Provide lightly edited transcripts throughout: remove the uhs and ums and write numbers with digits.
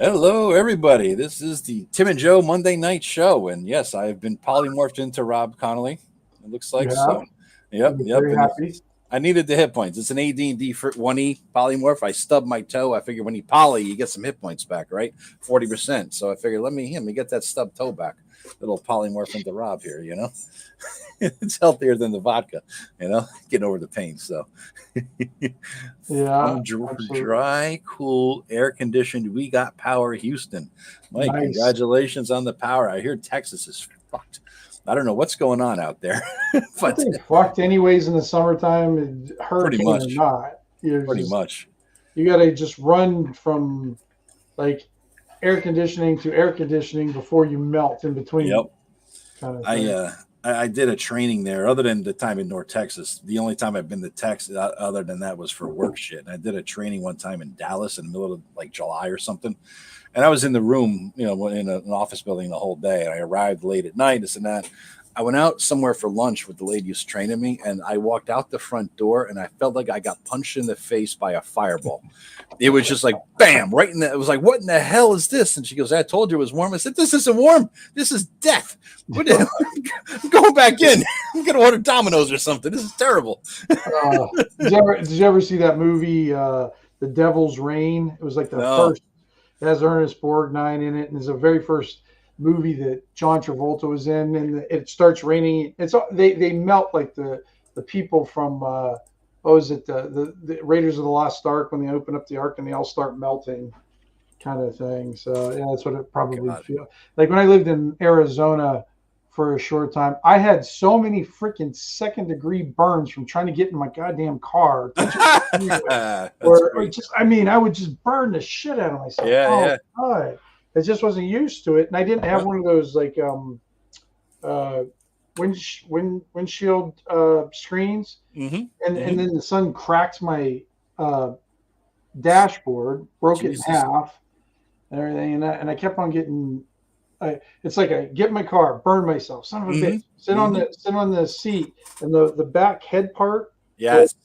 Hello, everybody. This is the Tim and Joe Monday Night Show, and yes, I have been polymorphed into Rob Connolly. It looks You like have? so. Yep, I'm yep. very And happy. I needed the hit points. It's an AD&D for 1E polymorph. I stubbed my toe. I figured when you poly, you get some hit points back, right? 40%. So I figured let me get that stubbed toe back. Little polymorph into Rob here, it's healthier than the vodka, getting over the pain. So Yeah, from absolutely. dry, cool, air conditioned, we got power, Houston. Mike, Nice. congratulations on the power. I hear Texas is fucked. I don't know what's going on out there, I but think fucked anyways in the summertime, pretty hurricane or much, not. pretty much. You gotta just run from like air conditioning to air conditioning before you melt in between, Yep. kind of I thing. uh I did a training there. Other than the time in North Texas, the only time I've been to Texas, other than that, was for work shit. And I did a training one time in Dallas in the middle of like July or something. And I was in the room, in an office building the whole day. And I arrived late at night, this and that. I went out somewhere for lunch with the lady who's training me, and I walked out the front door, and I felt like I got punched in the face by a fireball. It was just like bam, right in the. It was like, what in the hell is this? And she goes, "I told you it was warm." I said, "This isn't warm. This is death. I'm going back in. I'm gonna order Domino's or something. This is terrible." Did you ever see that movie, The Devil's Reign? It was like the No. first. It has Ernest Borgnine in it, and it's the very first movie that John Travolta was in. And it starts raining. They melt like the people from what was it, the Raiders of the Lost Ark, when they open up the Ark and they all start melting, kind of thing. So yeah, that's what it probably God. feels like. When I lived in Arizona for a short time, I had so many freaking second degree burns from trying to get in my goddamn car. That's Or great. just, I mean, I would just burn the shit out of myself. Yeah, Oh yeah. God, I just wasn't used to it, and I didn't have Yep. one of those like uh windshield screens, Mm-hmm. and Mm-hmm. then the sun cracked my uh dashboard, broke it in Jesus. half, and everything, and I kept on getting. It's like I get in my car, burn myself, son of a Mm-hmm. bitch. Sit on Mm-hmm. the seat, and the back head part was Yes.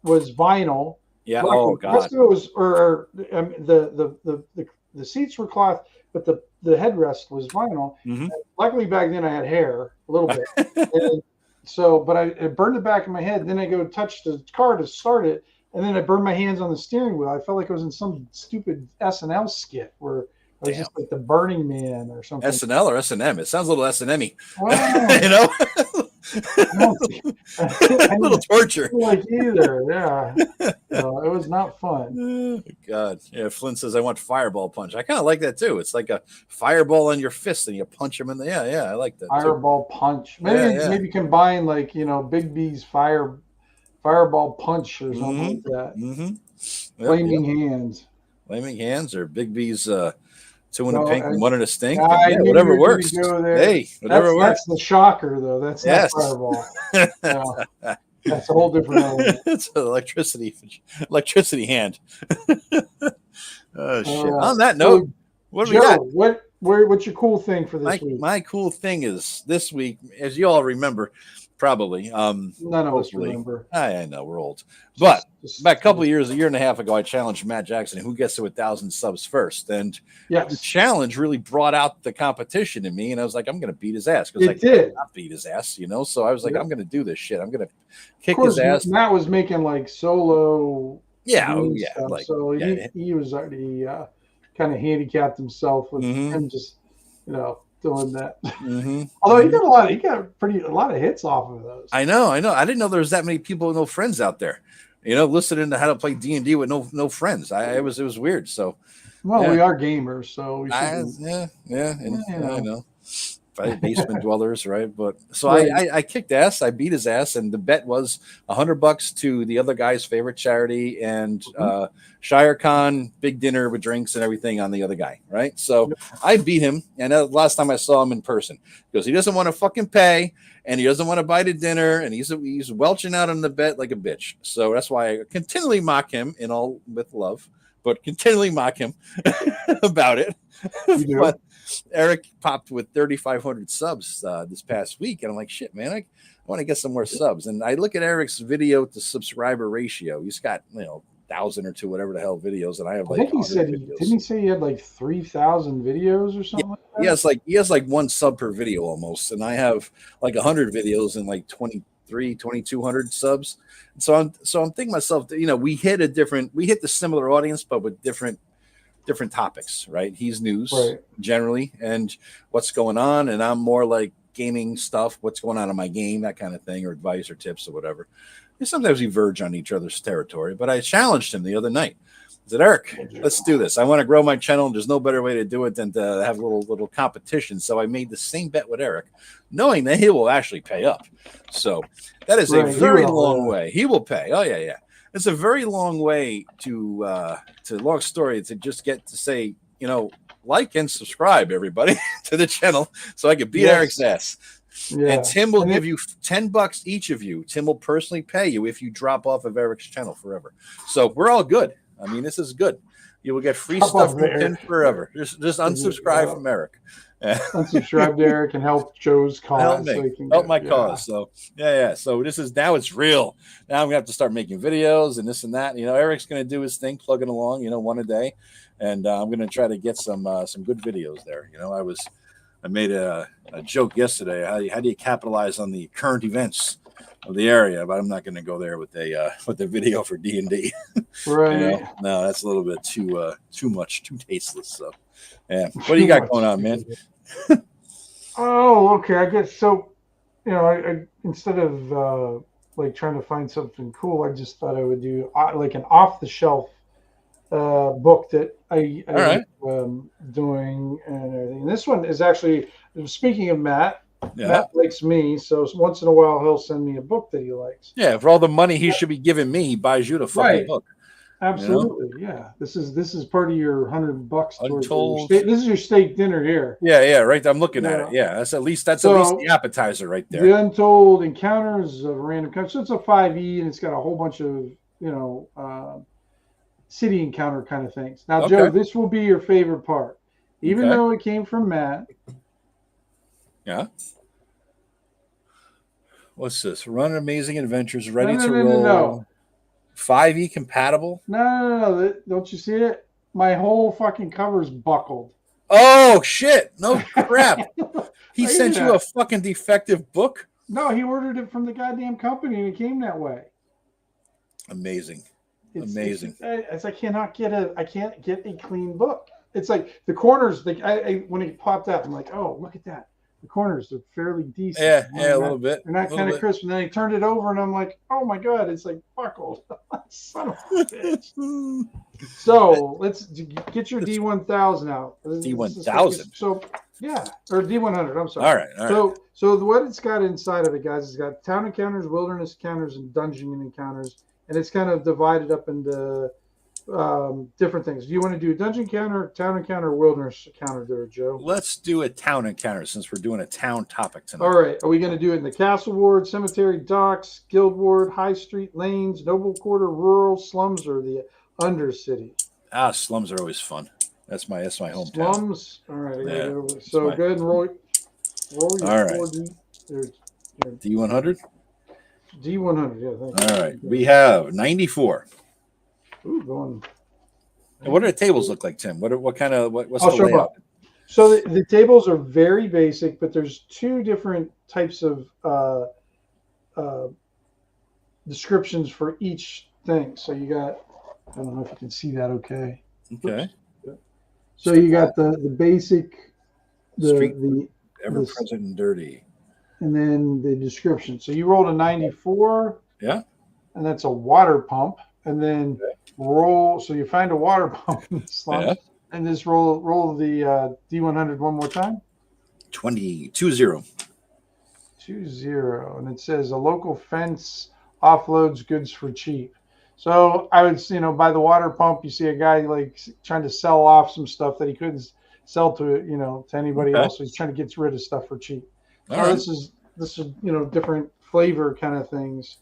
was vinyl. Yeah. Oh Luckily, the rest God. of it was, the seats were cloth, but the headrest was vinyl. Mm-hmm. Luckily, back then I had hair a little bit, and so, but it burned the back of my head. Then I go touch the car to start it, and then I burned my hands on the steering wheel. I felt like I was in some stupid SNL skit where I was Damn. just like the Burning Man or something. SNL or S&M? It sounds a little S&M-y. Wow, you know, I don't think, a I little didn't torture. feel like either. Yeah, no, it was not fun. Oh, God. Yeah, Flint says I want fireball punch. I kind of like that too. It's like a fireball on your fist and you punch him in the. Yeah, yeah, I like that too. Fireball punch. Yeah, Maybe yeah. combine like Big B's fireball punch or something like that. Mm-hmm. Mm-hmm. Yep, yep. Flaming hands. Flaming hands or Big B's two in a No, pink and one in a stink. I Yeah, knew you whatever were going to works. go there. Hey, whatever That's works. the shocker though. That's not Yes. fireball. No, that's a whole different element. It's an electricity hand. Oh shit. On that note, So what do we got? Joe, what's your cool thing for this week? My cool thing is this week, as you all remember, probably. None of us Hopefully. remember. I know we're old, but Just- about a couple of years, a year and a half ago, I challenged Matt Jackson, who gets to 1,000 subs first, and the yes, challenge really brought out the competition in me, and I was like, I'm going to beat his ass because I did. not beat his ass, So I was like, Yep. I'm going to do this shit. I'm going to Of kick course, his ass. Matt was making like solo. Yeah, Stuff, like so yeah. he was already kind of handicapped himself with him just doing that. Mm-hmm. Although he got a lot of hits off of those. I know. I didn't know there was that many people with no friends out there, listening to how to play D&D with no friends. It was weird. So, Well, we are gamers, so we should. I know. Right? Basement dwellers, right? But so Right. I kicked ass. I beat his ass, and the bet was $100 to the other guy's favorite charity and Shire Con, big dinner with drinks and everything on the other guy, right? So I beat him, and last time I saw him in person, because he doesn't want to fucking pay, and he doesn't want to buy the dinner, and he's welching out on the bet like a bitch. So that's why I continually mock him with love, but continually mock him about it. But Eric popped with 3,500 subs this past week, and I'm like, shit, man, I want to get some more subs. And I look at Eric's video to subscriber ratio. He's got 1,000 or two, whatever the hell videos, and I have I like think he 100 said videos. didn't he say he had like 3,000 videos or something like that? He has like one sub per video almost, and I have like 100 videos and like 2,200 subs. So I'm thinking myself that, you know, we hit the similar audience, but with different topics, right? He's news Right. generally and what's going on, and I'm more like gaming stuff, what's going on in my game, that kind of thing, or advice or tips or whatever. And sometimes we verge on each other's territory, but I challenged him the other night. I said, Eric, let's do this. I want to grow my channel. There's no better way to do it than to have a little competition. So I made the same bet with Eric, knowing that he will actually pay up. So that is a very long way. He will pay. Oh yeah. It's a very long way to long story to just get to say, you know, like and subscribe, everybody, to the channel so I can beat Eric's ass. Yeah. And Tim will give you $10 each of you. Tim will personally pay you if you drop off of Eric's channel forever. So we're all good. I mean, this is good. You will get free stuff from Tim forever. Just unsubscribe from Eric. Unsubscribe to Eric and help Joe's cause. Help my cause. So yeah. So now it's real. Now I'm gonna have to start making videos and this and that. You know, Eric's gonna do his thing, plugging along, you know, one a day. And I'm gonna try to get some good videos there. You know, I made a joke yesterday. How do you capitalize on the current events of the area? But I'm not going to go there with the video for D&D. Right. You know? No, that's a little bit too much, too tasteless. So, yeah. What do you got going on, man? Oh, okay. I guess so. You know, I instead of like trying to find something cool, I just thought I would do like an off-the-shelf book that I doing and everything. And this one is actually, speaking of Matt. Yeah. Matt likes me, so once in a while he'll send me a book that he likes. Yeah, for all the money he should be giving me, he buys you the fucking book. Absolutely, you know? Yeah. This is part of your $100. Untold. This is your steak dinner here. Yeah, right. I'm looking at it. Yeah, that's at least the appetizer right there. The Untold Encounters of Random Encounters. So it's a 5e, and it's got a whole bunch of city encounter kind of things. Now, Joe, this will be your favorite part, even though it came from Matt. Yeah. What's this? Run Amazing Adventures, ready to roll. No. 5e compatible? No. Don't you see it? My whole fucking cover's buckled. Oh, shit. No crap. He sent you a fucking defective book? No, he ordered it from the goddamn company and it came that way. Amazing. I can't get a clean book. It's like the corners, when it popped out, I'm like, oh, look at that. The corners are fairly decent. Yeah, a little bit. They're not kind of crisp. And then he turned it over, and I'm like, oh my god, it's like buckled. Son of a bitch. So let's get your D1000 out. D1000. So yeah, or D100. I'm sorry. All right. So what it's got inside of it, guys, it's got town encounters, wilderness encounters, and dungeon encounters, and it's kind of divided up into different things. Do you want to do a dungeon encounter, town encounter, wilderness encounter there, Joe? Let's do a town encounter since we're doing a town topic tonight. All right. Are we going to do it in the castle ward, cemetery, docks, guild ward, high street, lanes, noble quarter, rural, slums, or the undercity? Slums are always fun. That's my hometown. Slums. All right. So go ahead and roll your all right. D100. D100. Yeah. Thank you. All right. We have 94. Ooh, going. And what do the tables look like, Tim? What's the layout? So the tables are very basic, but there's two different types of descriptions for each thing. So you got, I don't know if you can see that. Okay. Okay. So you got the basic, the ever present and dirty, and then the description. So you rolled a 94. Yeah. And that's a water pump. And then roll. So you find a water pump in the slum, and just roll the D100 one more time. 20. 20. And it says a local fence offloads goods for cheap. So I would, by the water pump, you see a guy like trying to sell off some stuff that he couldn't sell to anybody else. So he's trying to get rid of stuff for cheap. This is different flavor kind of things.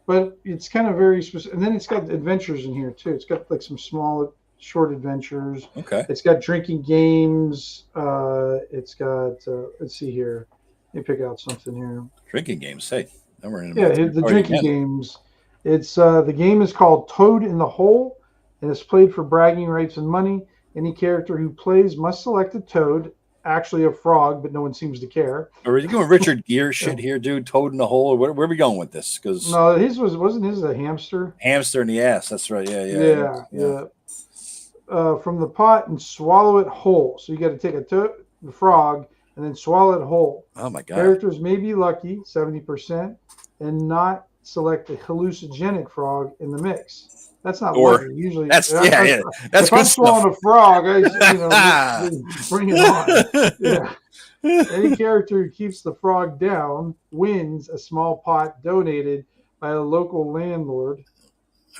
But it's kind of very specific. And then it's got adventures in here, too. It's got like some small, short adventures. Okay. It's got drinking games. It's got, let's see here. Let me pick out something here. Drinking games. Hey, now we're in the drinking games. It's the game is called Toad in the Hole, and it's played for bragging rights and money. Any character who plays must select a toad, actually a frog, but no one seems to care. Are you going Richard Gere shit here, dude? Toad in the hole. Where are we going with this? Because No, his wasn't his a hamster. hamster in the ass. That's right. Yeah. From the pot and swallow it whole. So you got to take the frog and then swallow it whole. Oh my god. Characters may be lucky, 70%, and not select a hallucinogenic frog in the mix. That's not Or lucky. Usually, that's that's That's if I'm good swallowing stuff. a frog, bring it on. Yeah. Any character who keeps the frog down wins a small pot donated by a local landlord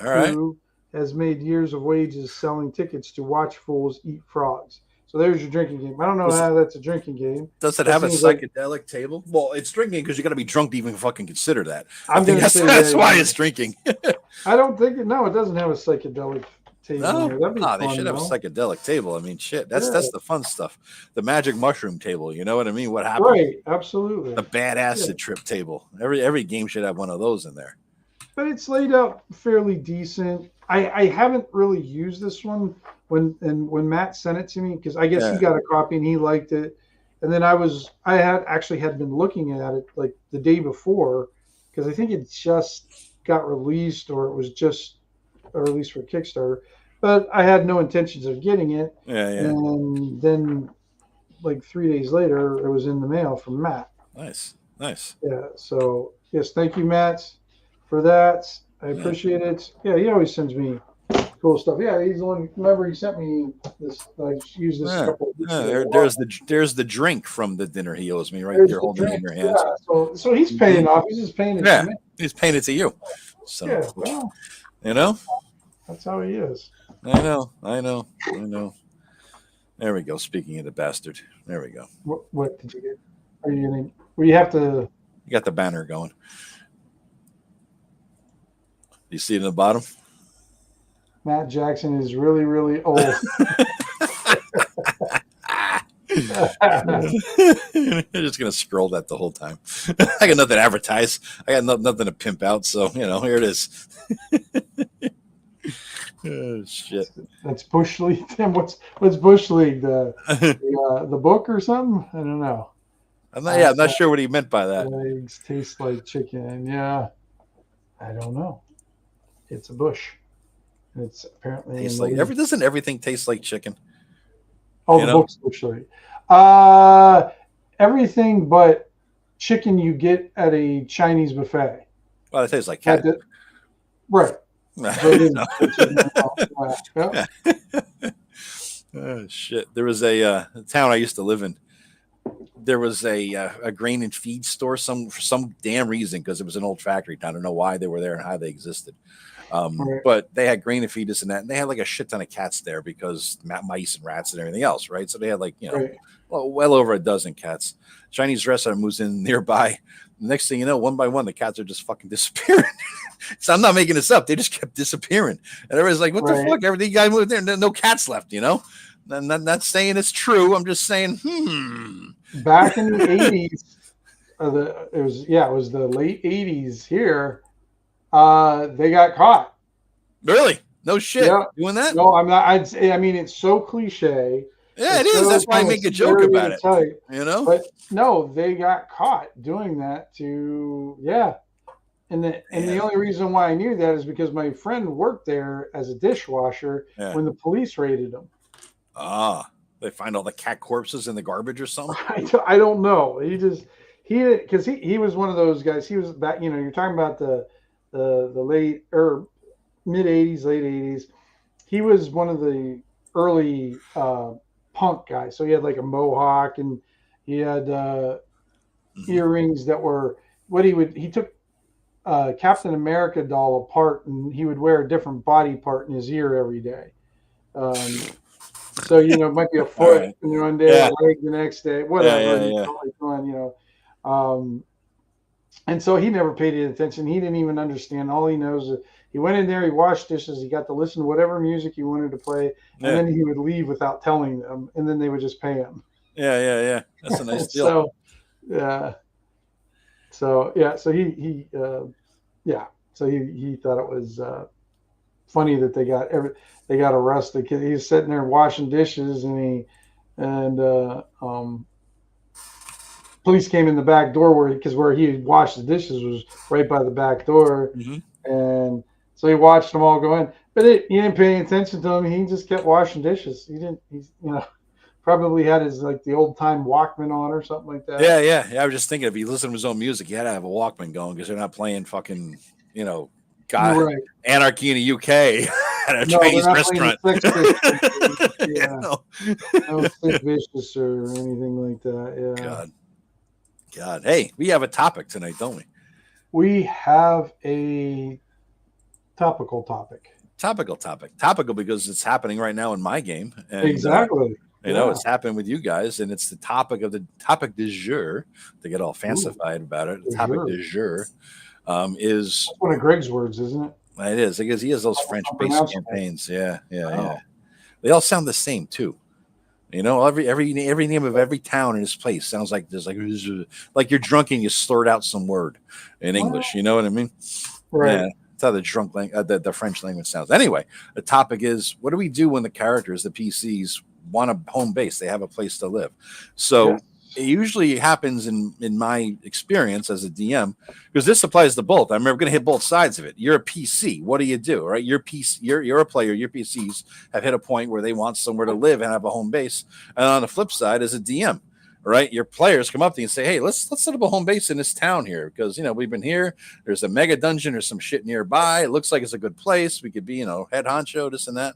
All right. who has made years of wages selling tickets to watch fools eat frogs. So there's your drinking game. I don't know how that's a drinking game. Does it have a psychedelic table? Well, it's drinking because you got to be drunk to even fucking consider that. I think that's why it's drinking. I don't think it. No, it doesn't have a psychedelic table. No, they should have a psychedelic table. I mean, shit, that's the fun stuff. The magic mushroom table. You know what I mean? What happened? Right, absolutely. The bad acid trip table. Every game should have one of those in there. But it's laid out fairly decent. I haven't really used this one when Matt sent it to me because I guess he got a copy and he liked it. And then I had been looking at it like the day before because I think it just got released or it was just released for Kickstarter. But I had no intentions of getting it. Yeah. And then like 3 days later, it was in the mail from Matt. Nice. Yeah. So yes, thank you, Matt, for that. I appreciate it. Yeah, he always sends me cool stuff. Yeah, he's the one. Remember, he sent me this. I used this a couple of weeks ago. There's the drink from the dinner he owes me right there, holding it in your hands. Yeah, so he's paying off. He's just paying it. Yeah, to me. he's paying it to you. So, yeah, well, you know, that's how he is. I know. There we go. Speaking of the bastard, there we go. What did you get? Are you gonna? Well, you have to. You got the banner going. You see it in the bottom? Matt Jackson is really, really old. You're just gonna scroll that the whole time. I got nothing to advertise. I got nothing to pimp out. So here it is. Oh shit! That's Bush League. Tim, what's Bush League? The book or something? I don't know. I'm not sure what he meant by that. Legs taste like chicken. Yeah, I don't know. It's a bush. It's apparently doesn't everything taste like chicken? Oh, the book's Bush League. Everything but chicken you get at a Chinese buffet. Well, it tastes like cat. Right. Oh shit! There was a town I used to live in. There was a grain and feed store for some damn reason because it was an old factory. I don't know why they were there and how they existed. But they had grain and feed this and that, and they had like a shit ton of cats there because mice and rats and everything else, right? So they had like well over a dozen cats. Chinese restaurant moves in nearby. The next thing you know, one by one, the cats are just fucking disappearing. So I'm not making this up. They just kept disappearing, and everybody's like, "What the fuck?" Everything guy moved there, no cats left. I'm not saying it's true. I'm just saying, Back in the 80s, it was the late 80s here. They got caught. Really? No shit. Yeah. Doing that? No, I'm not. I mean, it's so cliche. Yeah, it is. That's why I make a joke about it. But no, they got caught doing that to And the only reason why I knew that is because my friend worked there as a dishwasher when the police raided him. They find all the cat corpses in the garbage or something? I don't know. Because he was one of those guys. He was back, you're talking about the late or mid 80s, late 80s. He was one of the early punk guys. So he had like a mohawk and he had earrings that were he took Captain America doll apart and he would wear a different body part in his ear every day. So it might be a foot one day, a leg the next day, whatever. And so he never paid any attention. He didn't even understand. All he knows is he went in there, he washed dishes, he got to listen to whatever music he wanted to play, and then he would leave without telling them, and then they would just pay him. Yeah. That's a nice deal. So he So he thought it was funny that they got arrested. He was sitting there washing dishes, and police came in the back door where he washed the dishes was right by the back door, and so he watched them all go in. But he didn't pay any attention to him. He just kept washing dishes. He's probably had his like the old time Walkman on or something like that. Yeah. I was just thinking if he listened to his own music, he had to have a Walkman going because they're not playing fucking, God, right. Anarchy in the UK at a Chinese restaurant. No Sid Vicious or anything like that. Yeah. God. Hey, we have a topic tonight, don't we? We have a topical topic. Topical because it's happening right now in my game. And, exactly. It's happened with you guys, and it's the topic du jour. They get all fancified about it. The topic du jour is that's one of Greg's words, isn't it? It is because he has those French-based campaigns. Yeah. They all sound the same too. Every name of every town in this place sounds like there's like you're drunk and you slurred out some word in English. You know what I mean? Right. Yeah. That's how the French language sounds. Anyway, the topic is what do we do when the characters, the PCs, want a home base? They have a place to live. So it usually happens in my experience as a DM, because this applies to both. I'm going to hit both sides of it. You're a PC. What do you do? Right? You're a player. Your PCs have hit a point where they want somewhere to live and have a home base. And on the flip side, as a DM, right, your players come up to you and say, hey, let's set up a home base in this town here because we've been here. There's a mega dungeon or some shit nearby. It looks like it's a good place. We could be head honcho, this and that.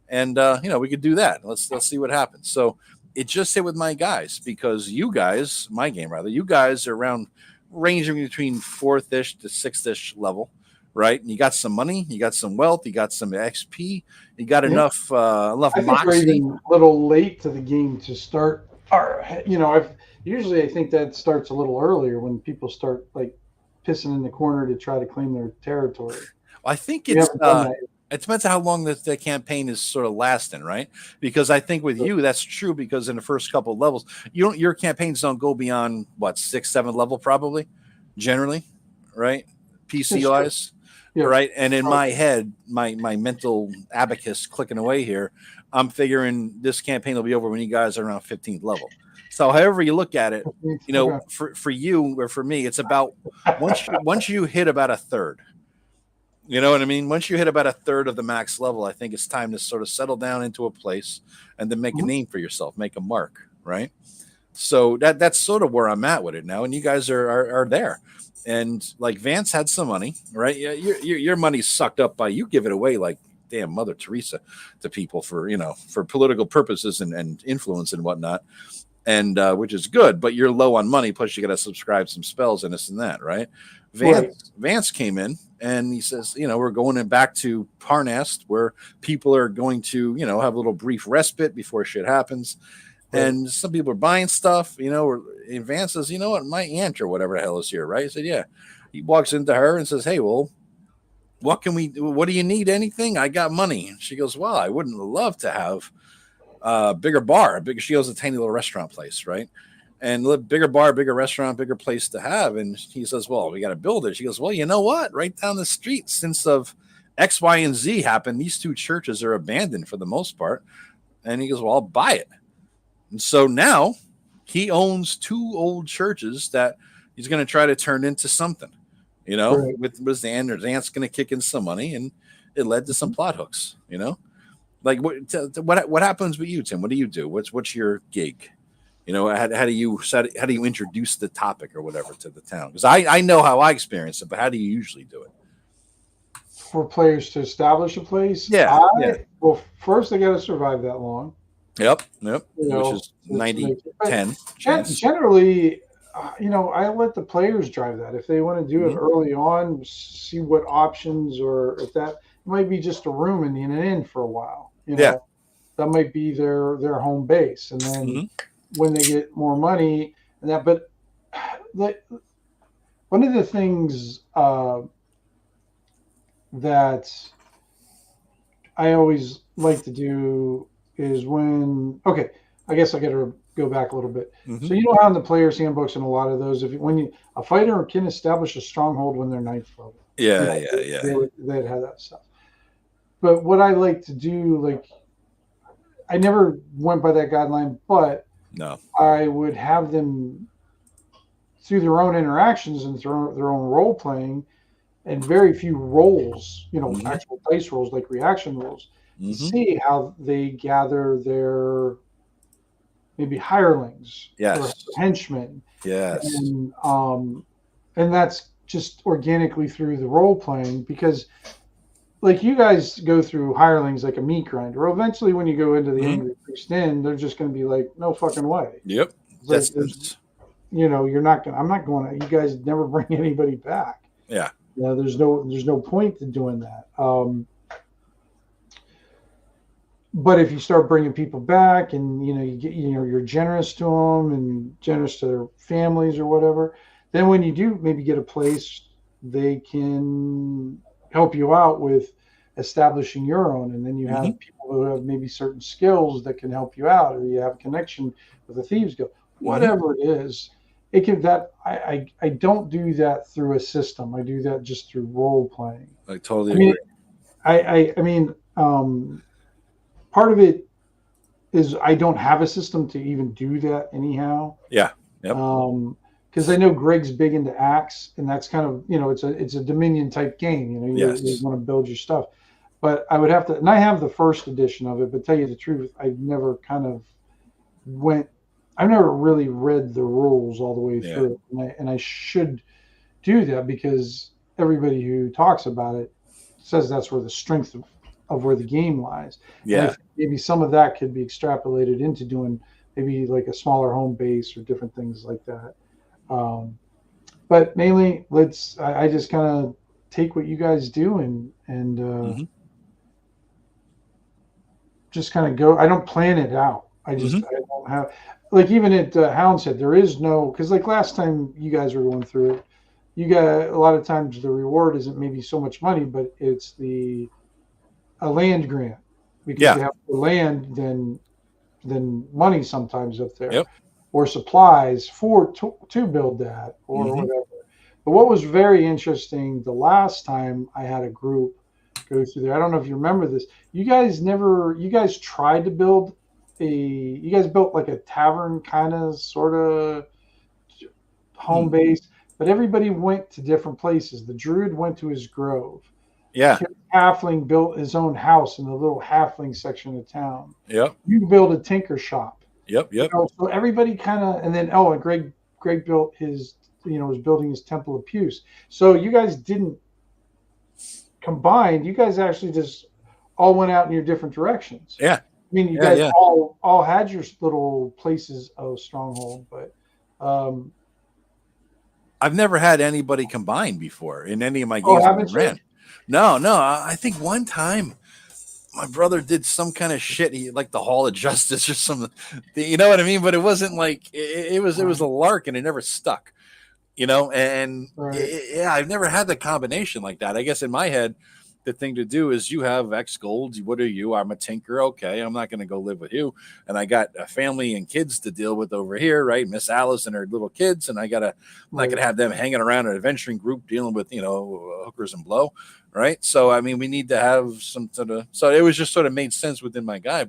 And, we could do that. Let's see what happens. So it just hit with my guys because you guys are around ranging between 4th-ish to 6th-ish level, right? And you got some money, you got some wealth, you got some XP, you got enough moxie. I think we're even a little late to the game to start. I think that starts a little earlier when people start like pissing in the corner to try to claim their territory. I think it depends on how long the campaign is sort of lasting, right? Because I think with you, that's true because in the first couple of levels, your campaigns don't go beyond, 6th, 7th level probably, generally, right? PC-wise, right? And in my head, my mental abacus clicking away here, I'm figuring this campaign will be over when you guys are around 15th level. So however you look at it, for you or for me, it's about once you hit about a third. You know what I mean? Once you hit about a third of the max level, I think it's time to sort of settle down into a place and then make a name for yourself, make a mark, right? So that's sort of where I'm at with it now. And you guys are there. And like Vance had some money, right? Yeah, your money's sucked up by you give it away like damn Mother Teresa to people for political purposes and influence and whatnot. And which is good, but you're low on money. Plus, you got to subscribe some spells and this and that, right? Vance came in and he says, we're going back to Parnast where people are going to, have a little brief respite before shit happens. Right. And some people are buying stuff, and Vance says, you know what, my aunt or whatever the hell is here, right? He said, yeah. He walks into her and says, hey, well, what do you need? Anything? I got money. And she goes, well, I wouldn't love to have a bigger bar. She owns a tiny little restaurant place, right? And bigger bar, bigger restaurant, bigger place to have. And he says, well, we got to build it. She goes, well, you know what? Right down the street, since of X, Y, and Z happened, these 2 churches are abandoned for the most part. And he goes, well, I'll buy it. And so now he owns 2 old churches that he's going to try to turn into something, right. with his aunt's going to kick in some money. And it led to some plot hooks, Like what happens with you, Tim? What do you do? What's your gig? How do you introduce the topic or whatever to the town? Because I know how I experience it, but how do you usually do it? For players to establish a place? Well, first they got to survive that long. Yep. Which is 90-10 chance. Generally, I let the players drive that. If they want to do it early on, see what options, or if that might be just a room in an inn for a while. That might be their home base, and then when they get more money and that. But one of the things that I always like to do is I guess I got to go back a little bit. So how in the player's handbooks and a lot of those, a fighter can establish a stronghold when they're 9th level. Yeah, they'd have that stuff. But what I like to do, like, I never went by that guideline, but No. I would have them through their own interactions and through their own role playing, and very few rolls, actual dice rolls like reaction rolls, to see how they gather their maybe hirelings or Yes. henchmen. Yes. And that's just organically through the role playing, because like you guys go through hirelings like a meat grinder. Or eventually when you go into the Angry Priest Inn, they're just going to be like, no fucking way. Yep. It's like, you're not going to, I'm not going to, you guys never bring anybody back. Yeah. There's no point to doing that. But if you start bringing people back, and you get, you're generous to them and generous to their families or whatever, then when you do maybe get a place, they can help you out with establishing your own, and then you have people who have maybe certain skills that can help you out, or you have a connection with the Thieves Guild, whatever it is. It can that I don't do that through a system. I do that just through role playing. I totally agree. I mean, part of it is I don't have a system to even do that anyhow. Yeah. Yep. Because I know Greg's big into acts, and that's kind of, it's a Dominion type game. You want to build your stuff. But I would have to, and I have the first edition of it, but tell you the truth, I've never really read the rules all the way through. And I should do that, because everybody who talks about it says that's where the strength of where the game lies. Yeah. Maybe some of that could be extrapolated into doing maybe like a smaller home base or different things like that. But mainly I just kind of take what you guys do and just kind of go. I don't plan it out. I don't have, like, even at Houndshead, there is no, because like last time you guys were going through it, you got a lot of times the reward isn't maybe so much money, but it's a land grant, because you have more land than money sometimes up there, or supplies to build that or whatever. But what was very interesting the last time I had a group go through there, I don't know if you remember this, you guys tried to build you guys built like a tavern kind of sort of home base, but everybody went to different places. The druid went to his grove. Yeah. Halfling built his own house in the little halfling section of town. Yep. You built a tinker shop. Yep. So everybody kind of, and then and Greg built his, was building his Temple of Puce. So you guys didn't combine. You guys actually just all went out in your different directions. Yeah. I mean, you guys all had your little places of stronghold, but I've never had anybody combine before in any of my games I ran. No. I think one time my brother did some kind of shit, like the Hall of Justice or something. You know what I mean? But it wasn't like it was a lark, and it never stuck. And I've never had the combination like that. I guess in my head, the thing to do is you have X golds. What are you? I'm a tinker. Okay, I'm not going to go live with you. And I got a family and kids to deal with over here, right? Miss Alice and her little kids, and I'm not going to have them hanging around an adventuring group dealing with hookers and blow, right? So I mean, we need to have some sort of. So it was just sort of made sense within my guy,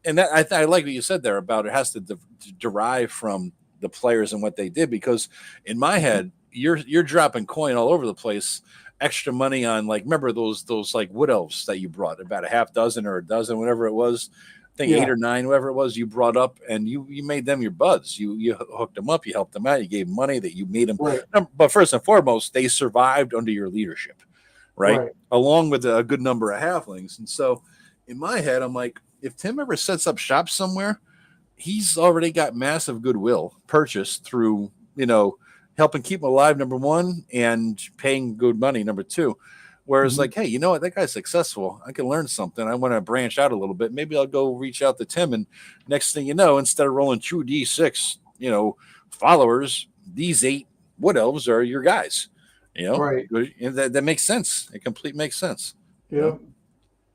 and that I like what you said there about it has to derive from the players and what they did, because in my head, you're dropping coin all over the place. Extra money on, like, remember those like wood elves that you brought, about a half dozen or a dozen, whatever it was, I think 8 or 9, whatever it was, you brought up, and you made them your buds. You hooked them up, you helped them out, you gave them money, that you made them. But first and foremost, they survived under your leadership, right? Along with a good number of halflings. And so in my head, I'm like, if Tim ever sets up shop somewhere, he's already got massive goodwill purchased through, helping keep them alive, number one, and paying good money, number two. Whereas like, hey, you know what? That guy's successful. I can learn something. I want to branch out a little bit. Maybe I'll go reach out to Tim. And next thing you know, instead of rolling 2d6, followers, these 8 wood elves are your guys. And that makes sense. It makes sense. Yeah.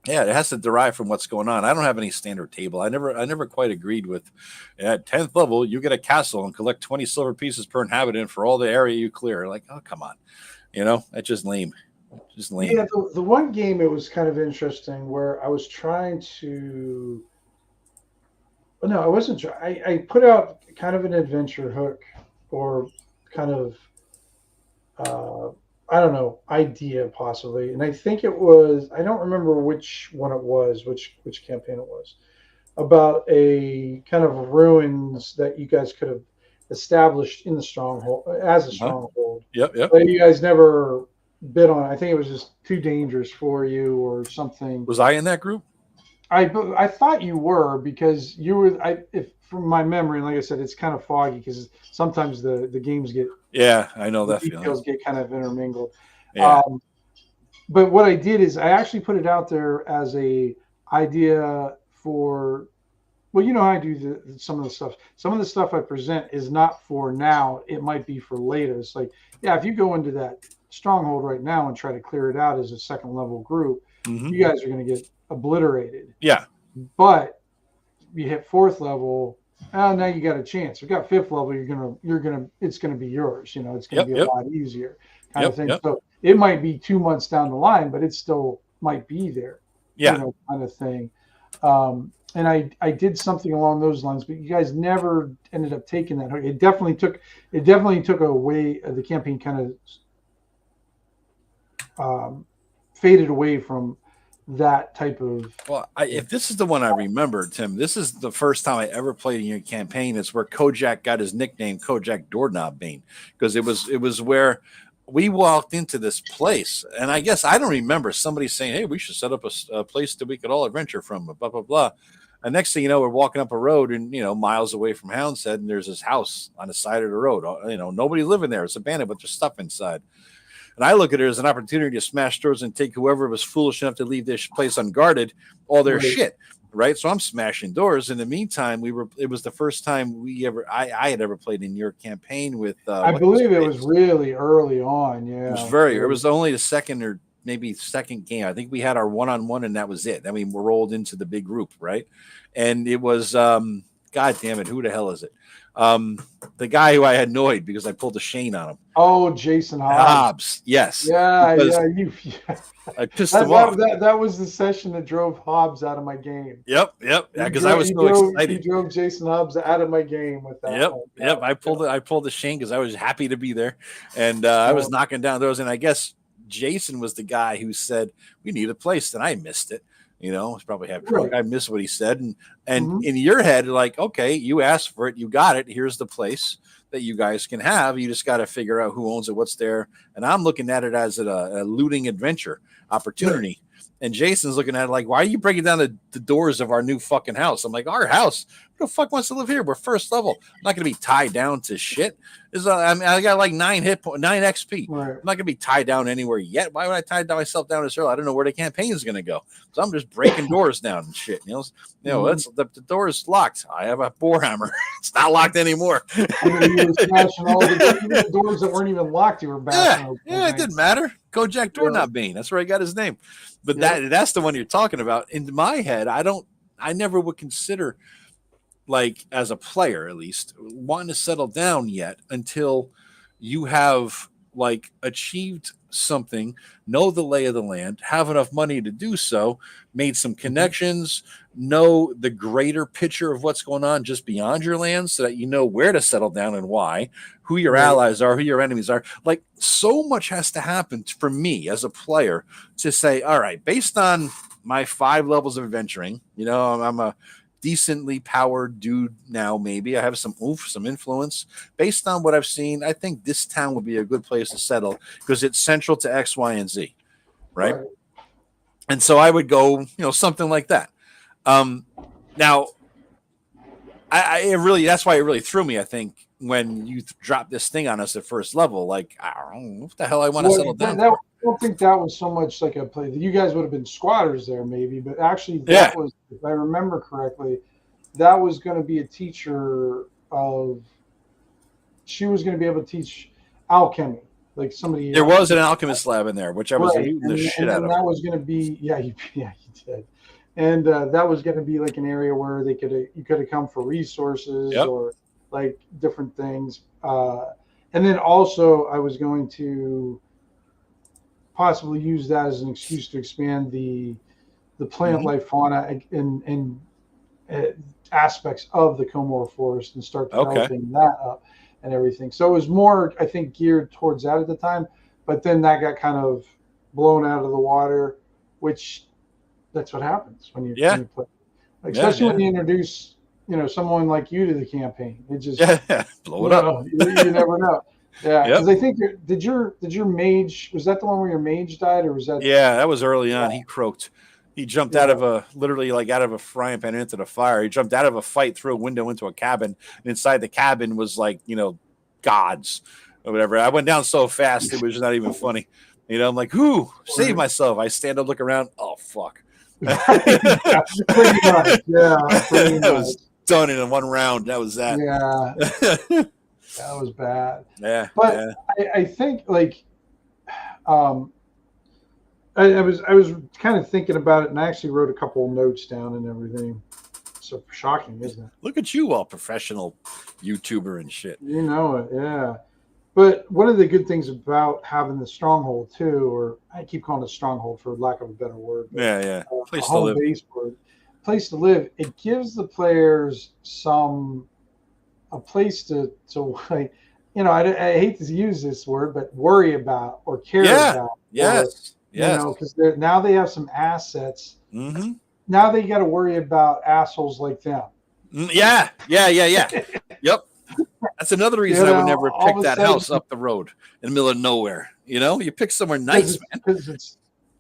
Yeah, it has to derive from what's going on. I don't have any standard table. I never quite agreed with, at 10th level, you get a castle and collect 20 silver pieces per inhabitant for all the area you clear. Like, oh, come on. That's just lame. Just lame. Yeah, the one game, it was kind of interesting where I was trying to. Well, no, I wasn't. I put out kind of an adventure hook, or kind of uh, I don't know, idea possibly, and I think it was. I don't remember which one it was, which campaign it was, about a kind of ruins that you guys could have established in the stronghold as a Huh? stronghold, Yep. but you guys never bid on it. I think it was just too dangerous for you or something. Was I in that group? I thought you were, because you were. If from my memory, and like I said, it's kind of foggy because sometimes the games get, Yeah, I know the that feeling. details get kind of intermingled. Yeah. But what I did is I actually put it out there as a idea for. Well, you know how I do some of the stuff. Some of the stuff I present is not for now. It might be for later. It's like, yeah, if you go into that stronghold right now and try to clear it out as a second level group, Mm-hmm. you guys are going to get obliterated. Yeah. But you hit fourth level, now you got a chance. You got fifth level, it's gonna be yours. It's gonna be a lot easier, kind of thing. Yep. So it might be 2 months down the line, but it still might be there. Yeah. Kind of thing. And I did something along those lines, but you guys never ended up taking that hook. It definitely took away, the campaign kind of faded away from that type of. Well, if this is the one I remember, Tim, this is the first time I ever played in your campaign. It's where Kojak got his nickname, Kojak Doorknob Bean, because it was where we walked into this place, and I guess I don't remember somebody saying, "Hey, we should set up a place that we could all adventure from." Blah blah blah. And next thing you know, we're walking up a road, and miles away from Houndshead, and there's this house on the side of the road. Nobody living there. It's abandoned, but there's stuff inside. And I look at it as an opportunity to smash doors and take whoever was foolish enough to leave this place unguarded, all their shit. Right. So I'm smashing doors. In the meantime, it was the first time I had ever played in your campaign with, I believe it was really early on. Yeah. It was only the second or maybe second game. I think we had our one-on-one and that was it. I mean, we rolled into the big group. Right. And it was, God damn it. Who the hell is it? The guy who I had annoyed because I pulled a Shane on him. Oh, Jason Hobbs. Yes. Yeah. I pissed him off. That was the session that drove Hobbs out of my game. Yep. Yeah, because I was so excited. He drove Jason Hobbs out of my game with that. Yep. I pulled the Shane because I was happy to be there, and I was knocking down those. And I guess Jason was the guy who said we need a place, and I missed it. It's probably I missed what he said, and in your head, like, okay, you asked for it, you got it. Here's the place that you guys can have. You just got to figure out who owns it, what's there. And I'm looking at it as a looting adventure opportunity. And Jason's looking at it like, why are you breaking down the doors of our new fucking house? I'm like, our house? Who the fuck wants to live here? We're first level. I'm not going to be tied down to shit. I got like 9 XP. Right. I'm not going to be tied down anywhere yet. Why would I tie myself down this early? I don't know where the campaign is going to go. So I'm just breaking doors down and shit. That's the door is locked. I have a boar hammer. It's not locked anymore. You were smashing all the doors that weren't even locked. You were bashing. Yeah, it didn't matter. Kojak Doorknob Bean. That's where I got his name. But that's the one you're talking about. In my head, I never would consider, like, as a player at least, wanting to settle down yet until you have like achieved something, know the lay of the land, have enough money to do so, made some connections, know the greater picture of what's going on just beyond your land, so that you know where to settle down and why, who your allies are, who your enemies are. Like, so much has to happen for me as a player to say, all right, based on my 5 levels of adventuring, I'm a decently powered dude now. Maybe I have some oomph, some influence. Based on what I've seen, I think this town would be a good place to settle because it's central to X, Y, and Z, right? And so I would go, something like that. Now, I really, that's why it really threw me, I think, when you dropped this thing on us at first level. Like, I don't know what the hell I want to settle down. I don't think that was so much like a play. You guys would have been squatters there, maybe, but actually, that was, if I remember correctly, that was going to be a teacher of. She was going to be able to teach alchemy, like somebody. There was an alchemist lab in there, which I was looting the shit out of. That was going to be, you did, and that was going to be like an area where you could have come for resources or like different things, and then also I was going to possibly use that as an excuse to expand the plant life, fauna, and aspects of the Comore Forest and start developing that up and everything. So it was more, I think, geared towards that at the time. But then that got kind of blown out of the water, which that's what happens when you play, especially when you introduce someone like you to the campaign. It just blow it up. You never know. Yeah, because I think did your mage, was that the one where your mage died, or was that? Yeah, that was early on. He croaked. He jumped out of out of a frying pan into the fire. He jumped out of a fight through a window into a cabin, and inside the cabin was like gods or whatever. I went down so fast it was not even funny. I'm like, "Whoo, save myself!" I stand up, look around. Oh fuck! Pretty much. That was done in one round. That was that. Yeah. That was bad. Yeah. But I think I was kind of thinking about it, and I actually wrote a couple of notes down and everything. So shocking, isn't it? Look at you, all professional YouTuber and shit. You know it, yeah. But one of the good things about having the stronghold too, or I keep calling it stronghold for lack of a better word. But, place to live. Place to live. It gives the players a place to like, I hate to use this word, but worry about or care about. Yes. Because now they have some assets. Mm-hmm. Now they got to worry about assholes like them. Yeah. Yep. That's another reason I would never pick that house up the road in the middle of nowhere. You pick somewhere nice, man. Because it's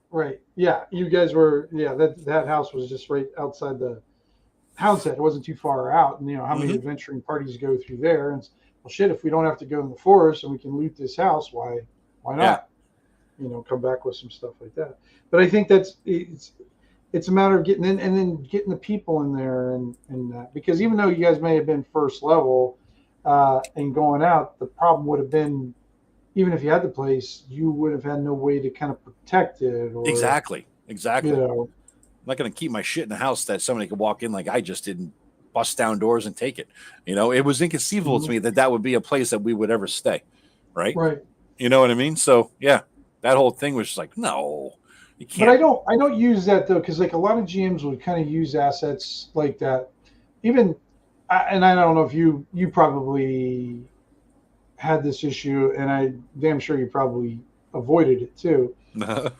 right. Yeah, you guys were. Yeah, that house was just right outside the Hound's Head. It wasn't too far out, and how many adventuring parties go through there? And well, shit, if we don't have to go in the forest and we can loot this house, why not? Come back with some stuff like that. But I think it's a matter of getting in and then getting the people in there and that, because even though you guys may have been first level and going out, the problem would have been, even if you had the place, you would have had no way to kind of protect it. Or, exactly. I'm not going to keep my shit in the house that somebody could walk in like I just didn't, bust down doors and take it. It was inconceivable to me that would be a place that we would ever stay. Right. You know what I mean? So yeah, that whole thing was just like, no, you can't. But I don't use that though, because like a lot of GMs would kind of use assets like that. Even, and I don't know if you probably had this issue, and I damn sure you probably avoided it too.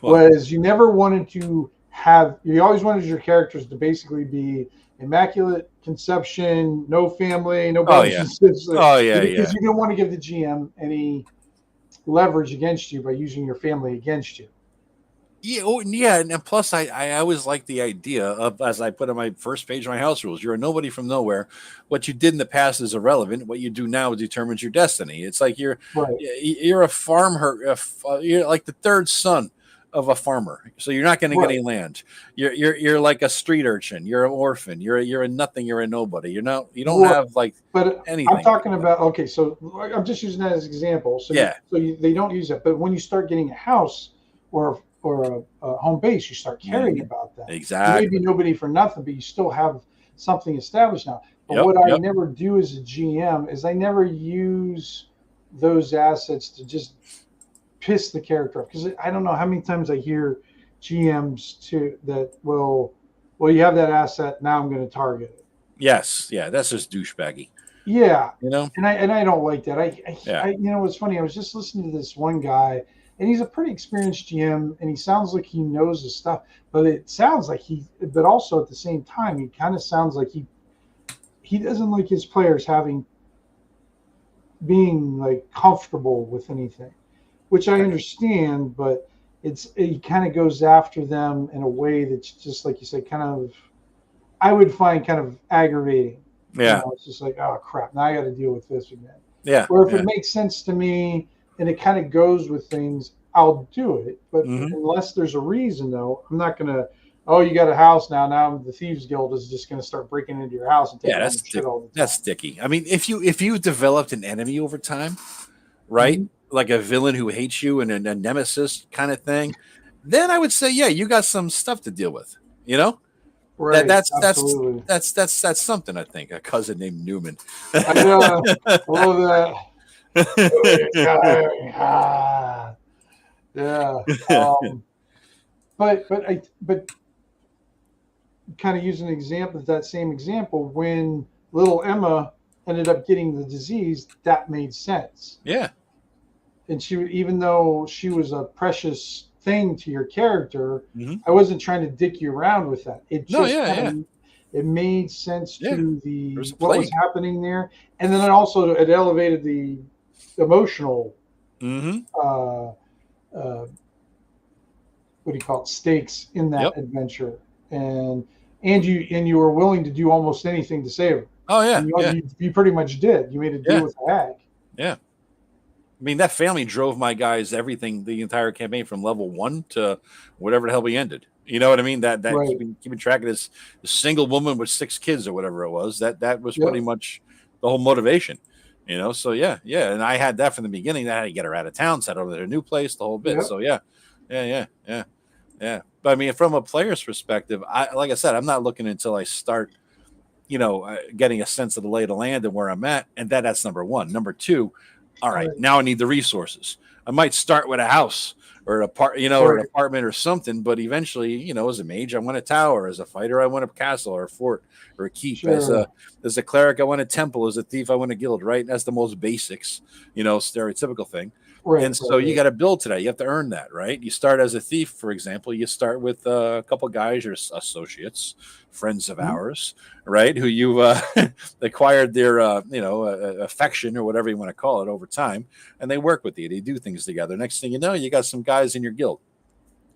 Was you never wanted to you always wanted your characters to basically be immaculate conception, no family, no brothers and sisters. Because you don't want to give the GM any leverage against you by using your family against you. Yeah, and plus I always like the idea of, as I put on my first page of my house rules, you're a nobody from nowhere. What you did in the past is irrelevant. What you do now determines your destiny. It's like you're a farmer, you're like the third son of a farmer, so you're not going to get any land. You're like a street urchin. You're an orphan. You're a nothing. You're a nobody. You don't have like anything. I'm talking about so I'm just using that as an example. So they don't use that, but when you start getting a house or a home base, you start caring about that. Exactly. You may be nobody for nothing, but you still have something established now. But what I never do as a GM is I never use those assets to just piss the character off, because I don't know how many times I hear GMs you have that asset, now I'm going to target it. Yes, that's just douchebaggy. Yeah, and I don't like that. I what's funny? I was just listening to this one guy, and he's a pretty experienced GM, and he sounds like he knows his stuff, but it sounds like but also at the same time, he kind of sounds like he doesn't like his players being like comfortable with anything. Which I understand, but it kind of goes after them in a way that's just like you said, I would find kind of aggravating. Yeah, it's just like, oh crap, now I got to deal with this again. Yeah. Or if it makes sense to me and it kind of goes with things, I'll do it. But unless there's a reason, though, I'm not gonna. Oh, you got a house now. Now the Thieves Guild is just going to start breaking into your house and taking all the shit all the time. That's sticky. I mean, if you developed an enemy over time, right? Like a villain who hates you and a nemesis kind of thing, then I would say, yeah, you got some stuff to deal with. Right? That's something. I think a cousin named Newman. I know. I love that. Yeah. But kind of using an example, that same example, when little Emma ended up getting the disease, that made sense. Yeah. And she, even though she was a precious thing to your character, Hmm. I wasn't trying to dick you around with that. It No, just yeah, kind yeah, of, it made sense yeah. to There's a what was plague. happening there, and then it elevated the emotional Hmm. uh, what do you call it, stakes in that Yep. adventure, and you were willing to do almost anything to save her. Oh And yeah, yeah, you pretty much did. You made a deal yeah, with the hag. yeah. I mean, that family drove my guys everything the entire campaign from level 1 to whatever the hell we ended. You know what I mean? That Right. keeping track of this single woman with 6 kids or whatever it was. That was pretty Yep. much the whole motivation. So yeah, yeah. And I had that from the beginning. I had to get her out of town, set over to a new place, the whole bit. Yep. So yeah, yeah, yeah, yeah, yeah. But I mean, from a player's perspective, like I said, I'm not looking until I start, getting a sense of the lay of the land and where I'm at, and that's number one. Number two, all right, Right. now I need the resources. I might start with a house or or an Right. apartment or something, but eventually, as a mage, I want a tower. As a fighter, I want a castle or a fort or a keep. Sure. As a cleric, I want a temple. As a thief, I want a guild. Right? That's the most basics, stereotypical thing. Right. And so Right. you Right. got to build to that. You have to earn that, right? You start as a thief, for example. You start with a couple guys, your associates, friends of Mhm. ours, right? Who you've acquired their, affection or whatever you want to call it over time, and they work with you. They do things together. Next thing you know, you got some guys in your guild,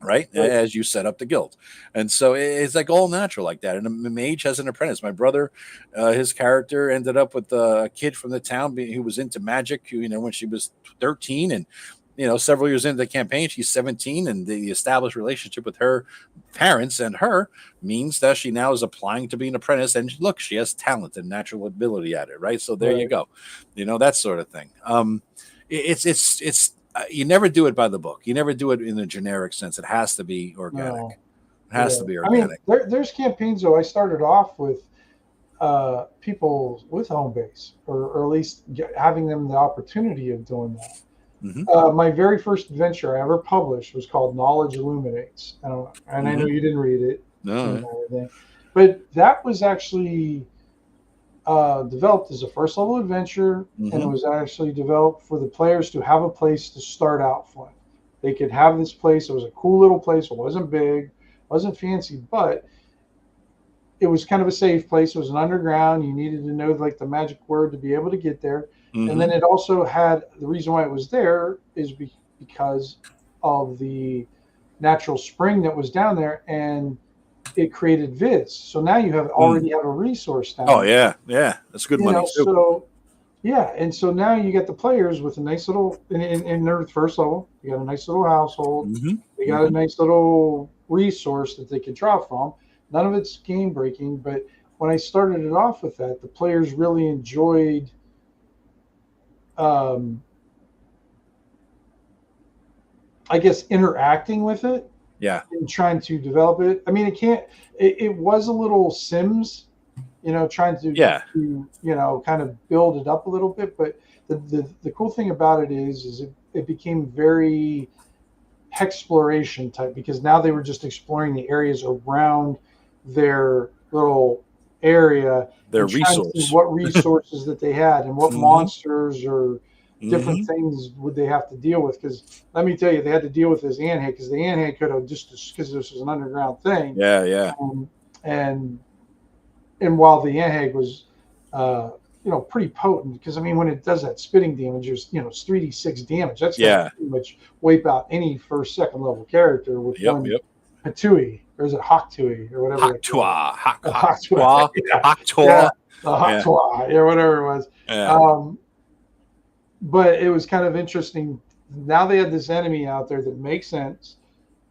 right? Right. As you set up the guild. And so it's like all natural like that. And a mage has an apprentice. My brother, his character ended up with a kid from the town who was into magic, who, when she was 13 and, several years into the campaign, she's 17, and the established relationship with her parents and her means that she now is applying to be an apprentice. And look, she has talent and natural ability at it, right? So there you Right. go, that sort of thing. It's you never do it by the book. You never do it in a generic sense. It has to be No. organic. It has Yeah. to be I mean, organic. there's campaigns though. I started off with people with home base, or at least having them the opportunity of doing that. Hmm. My very first adventure I ever published was called Knowledge Illuminates, and I know Hmm. you didn't read it and No. everything, but that was actually developed as a first level adventure, and it Hmm. was actually developed for the players to have a place to start out from. They could have this place. It was a cool little place. It wasn't big, wasn't fancy, but it was kind of a safe place. It was an underground. You needed to know like the magic word to be able to get there. And then Hmm. it also had, the reason why it was there is because of the natural spring that was down there, and it created viz. So now you already have a resource down Oh there. yeah, yeah. That's good money too. So yeah, and so now you get the players with a nice little in their first level. You got a nice little household. Hmm. They got a Hmm. nice little resource that they can draw from. None of it's game breaking, but when I started it off with that, the players really enjoyed um, I guess interacting with it Yeah. and trying to develop it. I mean, it was a little Sims, trying Yeah. to kind of build it up a little bit. But the cool thing about it is it became very exploration type, because now they were just exploring the areas around their little area Their and trying to see resource. what resources that they had and what Hmm. monsters or different Hmm. things would they have to deal with. Because let me tell you, they had to deal with this ant head, because the ant head could have, just because this was an underground thing. Yeah. Yeah. And and while the ant head was pretty potent, because I mean, when it does that spitting damage, it's 3d6 damage. That's going to Yeah. pretty much wipe out any first, second level character with Yep. one Yep. Patui, or is it Hoktui, or whatever they call it? Haktua. Hoktui. Haktua. Yeah, yeah, Haktua. the Yeah. Hoktui, or whatever it was. Yeah. But it was kind of interesting. Now they had this enemy out there that makes sense.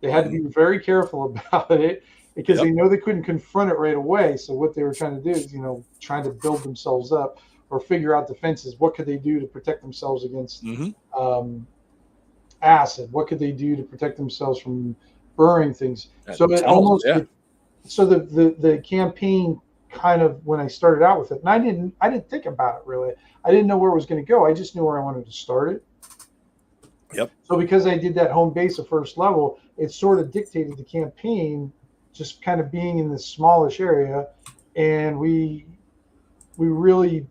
They had to be very careful about it, because Yep. they know they couldn't confront it right away. So what they were trying to do is, trying to build themselves up or figure out defenses. What could they do to protect themselves against Hmm. acid? What could they do to protect themselves from burning things? So it Tunnels. almost, Yeah. so the campaign kind of, when I started out with it, and I didn't think about it really. I didn't know where it was going to go. I just knew where I wanted to start it. Yep. So because I did that home base of first level, it sort of dictated the campaign, just kind of being in this smallish area, and we really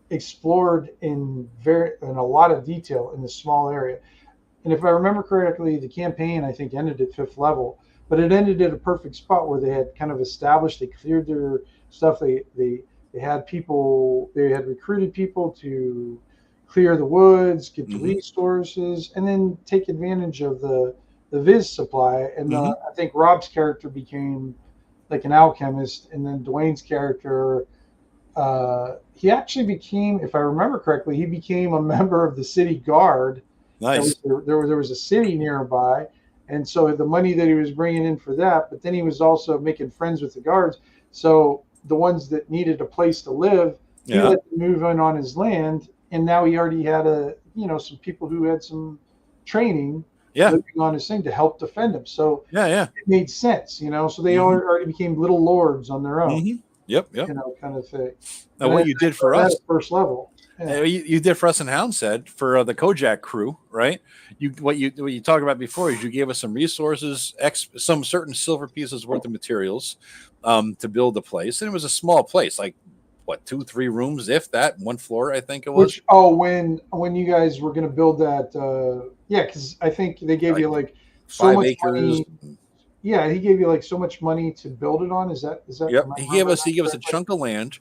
explored in a lot of detail in this small area. And if I remember correctly, the campaign I think ended at 5th level, but it ended at a perfect spot where they had kind of established, they cleared their stuff, they had people, they had recruited people to clear the woods, get the resources, and then take advantage of the Viz supply. And I think Rob's character became like an alchemist, and then Dwayne's character, he actually became, if I remember correctly, he became a member of the city guard. Nice. There was a city nearby, and so the money that he was bringing in for that, but then he was also making friends with the guards. So the ones that needed a place to live, he let them move in on his land, and now he already had some people who had some training living on his thing to help defend him. So it made sense, So they already became little lords on their own. Yep. Kind of thing. Now, what you did for us, first level. Yeah. You did for us in Houndstead for the Kojak crew, right? What you talked about before is you gave us some resources, some certain silver pieces worth of materials, to build the place, and it was a small place, like what, 2-3 rooms, if that, 1 floor, I think it was. When you guys were going to build that, because I think they gave you like so 5 much acres. money. Yeah, he gave you like so much money to build it on. Is that? Yep. He gave us a chunk of land,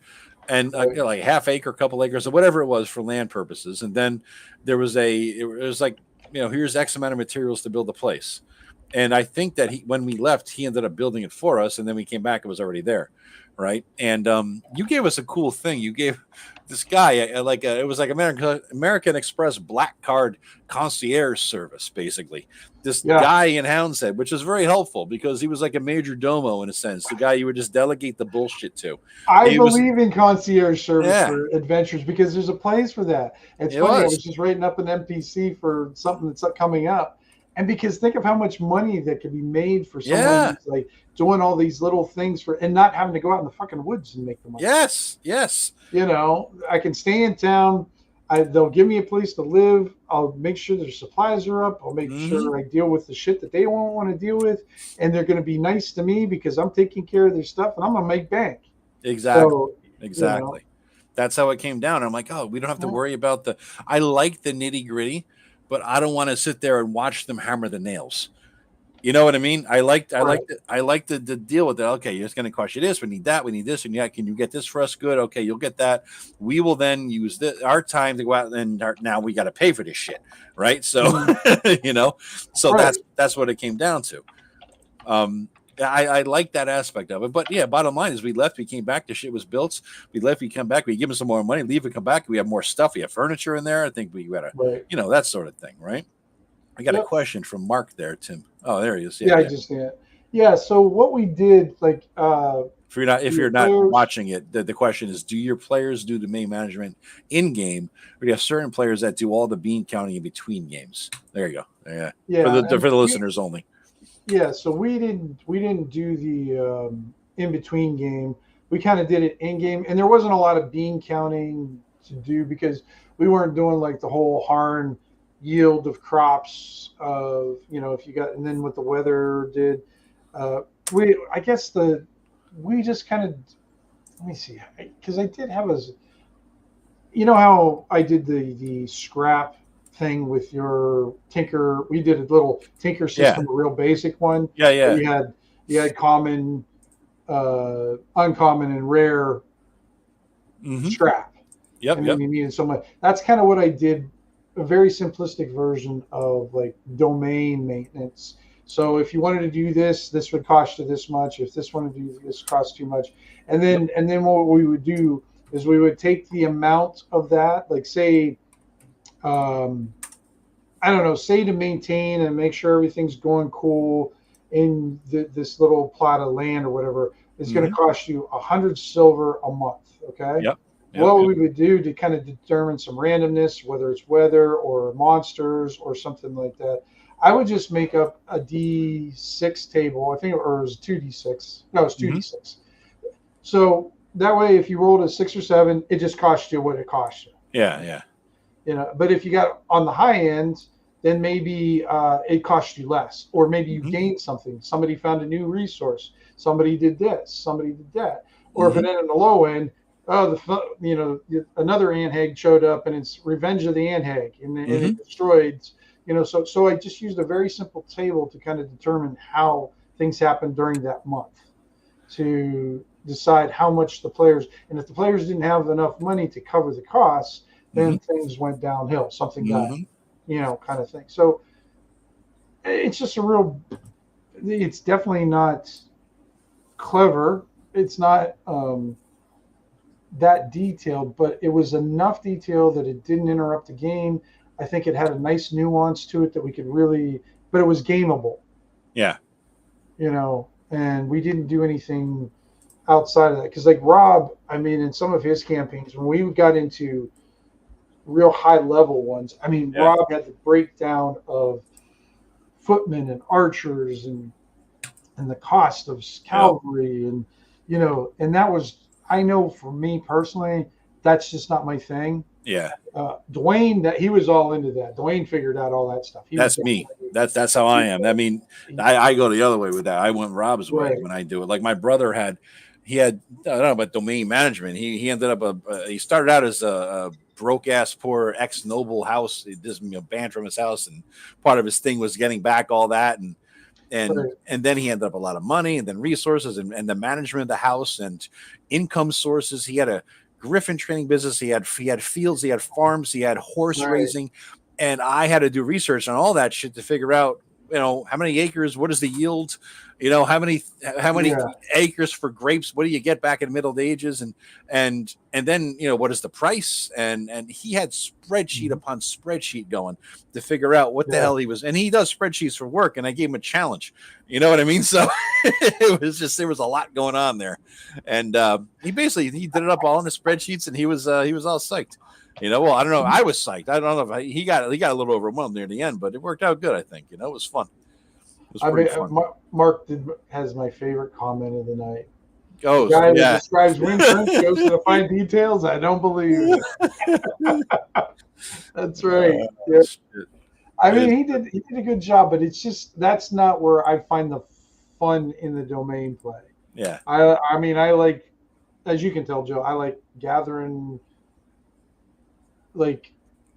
and like half acre, couple acres, or whatever it was for land purposes. And then there was it was like, here's X amount of materials to build the place. And I think that when we left, he ended up building it for us, and then we came back, it was already there, right? And you gave us a cool thing. You gave this guy it was like American Express black card concierge service, basically. This guy in Houndstead, which was very helpful because he was like a major domo in a sense, the guy you would just delegate the bullshit to. I believe in concierge service for adventures because there's a place for that. It's funny. I was just writing up an NPC for something that's coming up. And because think of how much money that could be made for someone who's like doing all these little things and not having to go out in the fucking woods and make the money. Yes. I can stay in town. They'll give me a place to live. I'll make sure their supplies are up. I'll make sure I deal with the shit that they won't want to deal with. And they're going to be nice to me because I'm taking care of their stuff and I'm going to make bank. Exactly. So, exactly. That's how it came down. I'm like, we don't have to worry about I like the nitty gritty, but I don't want to sit there and watch them hammer the nails. You know what I mean? I like to deal with that. Okay, it's going to cost you this. We need that. We need this. And can you get this for us? Good. Okay, you'll get that. We will then use our time to go out and now we got to pay for this shit, right? So, that's what it came down to. I like that aspect of it. But bottom line is we left, we came back, the shit was built. We left, we come back, we give them some more money, leave, we come back, we have more stuff, we have furniture in there. I think we got that sort of thing, right? I got a question from Mark there, Tim. Oh, there he is. So what we did, like, if you're not watching it, the question is: do your players do the main management in game, or do you have certain players that do all the bean counting in between games? There you go. For the listeners only. Yeah, so we didn't do the in between game. We kind of did it in game, and there wasn't a lot of bean counting to do because we weren't doing like the whole Harn yield of crops of if you got, and then what the weather did. We just kind of, let me see, because I did have how I did the scrap thing with your Tenkar. We did a little Tenkar system, a real basic one. You had common, uncommon, and rare scrap. And then you needed so much. That's kind of what I did. A very simplistic version of like domain maintenance. So if you wanted to do this would cost you this much. If this wanted to do this, cost too much. And then what we would do is we would take the amount of that, like say, say to maintain and make sure everything's going cool in this little plot of land or whatever, is going to cost you 100 silver a month. Okay. What we would do to kind of determine some randomness, whether it's weather or monsters or something like that, I would just make up a D6 table. I think, or it was 2D6. No, it's 2D6. So that way, if you rolled a 6 or 7, it just costs you what it costs you. Yeah. But if you got on the high end, then maybe it cost you less, or maybe you Mm-hmm. gained something. Somebody found a new resource. Somebody did this. Somebody did that. Or if Mm-hmm. it ended in the low end, another ant hag showed up, and it's Revenge of the Ant Hag, and Mm-hmm. it destroyed. So I just used a very simple table to kind of determine how things happened during that month, to decide how much the players, and if the players didn't have enough money to cover the costs, then things went downhill. Something got, kind of thing. So it's just it's definitely not clever. It's not that detailed, but it was enough detail that it didn't interrupt the game. I think it had a nice nuance to it that we could really, but it was gameable. Yeah. And we didn't do anything outside of that. Because like Rob, I mean, in some of his campaigns, when we got into real high level ones, I mean, Yeah. Rob had the breakdown of footmen and archers and the cost of cavalry, and and that was, I know for me personally, that's just not my thing. Yeah. Dwayne, that he was all into that. Dwayne figured out all that stuff. That's me. That's how I am. I mean, I go the other way with that. I went Rob's way when I do it. Like my brother had I don't know about domain management. He ended up he started out as a broke ass poor ex noble house. He just banned from his house, and part of his thing was getting back all that, and then he ended up a lot of money, and then resources, and the management of the house and income sources. He had a griffin training business. He had fields, he had farms, he had horse raising, and I had to do research on all that shit to figure out, how many acres, what is the yield, how many acres for grapes, what do you get back in the Middle Ages, and then what is the price, and he had spreadsheet upon spreadsheet going to figure out what the hell he was, and he does spreadsheets for work, and I gave him a challenge, you know what I mean? So it was just, there was a lot going on there, and he did it up all in the spreadsheets, and he was all psyched. Well, I don't know. I was psyched. I don't know if he got a little overwhelmed near the end, but it worked out good. I think. It was fun. It was pretty fun. Mark has my favorite comment of the night. Oh, the guy that describes Wing Prince goes to the fine details. I don't believe it. That's right. I mean, he did a good job, but it's just, that's not where I find the fun in the domain play. Yeah. I mean, I like, as you can tell, Joe, I like gathering like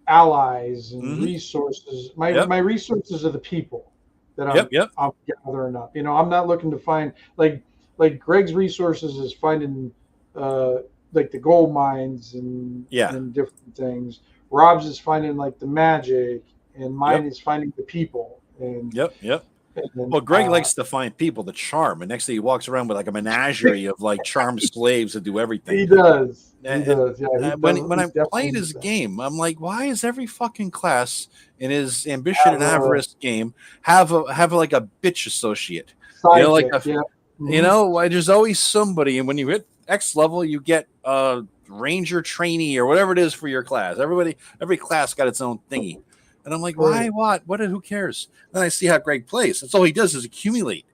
allies and resources. My resources are the people that I'm gathering up. I'm not looking to find like Greg's resources is finding like the gold mines and different things. Rob's is finding like the magic, and mine is finding the people. And well, Greg likes to find people, the charm, and next thing he walks around with like a menagerie of like charmed slaves that do everything. He does. When I'm playing his game, I'm like, why is every fucking class in his ambition and avarice game have like a bitch associate? There's always somebody, and when you hit X level, you get a ranger trainee or whatever it is for your class. Every class got its own thingy. And I'm like, why? What? Who cares? Then I see how Greg plays. That's all he does is accumulate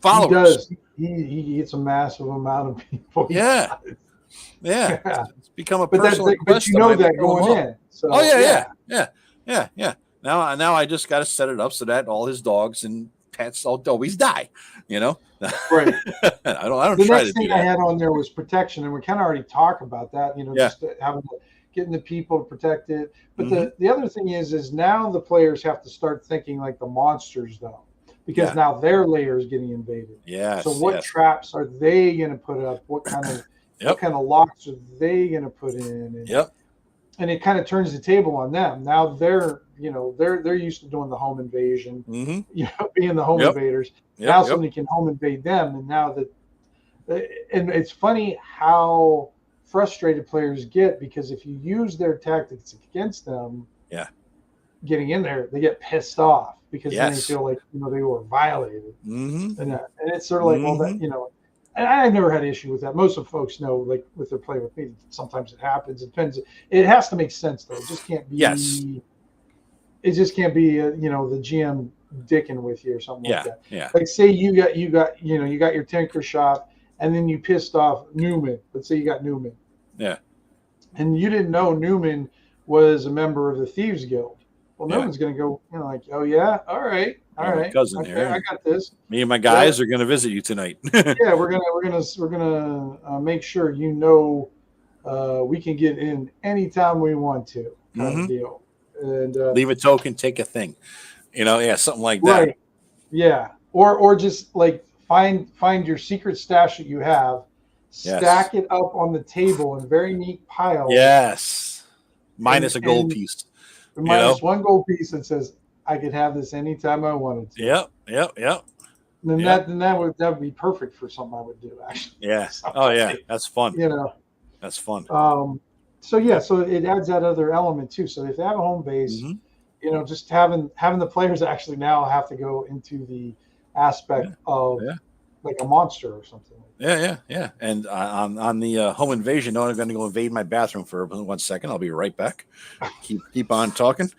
followers. He does. He gets a massive amount of people. Yeah. It's become a personal quest. But you know that going in. So, yeah. Now I just got to set it up so that all his dogs and pets always die. Right. I don't the try next to thing do I that. had on there was protection, and we kind of already talked about that. Just getting the people to protect it. But the other thing is now the players have to start thinking like the monsters, though, because now their layer is getting invaded. Yeah. So what traps are they going to put up? What kind of locks are they going to put in? And it kind of turns the table on them. Now they're used to doing the home invasion, being the home invaders. Now somebody can home invade them, and now and it's funny how frustrated players get, because if you use their tactics against them, getting in there, they get pissed off because then they feel like they were violated, and it's sort of like, well, that and I've never had an issue with that. Most of folks know, like with their play with me, sometimes it happens. It depends. It has to make sense, though. It just can't be. It just can't be the GM dicking with you or something like that. Yeah. Like say you got your Tenkar shop, and then you pissed off Newman. Let's say you got Newman. Yeah. And you didn't know Newman was a member of the Thieves Guild. well, no one's going to go, like, oh yeah, all right, My cousin okay, here. I got this. Me and my guys are going to visit you tonight. Yeah, we're gonna make sure we can get in anytime we want to, kind of deal. And leave a token, take a thing. Something like that. right, yeah, or just like find your secret stash that you have, stack it up on the table in very neat piles. Yes, minus a gold piece. Minus one gold piece that says I could have this anytime I wanted to. Yep. Then that would be perfect for something I would do, actually. Yeah. Oh yeah, that's fun. That's fun. So it adds that other element too. So if they have a home base, just having the players actually now have to go into the aspect of like a monster or something. Yeah. And on the home invasion, no, I'm going to go invade my bathroom for 1 second. I'll be right back. Keep on talking.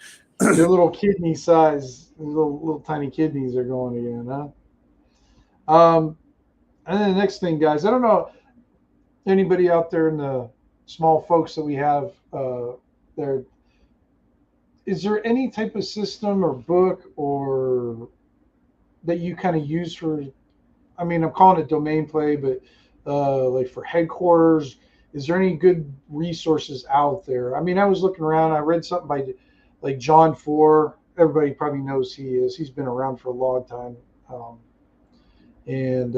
Your little kidney size, little tiny kidneys are going again, huh? And then the next thing, guys, I don't know anybody out there in the small folks that we have there. Is there any type of system or book or that you kind of use for? I mean, I'm calling it domain play, but like for headquarters, is there any good resources out there? I mean, I was looking around. I read something by like John Four. Everybody probably knows he is. He's been around for a long time. And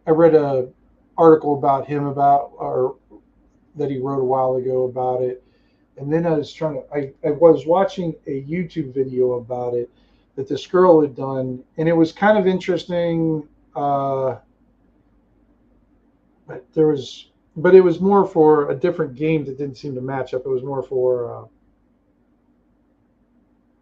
I read a article about him or that he wrote a while ago about it. And then I was watching a YouTube video about it that this girl had done, and it was kind of interesting. But it was more for a different game that didn't seem to match up. It was more for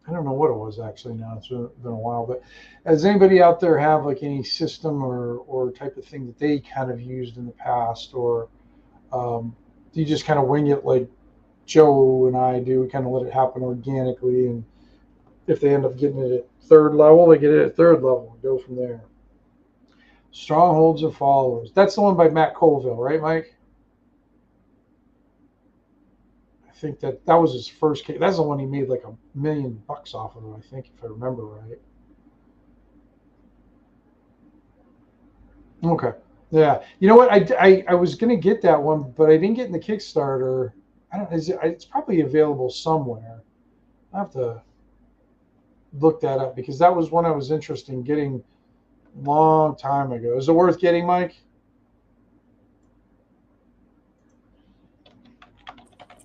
I don't know what it was actually now. It's been a while. But does anybody out there have like any system or type of thing that they kind of used in the past, or do you just kind of wing it like Joe and I do? We kind of let it happen organically, and if they end up getting it at third level, they get it at third level and go from there. Strongholds and Followers. That's the one by Matt Colville, right, Mike? I think that was his first case. That's the one he made like $1 million off of, I think, if I remember right. Okay. Yeah. You know what? I was gonna get that one, but I didn't get in the Kickstarter. It's probably available somewhere. I have to look that up because that was one I was interested in getting a long time ago. Is it worth getting, Mike?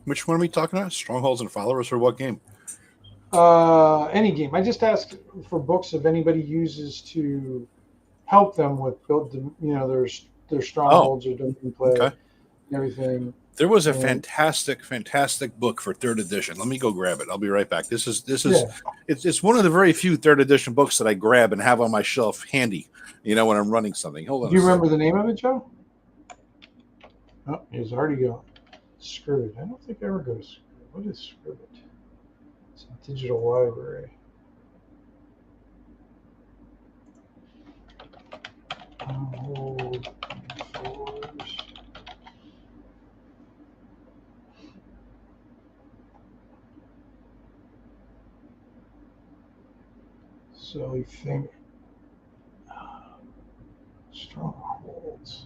Which one are we talking about? Strongholds and Followers for what game? Any game. I just asked for books if anybody uses to help them with build, their strongholds or domain play and everything. There was a fantastic book for 3rd edition. Let me go grab it. I'll be right back. This is it's one of the very few 3rd edition books that I grab and have on my shelf handy, when I'm running something. Hold on. Do you remember the name of it, Joe? Oh, he's already gone. Scribbit. I don't think I ever go to Scribbit. What is Scribbit? It's a digital library. So we think strongholds.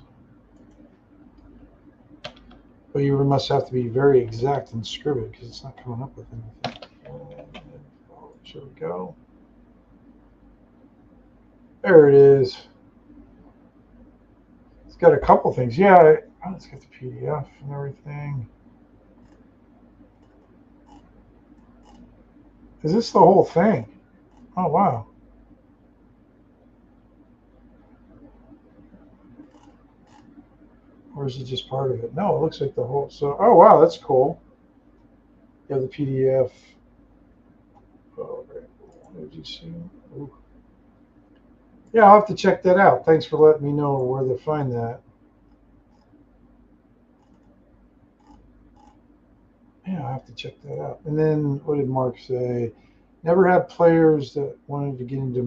But you must have to be very exact in Scribbit because it's not coming up with anything. Should we go? There it is. It's got a couple things. Yeah, it's got the PDF and everything. Is this the whole thing? Oh, wow. Or is it just part of it? No, it looks like the whole. So, oh, wow, that's cool. You have the PDF. Oh, very cool. What did you see? Ooh. Yeah, I'll have to check that out. Thanks for letting me know where to find that. Yeah, I'll have to check that out. And then what did Mark say? Never had players that wanted to get into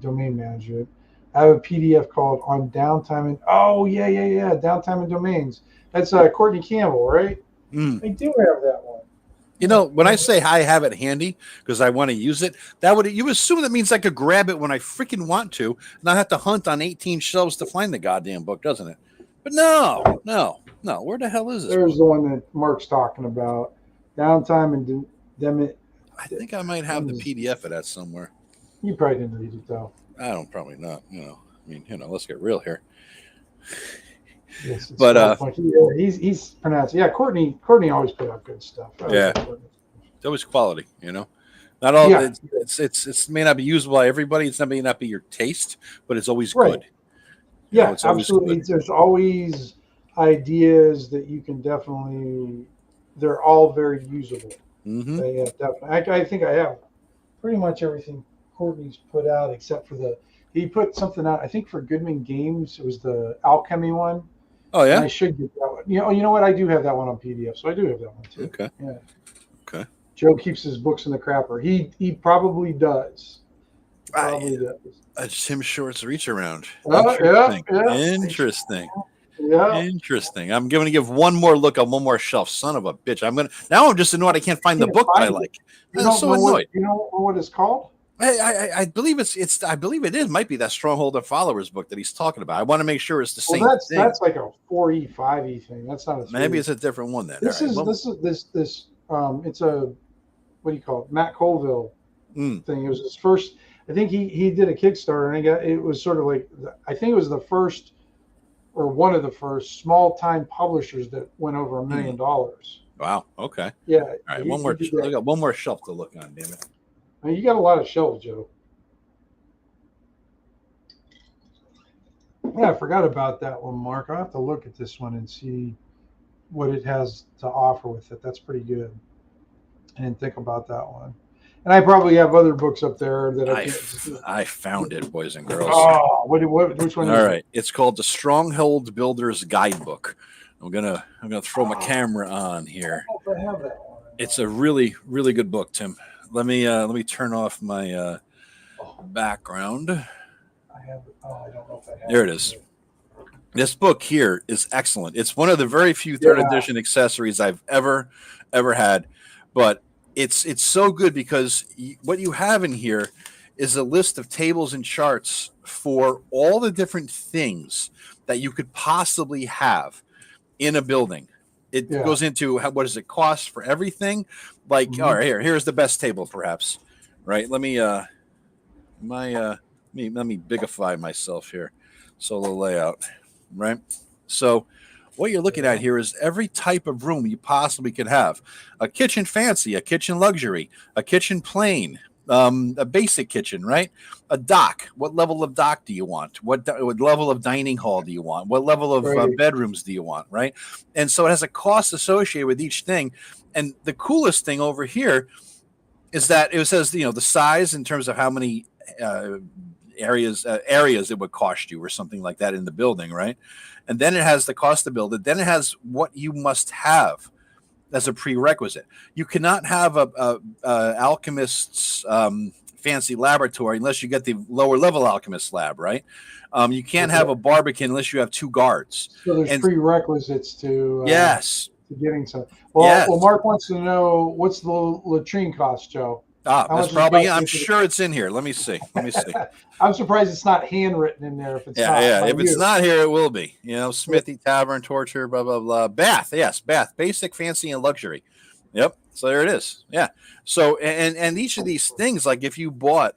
domain management. I have a PDF called On Downtime and Downtime and Domains. That's Courtney Campbell, right? I do have that one. You know, when I say I have it handy because I want to use it, you assume that means I could grab it when I freaking want to, not have to hunt on 18 shelves to find the goddamn book, doesn't it? But no. Where the hell is this? There's the one that Mark's talking about. Downtime and I think I might have the PDF of that somewhere. You probably didn't read it though. I don't, probably not. Let's get real here. Yes, but he's pronounced. Yeah, Courtney always put out good stuff. It's always quality. Not all. Yeah. It's may not be usable by everybody. It may not be your taste, but it's always good. Yeah, absolutely. There's always ideas that you can definitely. They're all very usable. Mm-hmm. Yeah, definitely. I think I have pretty much everything Courtney's put out except for he put something out. I think for Goodman Games, it was the alchemy one. Oh yeah, and I should get that one. You know what? I do have that one on PDF, so I do have that one too. Okay. Yeah. Okay. Joe keeps his books in the crapper. He probably does. A Tim Short's reach around. Interesting. Yeah. Interesting. I'm going to give one more look on one more shelf. Son of a bitch. I'm just annoyed I can't find the book I like. I'm so annoyed. You know what it's called? I believe I believe it is. Might be that Stronghold of Followers book that he's talking about. I want to make sure it's the same thing. That's like a 4E, 5E thing. That's not a 3E. Maybe it's a different one then. This it's a, what do you call it? Matt Colville thing. It was his first, I think he did a Kickstarter and it was sort of like, I think it was the first or one of the first small time publishers that went over $1 million. Wow. Okay. Yeah. All right. I got one more shelf to look on, damn it. You got a lot of shelves, Joe. Yeah, I forgot about that one, Mark. I'll have to look at this one and see what it has to offer with it. That's pretty good. I didn't think about that one. And I probably have other books up there that I found it, boys and girls. Oh, which one? All right, it's called the Stronghold Builder's Guidebook. I'm gonna throw my camera on here. I don't know if I have that one. It's a really, really good book, Tim. Let me turn off my background. I don't know if I have. There it is. This book here is excellent. It's one of the very few third edition accessories I've ever had, but it's so good because what you have in here is a list of tables and charts for all the different things that you could possibly have in a building. It goes into what does it cost for everything? Like, all right, here's the best table, perhaps. Right? Let me bigify myself here. Solo layout. Right? So what you're looking at here is every type of room you possibly could have. A kitchen fancy, a kitchen luxury, a kitchen plain, a basic kitchen, right? A dock. What level of dock do you want? What level of dining hall do you want? What level of bedrooms do you want, right? And so it has a cost associated with each thing. And the coolest thing over here is that it says, the size in terms of how many areas it would cost you or something like that in the building, right? And then it has the cost to build it. Then it has what you must have as a prerequisite. You cannot have a alchemist's fancy laboratory unless you get the lower level alchemist lab, right? You can't have a barbican unless you have 2 guards. So there's prerequisites to getting some. Well, Mark wants to know what's the latrine cost, Joe. That's probably. I'm sure it's in here. Let me see. I'm surprised it's not handwritten in there. If it's not, if it's not here, it will be. Smithy, Tavern, Torture, blah blah blah. Bath, yes, bath, basic, fancy, and luxury. Yep. So there it is. Yeah. So and each of these things, like if you bought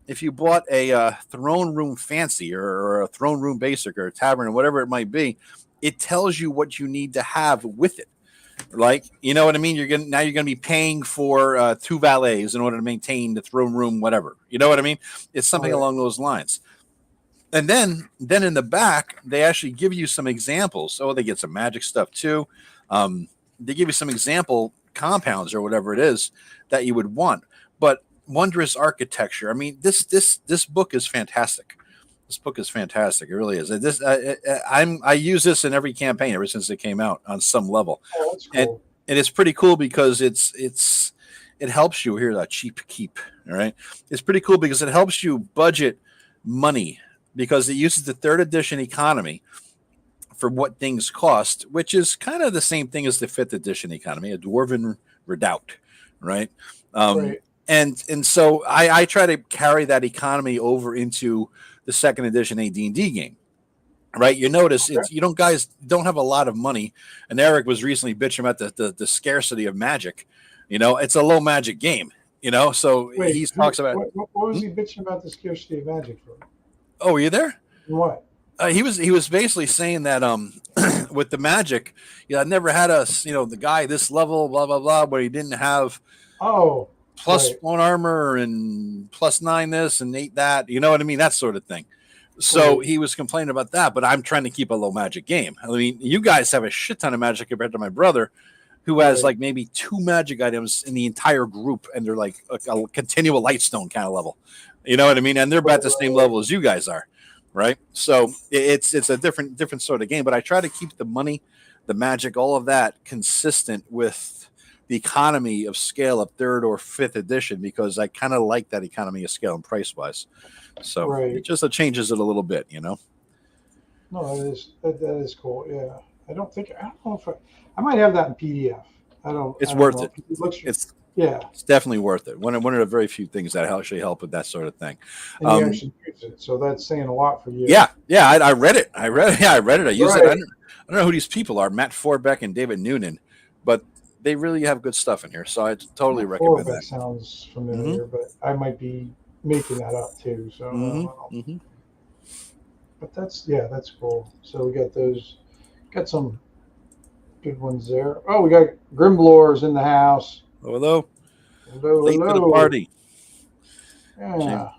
a throne room fancy or a throne room basic or a tavern or whatever it might be, it tells you what you need to have with it. Like, you know what I mean? You're gonna be paying for 2 valets in order to maintain the throne room, whatever. You know what I mean? It's something along those lines. And then in the back, they actually give you some examples. Oh, they get some magic stuff too. They give you some example compounds or whatever it is that you would want. But wondrous architecture. I mean, this book is fantastic. This book is fantastic. It really is. I use this in every campaign ever since it came out on some level. Oh, that's cool. And it's pretty cool because it helps you. Here's a cheap keep. All right. It's pretty cool because it helps you budget money because it uses the 3rd edition economy for what things cost, which is kind of the same thing as the 5th edition economy, a dwarven Redoubt, right? Um, Right. and so I try to carry that economy over into the second edition AD&D game. Right, you notice Okay. it's you don't guys don't have a lot of money, and Eric was recently bitching about the scarcity of magic. It's a low magic game. So Wait, he talks about. what was he bitching about the scarcity of magic for? Oh, were you there? What? He was basically saying that with the magic, I never had the guy this level, blah blah blah, where he didn't have Oh, plus right, 1 armor and plus 9 this and 8 that. You know what I mean? That sort of thing. So right. he was complaining about that, but I'm trying to keep a low magic game. I mean, you guys have a shit ton of magic compared to my brother, who has Right. like maybe 2 magic items in the entire group, and they're like a continual lightstone kind of level. You know what I mean? And they're about the same level as you guys are, right? So it's a different sort of game. But I try to keep the money, the magic, all of that consistent with the economy of scale of 3rd or 5th edition, because I kind of like that economy of scale and price wise. So Right. it just changes it a little bit. No, that is cool. Yeah. I don't know if I might have that in PDF. I It's don't worth know. it. It looks, It's yeah. it's definitely worth it. One of the very few things that actually help with that sort of thing. And you actually use it, so that's saying a lot for you. Yeah. I read it. I read it. Yeah, I read it. I use it. Right. I don't know who these people are, Matt Forbeck and David Noonan, but they really have good stuff in here. So I totally recommend that. Sounds familiar, but I might be making that up too. So I don't know. Mm-hmm. But that's cool. So we got some good ones there. Oh, we got Grimblor's in the house. Hello. Hello. To the party. Yeah.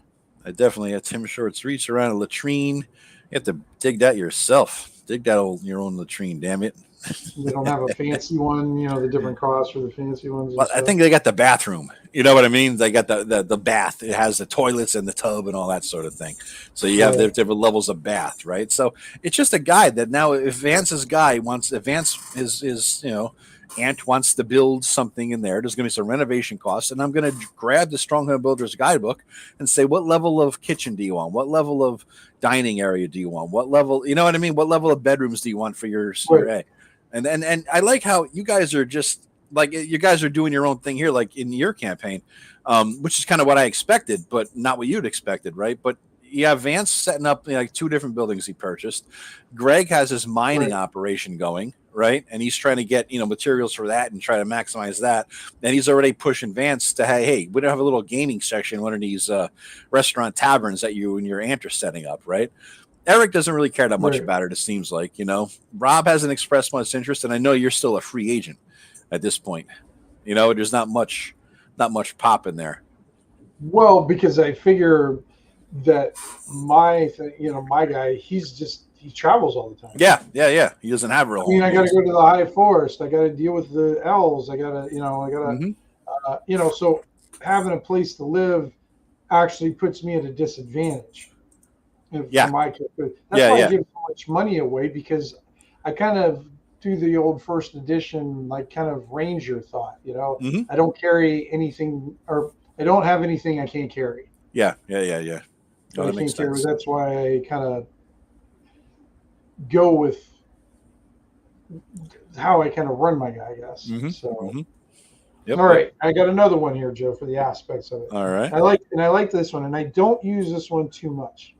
I definitely had Tim Short's reach around a latrine. You have to dig that yourself. Dig that your own latrine, damn it. They don't have a fancy one, the different costs for the fancy ones. Well, I think they got the bathroom. You know what I mean? They got the bath. It has the toilets and the tub and all that sort of thing. So you have the different levels of bath, right? So it's just a guide that now, if Vance's his aunt wants to build something in there's going to be some renovation costs, and I'm going to grab the Stronghold Builder's Guidebook and say, what level of kitchen do you want? What level of dining area do you want? What level, you know what I mean? What level of bedrooms do you want for your A? And I like how you guys are just like, you guys are doing your own thing here, like in your campaign, which is kind of what I expected, but not what you'd expected, right? But you have Vance setting up like 2 different buildings he purchased. Greg has his mining operation going, right? And he's trying to get materials for that and try to maximize that. And he's already pushing Vance to hey, we don't have a little gaming section in one of these restaurant taverns that you and your aunt are setting up, right? Eric doesn't really care that much about it, it seems like. Rob hasn't expressed much interest, and I know you're still a free agent at this point. There's not much pop in there. Well, because I figure that my guy, he travels all the time. Yeah. He doesn't have real. I got to go to the high forest. I got to deal with the elves. I got to, so having a place to live actually puts me at a disadvantage. For my kid. That's why I give so much money away, because I kind of do the old 1st edition, like kind of ranger thought, I don't carry anything, or I don't have anything I can't carry. Yeah. So I can't carry. That's why I kind of go with how I kind of run my guy, I guess. Yep. All right. I got another one here, Joe, for the aspects of it. All right. I like this one, and I don't use this one too much.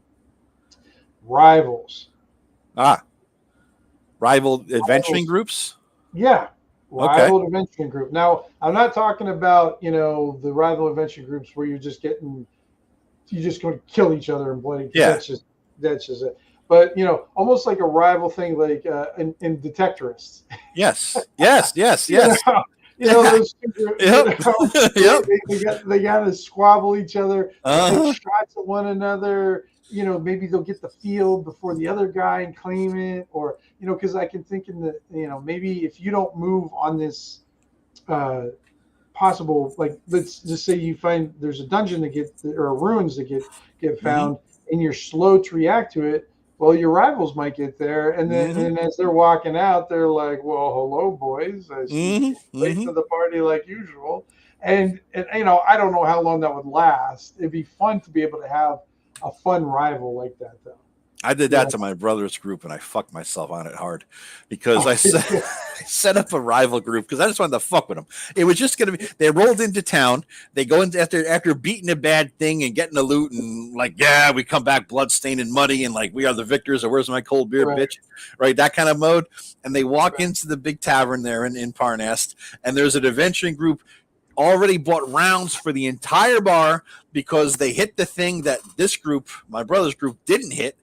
Rivals. Rival adventuring groups? Yeah. Rival adventuring group. Now, I'm not talking about, the rival adventuring groups where you're just going to kill each other and bloody. Yeah. That's just it. But, almost like a rival thing, like in Detectorists. Yes. Those they got to squabble each other, take shots at one another. Maybe they'll get the field before the other guy and claim it, or because I can think in the maybe if you don't move on this possible, like let's just say you find there's a dungeon or ruins that get found, and you're slow to react to it. Well, your rivals might get there, and then and as they're walking out, they're like, "Well, hello, boys. I see you late to the party like usual." And I don't know how long that would last. It'd be fun to be able to have a fun rival like that, though. I did that to my brother's group, and I fucked myself on it hard because I set up a rival group because I just wanted to fuck with them. It was just going to be, they rolled into town. They go into after beating a bad thing and getting the loot and like, yeah, we come back bloodstained and muddy and like, we are the victors or where's my cold beer, bitch? Right. That kind of mode. And they walk into the big tavern there in Parnast, and there's an adventuring group already bought rounds for the entire bar because they hit the thing that this group, my brother's group, didn't hit.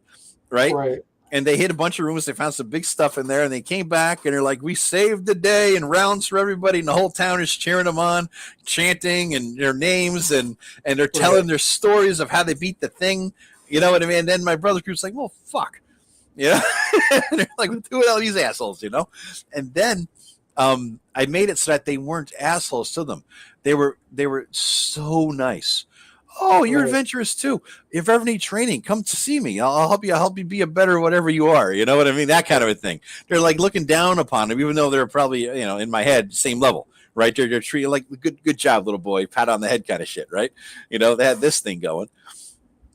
Right. And they hit a bunch of rooms. They found some big stuff in there, and they came back and they're like, we saved the day and rounds for everybody. And the whole town is cheering them on, chanting and their names. And they're telling their stories of how they beat the thing. You know what I mean? And then my brother's group's like, well, fuck. Yeah. And they're like, who the hell are these assholes, you know? And then I made it so that they weren't assholes to them. They were so nice. Oh, you're adventurous too. If ever need training, come to see me. I'll help you. I'll help you be a better whatever you are. You know what I mean? That kind of a thing. They're like looking down upon them, even though they're probably, you know, in my head, same level, right? They're treating like good job, little boy, pat on the head kind of shit, right? You know, they had this thing going.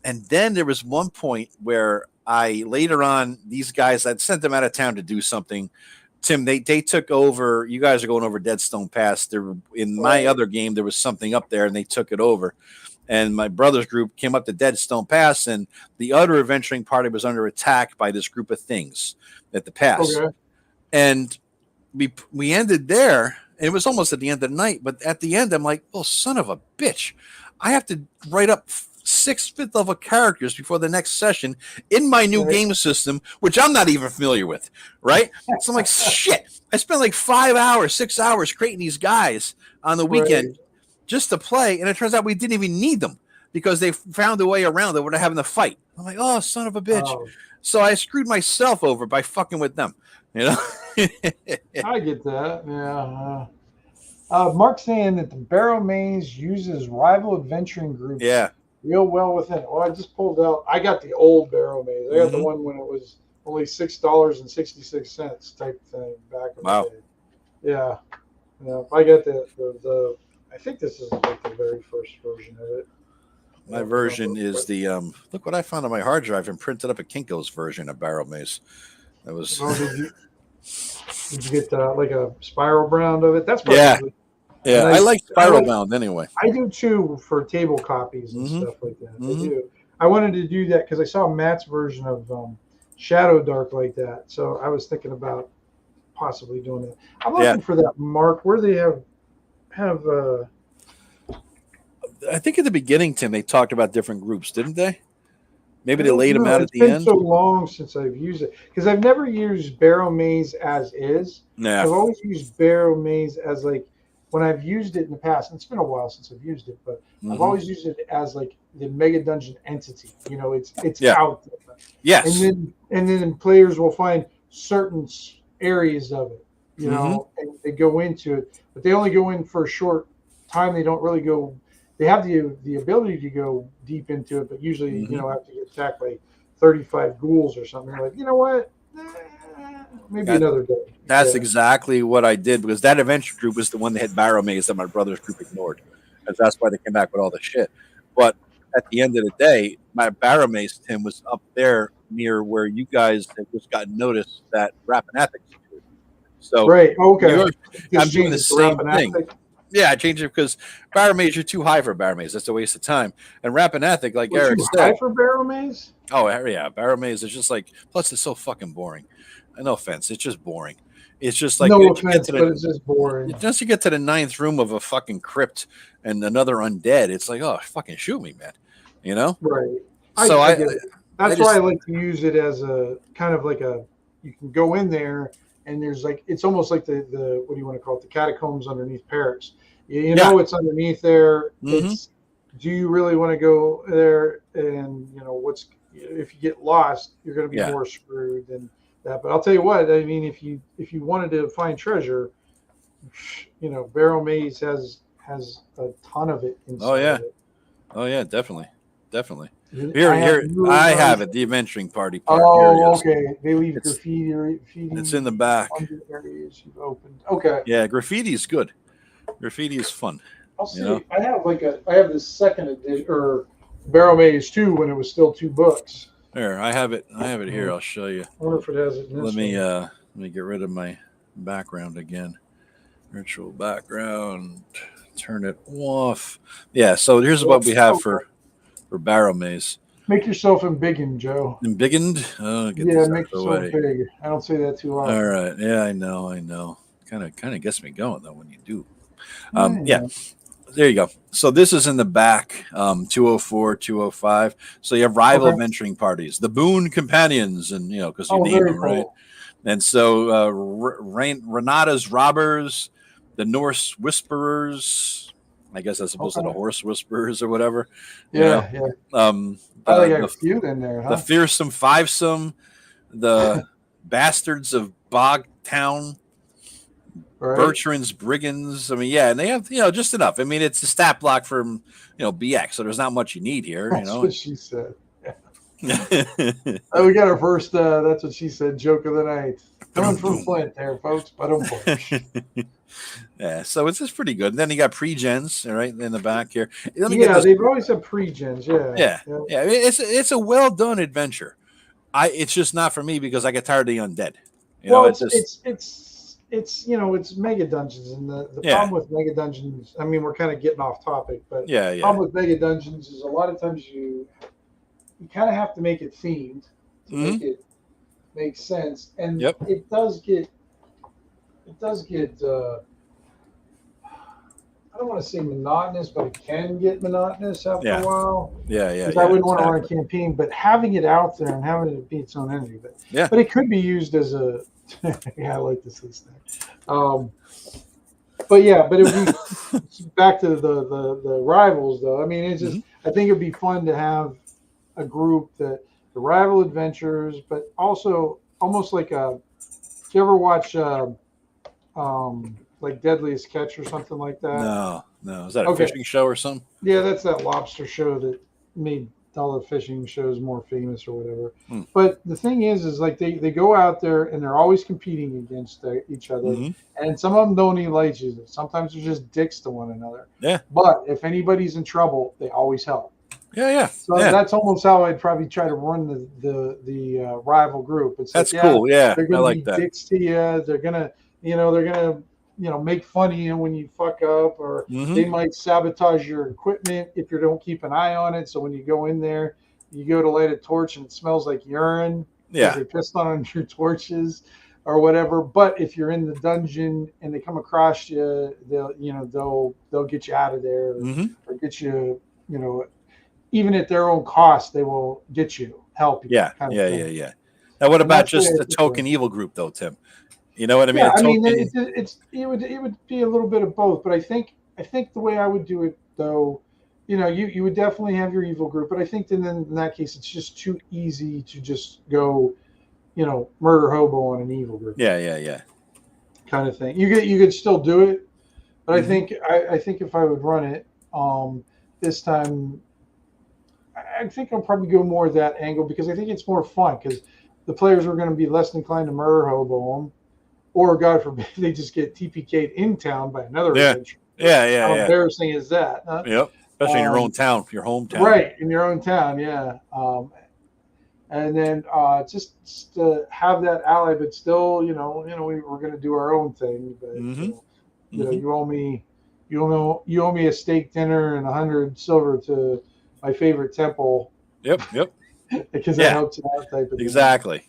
And then there was one point where later on, these guys, I'd sent them out of town to do something. Tim, they took over. You guys are going over Deadstone Pass. There, in my other game, there was something up there, and they took it over. And my brother's group came up to Deadstone Pass, and the other adventuring party was under attack by this group of things at the pass. Okay. And we ended there. It was almost at the end of the night, but at the end, I'm like, oh, son of a bitch. I have to write up 6 5th level characters before the next session in my new game system, which I'm not even familiar with, right? So I'm like, shit. I spent like 5 hours, 6 hours creating these guys on the weekend. Just to play, and it turns out we didn't even need them because they found a way around it without having to fight. I'm like, oh, son of a bitch. Oh. So I screwed myself over by fucking with them, you know? I get that, yeah. Mark's saying that the Barrow Maze uses rival adventuring groups real well within it. Well, I just pulled out, I got the old Barrow Maze. I got the one when it was only $6.66 type thing back in the day. Yeah. I got the I think this is like the very first version of it. My version is the look what I found on my hard drive and printed up a Kinko's version of Barrow Maze. That was. Oh, did you get like a spiral bound of it? That's probably yeah. I like spiral bound anyway. I do too for table copies and stuff like that. I do. I wanted to do that because I saw Matt's version of Shadow Dark like that, so I was thinking about possibly doing that. I'm looking for that Mark where they have I think at the beginning, Tim, they talked about different groups, didn't they? Maybe they laid them out at the end. It's been so long since I've used it because I've never used Barrow Maze as is. Yeah. I've always used Barrow Maze as like when I've used it in the past. And it's been a while since I've used it, but I've always used it as like the Mega Dungeon entity. You know, it's out there. Yes. And then players will find certain areas of it. You know, and they go into it, but they only go in for a short time. They don't really go. They have the ability to go deep into it, but usually, you know, have to get attacked by 35 ghouls or something. You're like, you know what? Maybe another day. That's exactly what I did because that adventure group was the one that had Barrow Maze that my brother's group ignored, because that's why they came back with all the shit. But at the end of the day, my Barrow Maze, Tim, was up there near where you guys had just gotten notice that Rappahathick. So okay. I'm doing the same thing. Yeah, I changed it because Barrow Maze, you're too high for Barrow Maze. That's a waste of time. And Rappahathick, like Eric said, high for Barrow Maze? Oh yeah, Barrow Maze is just like. Plus, it's so fucking boring. No offense, it's just boring. It's just like no offense, but it's just boring. Once you get to the 9th room of a fucking crypt and another undead, it's like, oh, fucking shoot me, man. You know? Right. So that's why I like to use it as a kind of like a. You can go in there. And there's like, it's almost like the what do you want to call it? The catacombs underneath Paris. You know, it's underneath there. It's, do you really want to go there? And you know, if you get lost, you're going to be more screwed than that. But I'll tell you what, I mean, if you wanted to find treasure, you know, Barrow Maze has a ton of it inside of it. Oh yeah, definitely. Here, I have it. The adventuring party part. Oh, okay. They leave graffiti. It's in the back. Under areas you've opened. Okay. Yeah, graffiti is good. Graffiti is fun. I'll see. You know? I have the second edition or Barrow Maze 2 when it was still 2 books. Here, I have it. I have it here. I'll show you. I wonder if it has it in Let this me one. let me get rid of my background again. Virtual background. Turn it off. Yeah. So here's what we have for Barrow Maze. Make yourself embiggened, Joe. Embiggened. Oh, get Yeah, this out of make the yourself way. big. I don't say that too often. All right. Yeah, I know. I know. Kind of gets me going though when you do. Yeah. Yeah. There you go. So this is in the back, 204, 205. So you have rival Okay. adventuring parties, the Boon Companions, and because you Oh, name very them, right? cool. And so Renata's Robbers, the Norse Whisperers, I guess as opposed to the Okay. Horse Whisperers or whatever. Yeah, yeah. I think I got a The few in there, the huh? Fearsome Fivesome, the Bastards of Bogtown, Right. Bertrand's Brigands. I mean, yeah, and they have just enough. I mean, it's a stat block from BX, so there's not much you need here. That's what she said. Yeah. Oh, we got our first that's what she said joke of the night. Coming from Flint there, folks. Yeah, so it's just pretty good. And then you got pre-gens, all right, in the back here. Let me Yeah, get this. they've always had pre-gens. Yeah, Yeah. yeah. It's a well done adventure. It's just not for me because I get tired of the undead. Well, It just it's mega dungeons, and the Yeah. problem with mega dungeons. I mean, we're kind of getting off topic, but yeah, the yeah. problem with mega dungeons is a lot of times you kind of have to make it themed to make it make sense, and Yep. it does get I don't want to say monotonous, but it can get monotonous after Yeah. a while. Yeah, yeah. Because Yeah, I wouldn't want to run a exactly. campaign, but having it out there and having it be its own entity, Yeah. but it could be used as a yeah, I like this thing. But it would be back to the rivals though. I mean, it's just I think it'd be fun to have a group that the rival adventures, but also almost like a. Do you ever watch like Deadliest Catch or something like that? No. Is that a Okay. fishing show or something? Yeah, that's that lobster show that made all the fishing shows more famous or whatever. Hmm. But the thing is like they go out there and they're always competing against each other. Mhm. And some of them don't even like each other. Sometimes they're just dicks to one another. Yeah. But if anybody's in trouble, they always help. Yeah. So Yeah. that's almost how I'd probably try to run the rival group. It's That's like, cool. Yeah, they're I going to like be that. dicks to you. They're gonna make fun of you when you fuck up, or Mhm. they might sabotage your equipment if you don't keep an eye on it. So when you go in there, you go to light a torch and it smells like urine because Yeah. they pissed on your torches or whatever. But if you're in the dungeon and they come across you, they'll get you out of there Mhm. or get you, even at their own cost, they will get you, help you. Yeah. kind of Yeah. thing. Yeah. Yeah. Now, what And about that's the way just I a think of token it. evil group, though, Tim? You know what I mean? Yeah, A I mean, token. it would be a little bit of both, but I think the way I would do it though, you would definitely have your evil group, but I think then in that case it's just too easy to just go, murder hobo on an evil group. Yeah. Kind of thing. You could still do it, but Mhm. I think if I would run it this time, I think I'll probably go more that angle because I think it's more fun because the players are going to be less inclined to murder hobo them, or God forbid they just get TPK'd in town by another Yeah. adventure. Yeah. How embarrassing is that? Huh? Yep. Especially in your own town, your hometown. Right, in your own town, yeah. And then just to have that ally, but still, we're going to do our own thing. But Mhm. you owe me, you owe me a steak dinner and 100 silver to my favorite temple. Yep. Because that helps you out type of thing. Exactly.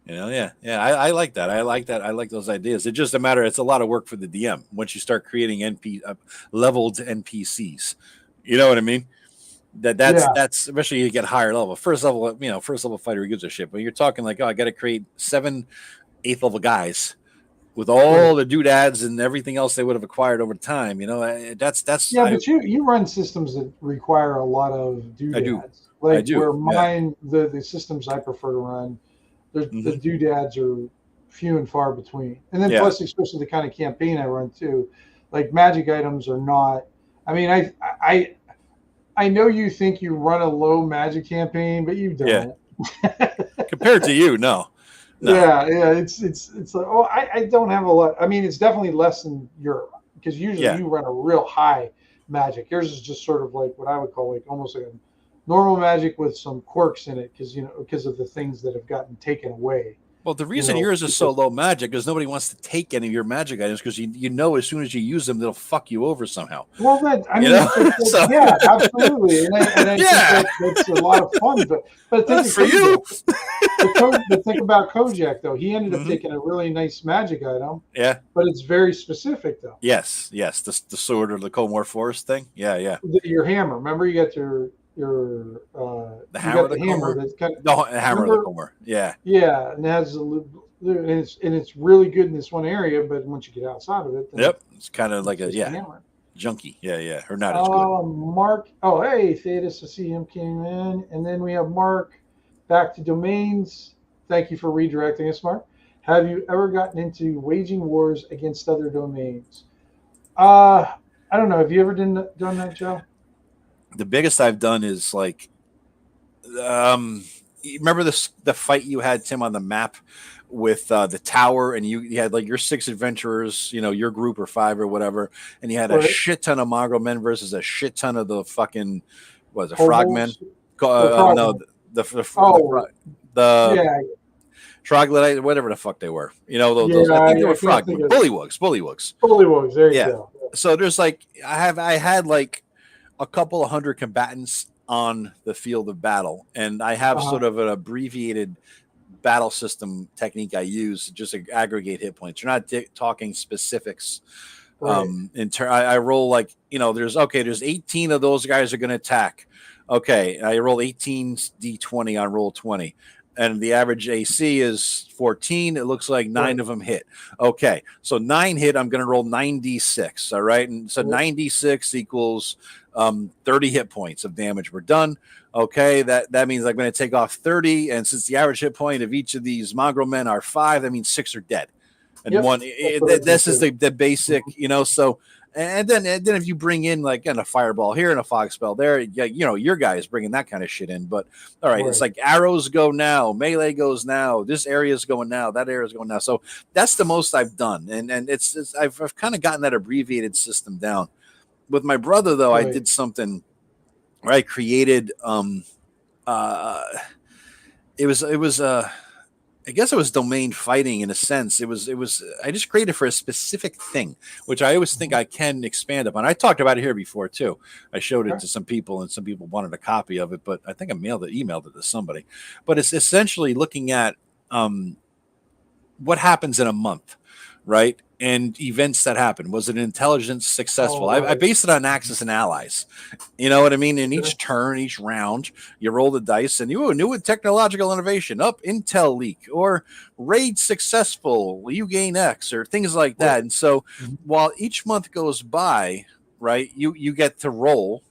Yeah. I like that. I like those ideas. It's just a matter. It's a lot of work for the DM once you start creating leveled NPCs. You know what I mean? That's especially you get higher level. First level fighter who gives a shit. But you're talking like, I got to create 7 8th level guys with all the doodads and everything else they would have acquired over time. That's but you run systems that require a lot of doodads. I do. Where mine, the systems I prefer to run, the doodads are few and far between. And then plus, especially the kind of campaign I run too, like magic items are not. I mean, I know you think you run a low magic campaign, but you don't. Yeah. Compared to you, no. Yeah. It's like, I don't have a lot. I mean, it's definitely less than Europe because usually you run a real high magic. Yours is just sort of like what I would call like almost like a normal magic with some quirks in it because of the things that have gotten taken away. Well, the reason yours is so low magic is nobody wants to take any of your magic items because you know as soon as you use them, they'll fuck you over somehow. Well, yeah, absolutely, and I think that's a lot of fun. But think for you. But think about Kojak though. He ended up taking a really nice magic item. Yeah, but it's very specific though. Yes, the sword or the Comor Forest thing. Yeah. Your hammer. Remember, you got your the hammer. The hammer. The hammer of the Comor. Yeah. Yeah, and it has it's really good in this one area, but once you get outside of it, then it's kind of like a hammer. Junky. Yeah, or not as good. Mark. Oh, hey, Thetis, I see him came in, and then we have Mark. Back to domains. Thank you for redirecting us, Mark. Have you ever gotten into waging wars against other domains? I don't know. Have you ever done that, Joe? The biggest I've done is like, remember the fight you had, Tim, on the map with the tower, and you had like your 6 adventurers, your group or 5 or whatever, and you had a shit ton of mongrel men versus a shit ton of the fucking frogmen. Troglodyte, whatever the fuck they were. Those I think they were frogmen. Bullywugs. There you go. So there's like I had like a couple of hundred combatants on the field of battle, and I have sort of an abbreviated battle system technique I use just to aggregate hit points. You're not talking specifics. Right. I roll like there's 18 of those guys are going to attack. Okay, I roll 18 d20 on roll 20. And the average AC is 14. It looks like 9 of them hit. Okay, so 9 hit. I'm going to roll 9d6. All right, and so 9d6 equals 30 hit points of damage. We're done. Okay, that means I'm going to take off 30. And since the average hit point of each of these mongrel men are 5, that means 6 are dead. And one. This is the basic. So. And then if you bring in like a fireball here and a fog spell there, your guy is bringing that kind of shit in. But all right, it's like arrows go now, melee goes now, this area is going now, that area is going now. So that's the most I've done, and I've kind of gotten that abbreviated system down. With my brother though, I did something where I created. I guess it was domain fighting in a sense. It was I just created for a specific thing, which I always think I can expand upon. I talked about it here before too. I showed it to some people and some people wanted a copy of it, but I think I emailed it to somebody. But it's essentially looking at what happens in a month, right? And events that happen. Was it intelligence successful? I based it on Axis and allies. You know what I mean? In each turn, each round, you roll the dice and you knew with technological innovation, intel leak or raid successful, you gain X or things like that. And so while each month goes by, right, you get to roll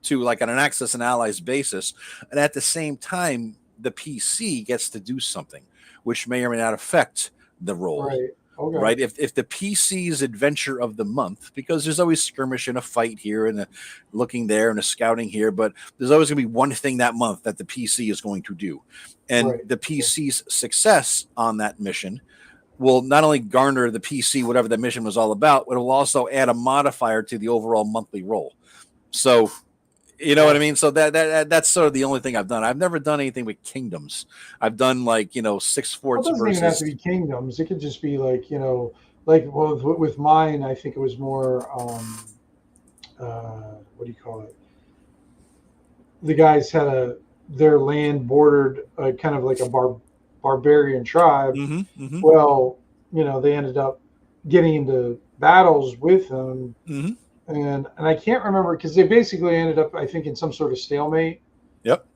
to like on an Axis and allies basis. And at the same time, the PC gets to do something, which may or may not affect the roll. Right. Okay. Right. If the PC's adventure of the month, because there's always skirmish and a fight here and a looking there and a scouting here, but there's always going to be one thing that month that the PC is going to do. And the PC's success on that mission will not only garner the PC, whatever the mission was all about, but it will also add a modifier to the overall monthly roll. So, you know what I mean? So that's sort of the only thing I've done. I've never done anything with kingdoms. I've done like, 6 forts versus. It doesn't even have to be kingdoms. It could just be like, with mine, I think it was more, what do you call it? The guys had their land bordered kind of like a barbarian tribe. Well, they ended up getting into battles with them. And I can't remember because they basically ended up, I think, in some sort of stalemate. Yep.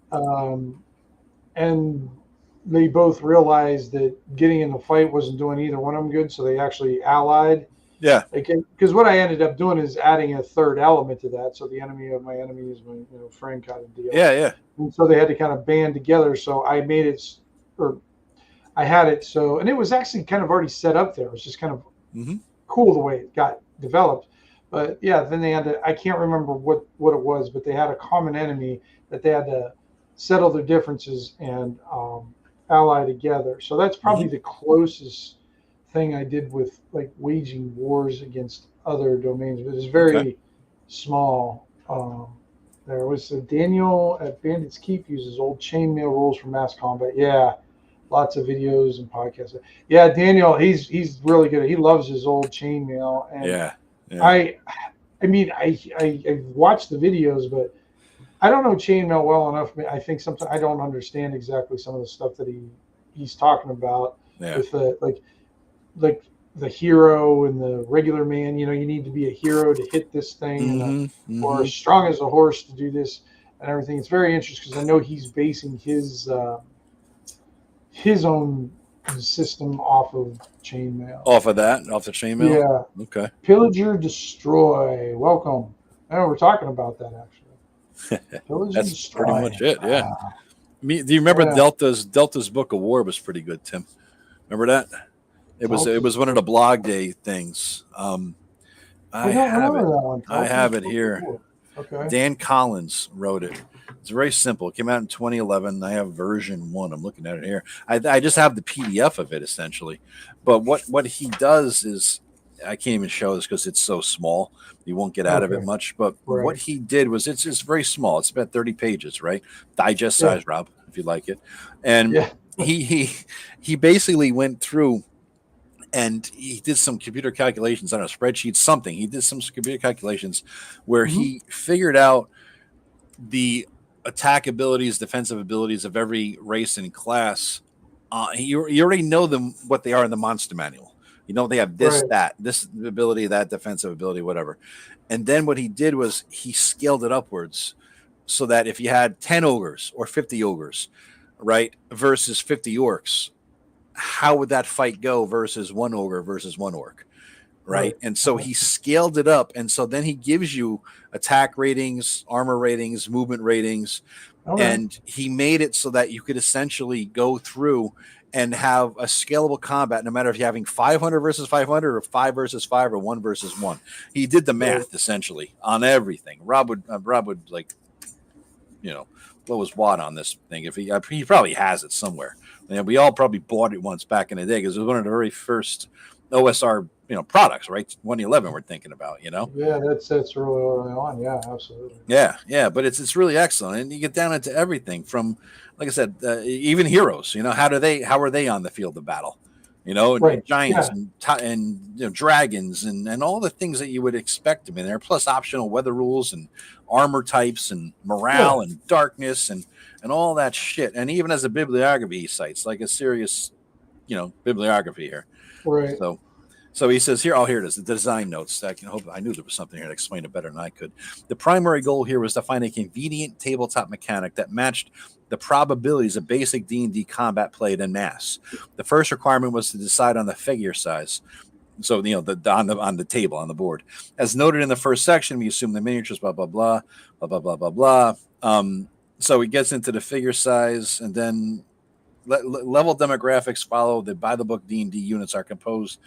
And they both realized that getting in the fight wasn't doing either one of them good, so they actually allied. Yeah. Because what I ended up doing is adding a third element to that. So the enemy of my enemy is my friend kind of deal. Yeah. And so they had to kind of band together. So I made it, or I had it so, and it was actually kind of already set up there. It was just kind of cool the way it got developed. But yeah, then they had to, I can't remember what it was, but they had a common enemy that they had to settle their differences and ally together. So that's probably the closest thing I did with like waging wars against other domains. But it's very small. There was Daniel at Bandits Keep uses old chainmail rules for mass combat. Yeah, lots of videos and podcasts. Yeah, Daniel, he's really good. He loves his old chainmail, and Yeah. Yeah. I mean, I've watched the videos, but I don't know chainmail well enough. I think sometimes I don't understand exactly some of the stuff that he's talking about Yeah. with the like the hero and the regular man. You know, you need to be a hero to hit this thing, or as strong as a horse to do this and everything. It's very interesting because I know he's basing his own system off of chainmail. Off of that, off the chainmail. Yeah. Okay. Pillager destroy. Welcome. I know we're talking about that actually. Pillager That's destroy. pretty much it. Yeah. Do you remember Delta's Book of War was pretty good, Tim? Remember that? It was one of the blog day things. I don't have remember it. that one. I have it here. Okay. Dan Collins wrote it. It's very simple. It came out in 2011. I have version 1. I'm looking at it here. I just have the PDF of it essentially. But what he does is, I can't even show this because it's so small. You won't get out of it much. But what he did was, it's very small. It's about 30 pages, right? Digest size, Rob, if you like it. And he basically went through and he did some computer calculations on a spreadsheet, something. He did some computer calculations where he figured out the attack abilities, defensive abilities of every race and class. You already know them, what they are in the monster manual. You know, they have this, this ability, that defensive ability, whatever. And then what he did was he scaled it upwards so that if you had 10 ogres or 50 ogres, right, versus 50 orcs, how would that fight go versus one ogre versus one orc? Right. And so he scaled it up. And so then he gives you attack ratings, armor ratings, movement ratings. And he made it so that you could essentially go through and have a scalable combat, no matter if you're having 500 versus 500 or 5 versus 5 or 1 versus 1. He did the math essentially on everything. Rob would like, you know, blow his wad on this thing. If he probably has it somewhere. And we all probably bought it once back in the day because it was one of the very first OSR, products, right? 2011 we're thinking about, Yeah, that's really early on. Yeah, absolutely. Yeah, but it's really excellent, and you get down into everything from, like I said, even heroes. How are they on the field of battle? Giants and dragons and all the things that you would expect them in there, plus optional weather rules and armor types and morale and darkness and all that shit. And even as a bibliography cites, like a serious, bibliography here. Right. So he says here, here it is, the design notes. I knew there was something here that explained it better than I could. The primary goal here was to find a convenient tabletop mechanic that matched the probabilities of basic D&D combat played en masse. The first requirement was to decide on the figure size. So, on the table, on the board. As noted in the first section, we assume the miniatures, blah, blah, blah, blah, blah, blah, blah, blah. So he gets into the figure size, and then level demographics follow. The by-the-book D&D units are composed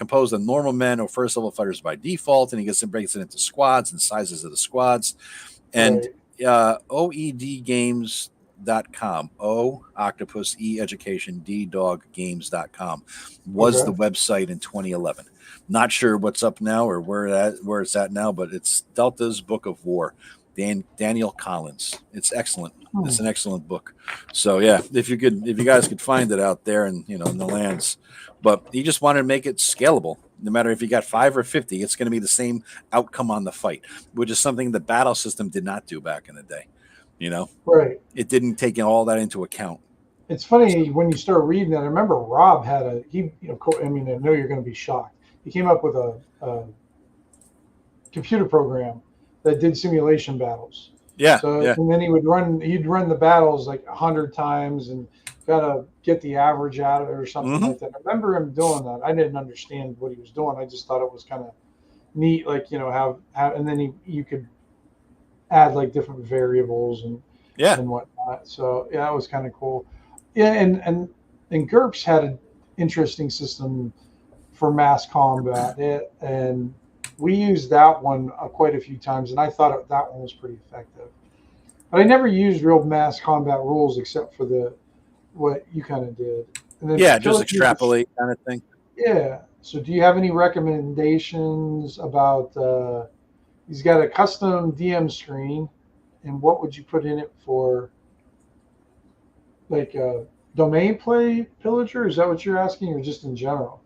of normal men or first level fighters by default, and he breaks it into squads and sizes of the squads. And OEDgames.com, Octopus E Education, Dog Games.com was the website in 2011. Not sure what's up now or where it's at now, but it's Delta's Book of War. Daniel Collins. It's excellent. It's an excellent book. So yeah, if you guys could find it out there and in the lands. But he just wanted to make it scalable. No matter if you got 5 or 50, it's going to be the same outcome on the fight, which is something the battle system did not do back in the day. Right. It didn't take all that into account. It's funny when you start reading that. I remember Rob had I know you're going to be shocked. He came up with a computer program that did simulation battles. Yeah. And then he'd run the battles like 100 times and gotta get the average out of it or something like that. I remember him doing that. I didn't understand what he was doing. I just thought it was kind of neat, like have and then you could add like different variables and whatnot. So yeah, that was kind of cool. Yeah, and GURPS had an interesting system for mass combat, and we used that one quite a few times, and I thought that one was pretty effective. But I never used real mass combat rules except for what you kind of did. And then just extrapolate kind of thing. Yeah. So do you have any recommendations about he's got a custom DM screen and what would you put in it for, like domain play pillager? Is that what you're asking, or just in general?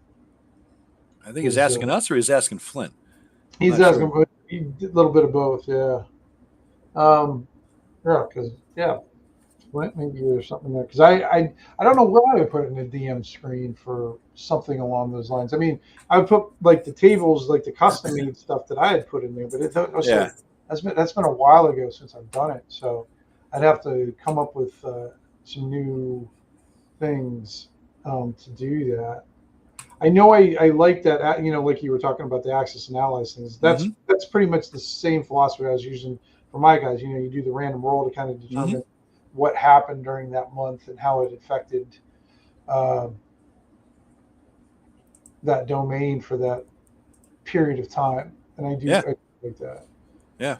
I think he's asking us, or he's asking Flint. He's asking a little bit of both. Yeah. Yeah, because Flint, maybe there's something there. Because I don't know what I would put in a DM screen for something along those lines. I mean, I would put like the tables, like the custom made stuff that I had put in there, but that's been a while ago since I've done it. So I'd have to come up with some new things to do that. I know I like that, like you were talking about the Axis and Allies things. That's pretty much the same philosophy I was using for my guys. You do the random roll to kind of determine what happened during that month and how it affected that domain for that period of time. And I like that. Yeah.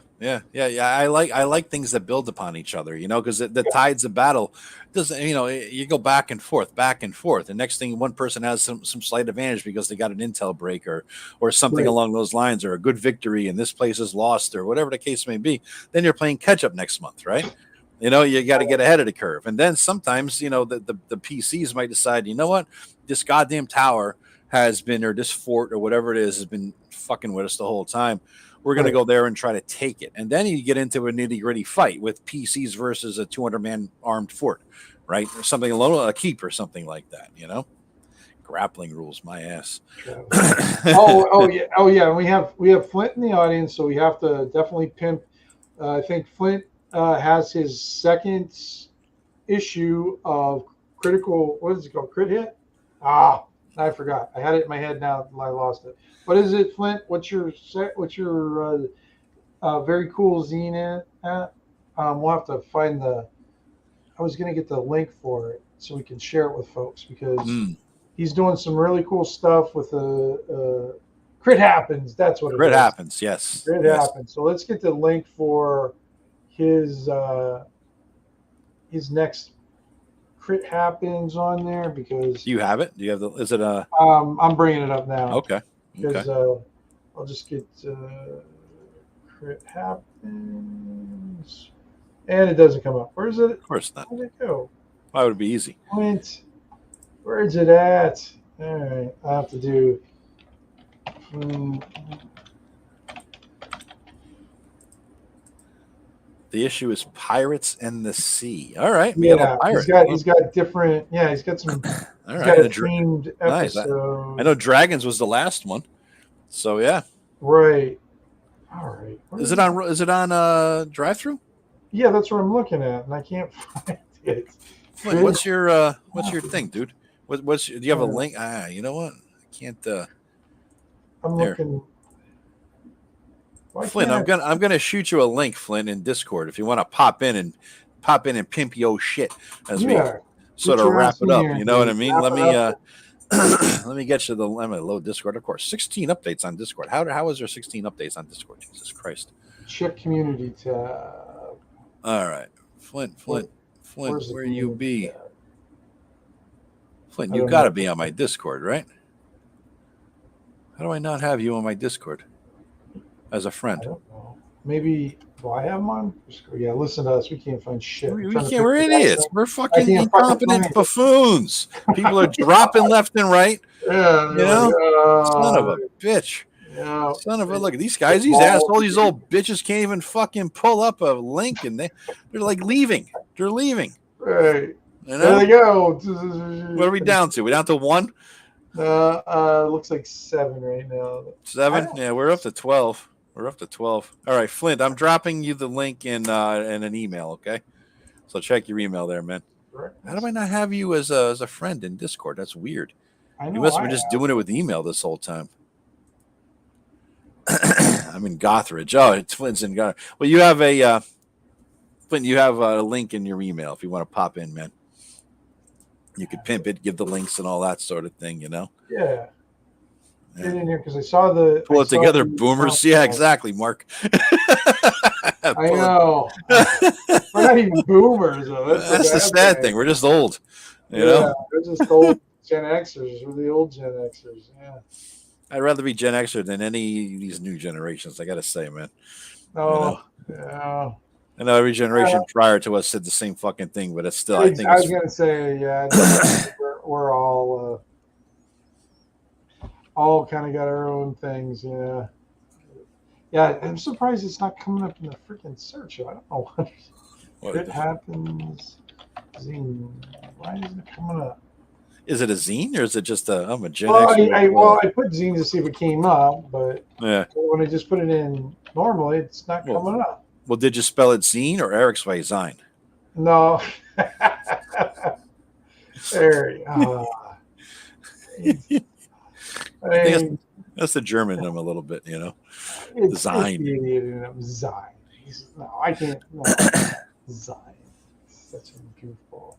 I like things that build upon each other, because the tides of battle doesn't, you go back and forth. And next thing, one person has some slight advantage because they got an intel break or something along those lines, or a good victory and this place is lost or whatever the case may be. Then you're playing catch up next month, right? You got to get ahead of the curve. And then sometimes, the PCs might decide, you know what, this goddamn tower has been, or this fort or whatever it is, has been fucking with us the whole time. We're going to go there and try to take it. And then you get into a nitty-gritty fight with PCs versus a 200-man armed fort, right? Or something along a keep or something like that, Grappling rules, my ass. Oh yeah. We have Flint in the audience, so we have to definitely pimp. I think Flint has his second issue of Critical. What is it called? Crit Hit? I forgot. I had it in my head now. I lost it. What is it, Flint? What's your very cool zine at? We'll have to find the. I was gonna get the link for it so we can share it with folks, because he's doing some really cool stuff with the Crit Happens. That's what Crit Happens. Yes. Crit Happens. So let's get the link for his next Crit Happens on there, because. Do you have it? Do you have the? Is it a? I'm bringing it up now. Okay. Because I'll just get Crit Happens, and it doesn't come up. Where is it? Of course not. Where did it go? Why would it be easy? Flint. Where is it at? All right, I have to do. The issue is Pirates and the Sea. All right. Yeah, he's got different. Yeah, he's got some. All right. Got a themed episode. Nice. I know Dragons was the last one. So yeah. Right. All right. Is it on drive-through? Yeah, that's what I'm looking at, and I can't find it. Flint, what's your thing, dude? Do you have a link? You know what? I can't. I'm looking. Flint, I'm gonna shoot you a link, Flint, in Discord if you want to pop in and pimp your shit as we sort of wrap it up. You know what I mean? Let me get you let me load Discord. Of course, 16 updates on Discord. How is there 16 updates on Discord? Jesus Christ! Check community tab. All right, Flint, where you be? Tab? Flint, you got to be on my Discord, right? How do I not have you on my Discord as a friend? I don't know. Maybe. Well, I have him on. Yeah, listen to us. We can't find shit. We're idiots. We're fucking incompetent buffoons. People are dropping left and right. Yeah, son of a bitch. Yeah. Son of a look at these guys. These assholes. These old bitches can't even fucking pull up a link, and they're like leaving. They're leaving. Right. There they go. What are we down to? We down to 1? Looks like 7 right now. 7? Yeah, we're up to 12. We're up to 12. All right, Flint, I'm dropping you the link in an email, okay? So check your email there, man. How do I not have you as a friend in Discord? That's weird. You must have been just doing it with email this whole time. I'm in Gothridge. Oh, it's Flint's in Gothridge. Well, you have Flint, you have a link in your email if you want to pop in, man. You could pimp it, give the links and all that sort of thing, Yeah. Get in here because I saw the pull it together, boomers. Yeah, exactly, Mark. I know. We're not even boomers, though. That's the sad thing. We're just old. You know? We're just old Gen Xers. We're the old Gen Xers. Yeah. I'd rather be Gen Xer than any of these new generations. I got to say, man. Oh, yeah. I know every generation prior to us said the same fucking thing, but it's still. I think I was it's. gonna say, yeah, we're all kind of got our own things, yeah. Yeah, I'm surprised it's not coming up in the freaking search. I don't know what it happens. Zine. Why isn't it coming up? Is it a zine or is it just I'm a Gen Well, X? I put zine to see if it came up, but yeah. when I just put it in normally, it's not coming up. Well, did you spell it zine or Eric's way zine? No. There. That's the German in him a little bit, you know. It's Zine. the idiot in him. Zine. No, I can't. No. Zine. Such a goofball.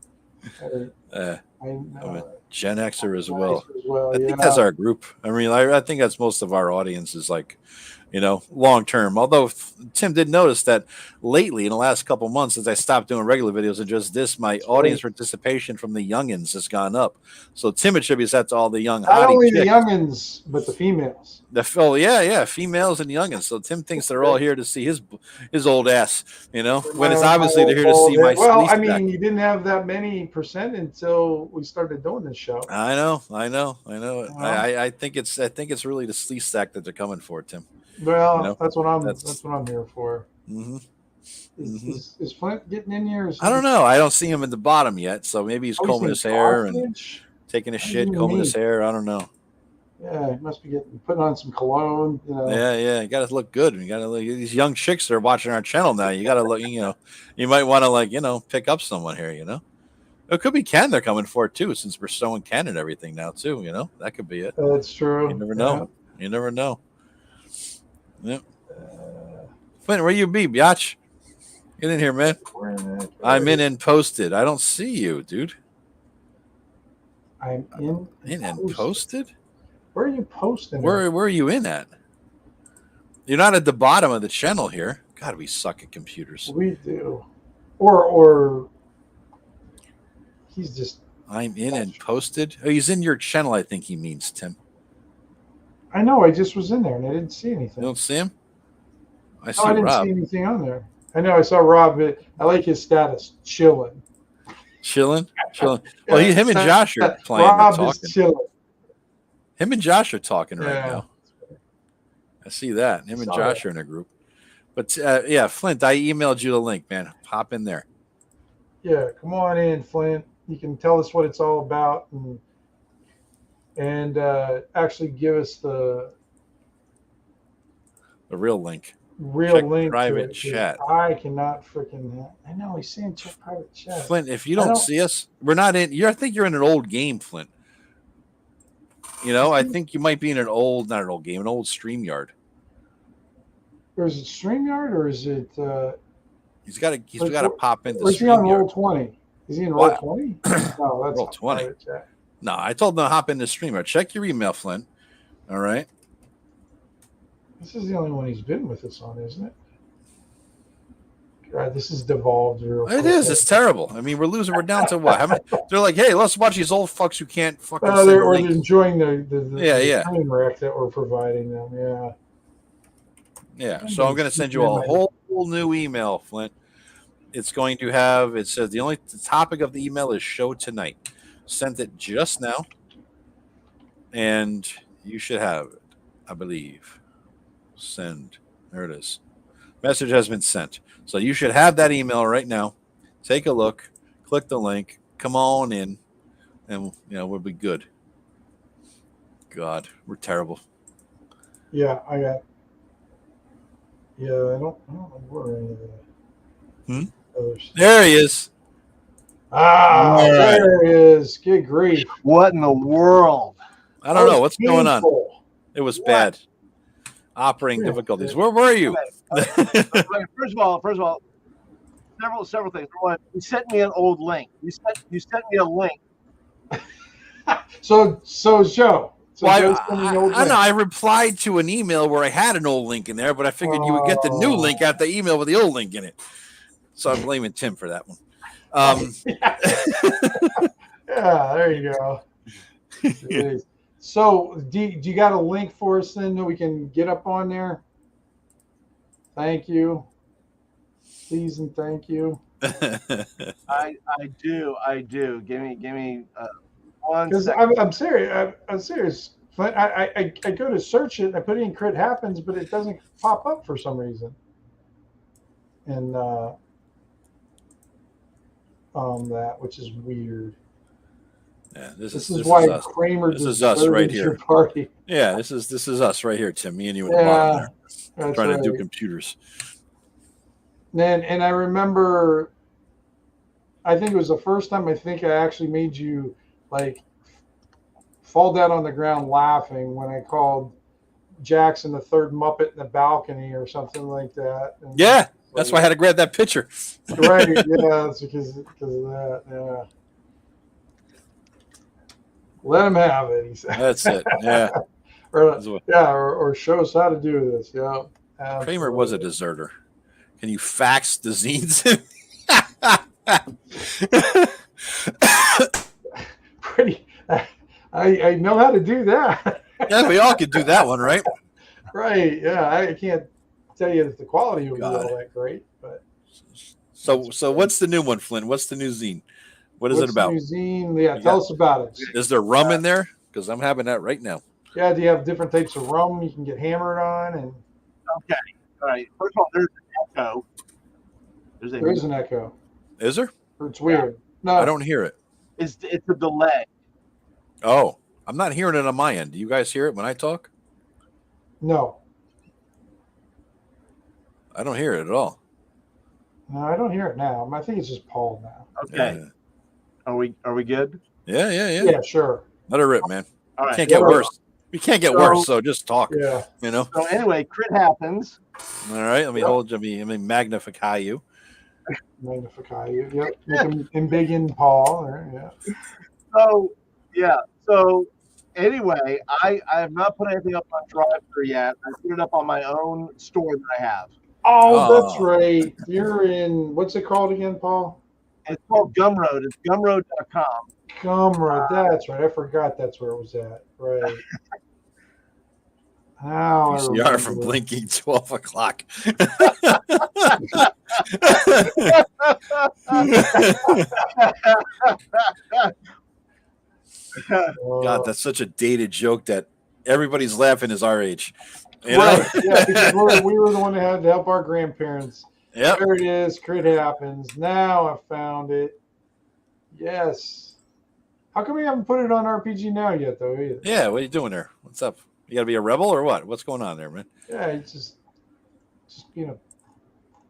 I'm a Gen Xer as well. I think that's our group. I mean, I think that's most of our audience is like, you know, long term. Although Tim did notice that lately in the last couple months, as I stopped doing regular videos and just this, my audience participation from the youngins has gone up. So Tim attributes that to all the young. Not only the youngins, but the females. Females and youngins. So Tim thinks they're all here to see his old ass. You know, when it's obviously they're here to see my. Well, I mean, you didn't have that many percent until we started doing this show. I know. I think it's really the sleeve stack that they're coming for, Tim. Well, you know, that's what I'm here for. Mm-hmm. Is Flint getting in here? I don't know. I don't see him at the bottom yet, so maybe he's combing his hair and taking a shit, combing his hair. I don't know. Yeah, he must be putting on some cologne. You know. Yeah. You got to look good. You got to look. These young chicks that are watching our channel now. You got to look. You know, you might want to pick up someone here. You know, it could be Ken they're coming for too, since we're showing Ken and everything now too. You know, that could be it. That's true. You never know. You never know. Yep. Flint, where you be, biatch? Get in here, man. I'm in and posted. I don't see you, dude. I'm in and posted? Where are you posting? Where are you in at? You're not at the bottom of the channel here. God, we suck at computers. We do. Or he's just. I'm in and posted. Oh, he's in your channel, I think he means, Tim. I know. I just was in there and I didn't see anything. You don't see him? I didn't see anything on there. I know. I saw Rob. But I like his status. Chilling. Well, him and Josh are playing. Rob is chilling. Him and Josh are talking right now. I see that. Him and Josh are in a group. But Flint, I emailed you the link, man. Hop in there. Yeah, come on in, Flint. You can tell us what it's all about and actually give us the real link. Check link. Private chat. I cannot freaking. I know he's saying check private chat. Flint, if you don't see us, we're not in. I think you're in an old game, Flint. You know, I think you might be in an old StreamYard. Or is it StreamYard or is it? He's got to pop into. Is he on Roll20? Is he in Roll20? No, that's Roll20. No, I told him to hop into StreamYard. Check your email, Flint. All right. This is the only one he's been with us on, isn't it? God, this is devolved. It is. It's terrible. I mean, we're down to what? They're like, hey, let's watch these old fucks who can't fucking. They're enjoying the train wreck that we're providing them. Yeah. Yeah. So I'm going to send you a whole new email, Flint. It's going to have. It says the topic of the email is show tonight. Sent it just now, and you should have it, I believe. Send. There it is. Message has been sent. So you should have that email right now. Take a look. Click the link. Come on in. And we'll be good. God, we're terrible. Yeah, I don't know where any of that. There he is. There he is. Good grief. What in the world? I don't know. What's going on? It was bad. Operating difficulties. Where were you? First of all, several things. One, you sent me an old link. You sent me a link. So Joe. I know. I replied to an email where I had an old link in there, but I figured you would get the new link out the email with the old link in it. So I'm blaming Tim for that one. Yeah, there you go. So, do you got a link for us then that we can get up on there? Thank you. Please and thank you. I do. Give me one Because second. I'm serious. I'm serious. But I go to search it. I put in crit happens, but it doesn't pop up for some reason. And that, which is weird. Yeah, This is why Kramer This is us right here. Your party. Yeah, this is us right here, Tim. Me and you in the bottom there, that's trying right. to do computers. And I remember, I think it was the first time I think I actually made you like fall down on the ground laughing when I called Jackson the third Muppet in the balcony or something like that. And yeah, that's why I had to grab that picture. Right. Yeah, that's because of that. Yeah. Let him have it, he said. That's it. Yeah. or show us how to do this. Yeah. Absolutely. Kramer was a deserter. Can you fax the zines? Pretty. I know how to do that. Yeah, we all could do that one, right? Right. Yeah. I can't tell you that the quality would be all that great, but. So what's the new one, Flint? What's the new zine? What's it about? The new zine? Yeah, tell us about it. Is there rum in there? Because I'm having that right now. Yeah, do you have different types of rum you can get hammered on? And okay, all right. First of all, there's an echo. There is an echo. Is there? It's weird. No, I don't hear it. It's a delay. Oh, I'm not hearing it on my end. Do you guys hear it when I talk? No. I don't hear it at all. No, I don't hear it now. I think it's just Paul now. Okay. Yeah. Are we good? Yeah. Yeah, sure. Let her rip, man. All right. Can't get worse. We can't get worse, so just talk. Yeah. You know. So anyway, crit happens. All right. Let me hold you. Let me magnify you. Magnify you. Yep. Make him embiggen Paul. Yeah. So anyway, I have not put anything up on Drive-Thru yet. I put it up on my own store that I have. Oh, that's right. You're in, what's it called again, Paul? It's called Gumroad. It's gumroad.com. Gumroad, that's right. I forgot that's where it was at. Right. Now PCR from blinking 12 o'clock. God, that's such a dated joke that everybody's laughing is our age. You know? Right. Yeah, because we were the one that had to help our grandparents. Yep. There it is. Crit happens. Now I found it. Yes. How come we haven't put it on RPG Now yet, though, either? Yeah, what are you doing there? What's up? You got to be a rebel or what? What's going on there, man? Yeah, it's just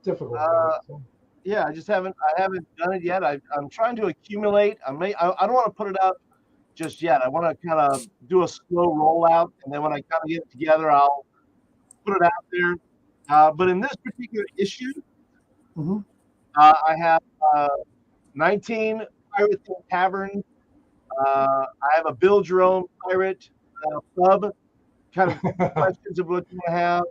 difficult. Yeah, I haven't done it yet. I'm trying to accumulate. I don't want to put it out just yet. I want to kind of do a slow rollout, and then when I kind of get it together, I'll put it out there. But in this particular issue, I have 19 Pirates in Tavern. I have a build your own pirate club kind of questions of what you want to have.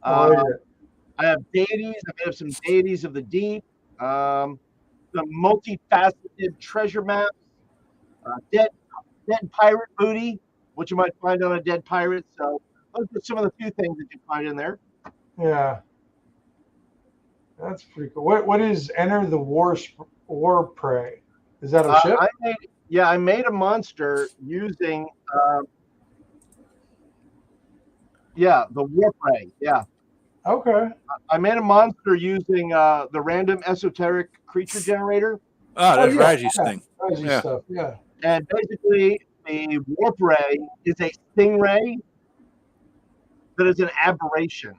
I have deities. I made up some deities of the deep. Some multifaceted treasure maps. Dead pirate booty, which you might find on a dead pirate. So those are some of the few things that you find in there. Yeah, that's pretty cool. What is Enter the War Prey? Is that a ship? I made a monster using the War Prey. Yeah. Okay. I made a monster using the random esoteric creature generator. Oh, that's Raji's thing. Raji's stuff. Yeah. And basically, the War Prey is a stingray that is an aberration.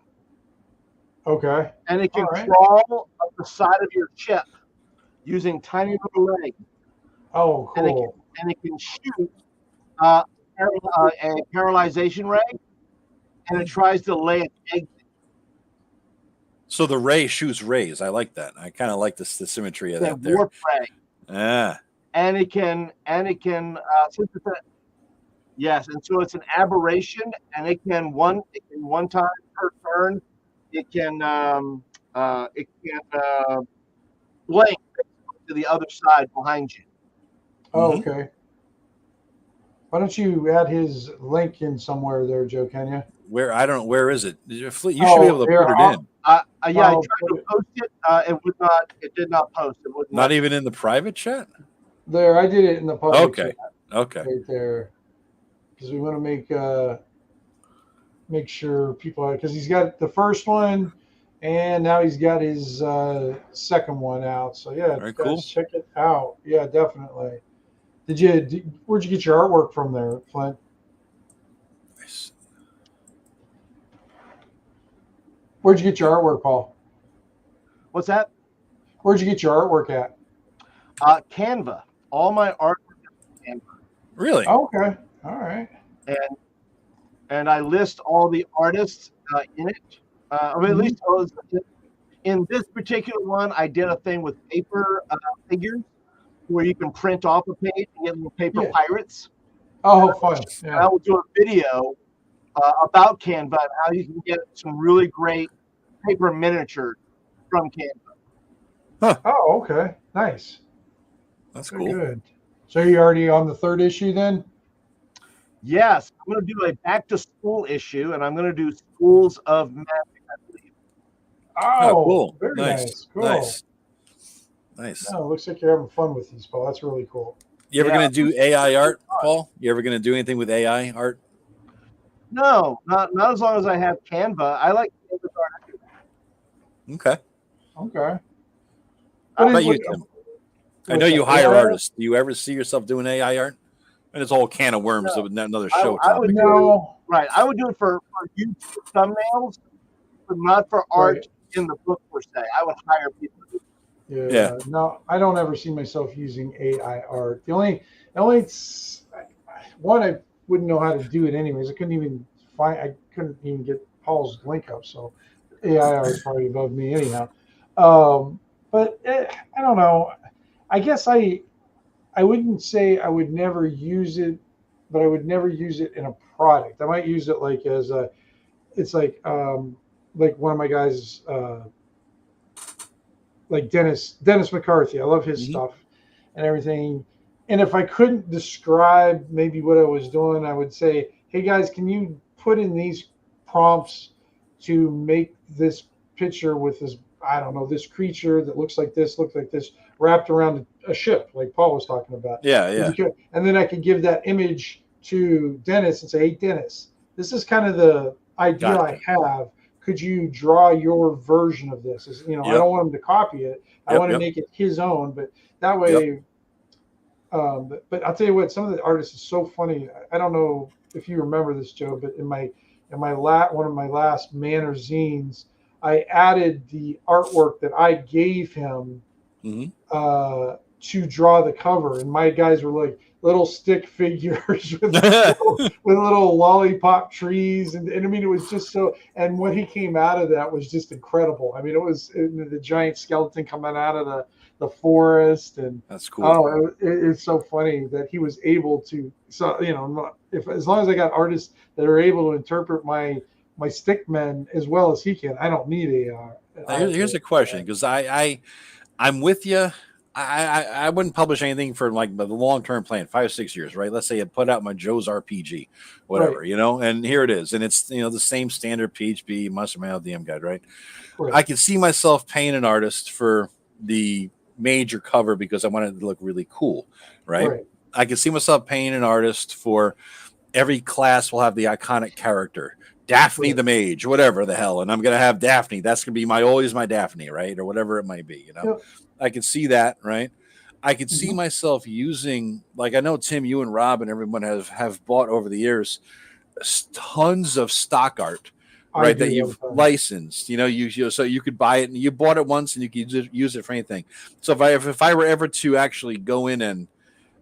Okay. And it can crawl up the side of your ship using tiny little legs. Oh, cool. And it can shoot a paralyzation ray, and it tries to lay an egg. So the ray shoots rays. I like that. I kind of like the symmetry of that there. War Prey. Ah. And it can since it's yes, and so it's an aberration, and it can one time per turn, it can blink to the other side behind you. Oh, okay. Why don't you add his link in somewhere there, Joe? Can you? Where I don't know, where is it? You should be able to put it in. I tried I'll to put it- post it. It would not. It did not post. It would Not even in the private chat. There, I did it in the public Okay. chat Okay. right there because we want to make sure people because he's got the first one and now he's got his second one out. So yeah, Very guys, cool. check it out. Yeah, definitely. Where'd you get your artwork from there, Flint? Nice. Where'd you get your artwork, Paul? What's that? Where'd you get your artwork at? Canva. All my art is Canva. Really? Oh, okay. All right. And I list all the artists in it. At least in this particular one, I did a thing with paper figures where you can print off a page and get little paper pirates. Oh, fun. And I will do a video about Canva and how you can get some really great paper miniatures from Canva. Oh, okay. Nice. That's Very cool. good. So you're already on the third issue then? Yes, I'm going to do a back to school issue, and I'm going to do Schools of Magic, I believe. Oh, cool. Very Nice. nice. Cool. Nice. No, it looks like you're having fun with these, Paul. That's really cool. You ever going to do AI art, Paul? You ever going to do anything with AI art? No, not as long as I have Canva. I like Canva's art. Okay. Okay. How about you, Tim? I know you hire artists. Do you ever see yourself doing AI art? And it's all a can of worms. No. Another show I would topic. I would do it for YouTube thumbnails, but not for art in the book per se. I would hire people to do it. Yeah. No, I don't ever see myself using AI art. The only one I wouldn't know how to do it anyways. I couldn't even get Paul's link up. So AI art is probably above me anyhow. But I don't know. I guess I wouldn't say I would never use it, but I would never use it in a product. I might use it like as a, it's like one of my guys, like Dennis McCarthy. I love his stuff and everything. And if I couldn't describe maybe what I was doing, I would say, hey guys, can you put in these prompts to make this picture with this, I don't know, this creature that looks like this, wrapped around a ship, like Paul was talking about. Yeah. And then I could give that image to Dennis and say, hey, Dennis, this is kind of the idea I have. Could you draw your version of this? I don't want him to copy it. I want to make it his own, but that way. But I'll tell you what, some of the artists is so funny. I don't know if you remember this, Joe, but in one of my last Manor zines, I added the artwork that I gave him to draw the cover, and my guys were like little stick figures with little lollipop trees, and I mean it was just so. And what he came out of that was just incredible. I mean it was the giant skeleton coming out of the forest, and that's cool. Oh, it's so funny that he was able to. So as long as I got artists that are able to interpret my stick men as well as he can, I don't need AR. Here's a question, because I'm with you. I wouldn't publish anything for like the long-term plan, 5-6 years, right? Let's say I put out my Joe's RPG, whatever, and here it is. And it's, the same standard PHP Monster Manual DM guide, right? I can see myself paying an artist for the major cover because I want it to look really cool, right? I can see myself paying an artist for every class will have the iconic character, Daphne the Mage, whatever the hell, and I'm gonna have Daphne. That's gonna be always my Daphne, right, or whatever it might be. I can see that, right? I could see myself using, like, I know Tim, you and Rob and everyone have bought over the years tons of stock art, right? That you've licensed, so you could buy it and you bought it once and you could use it for anything. So if I were ever to actually go in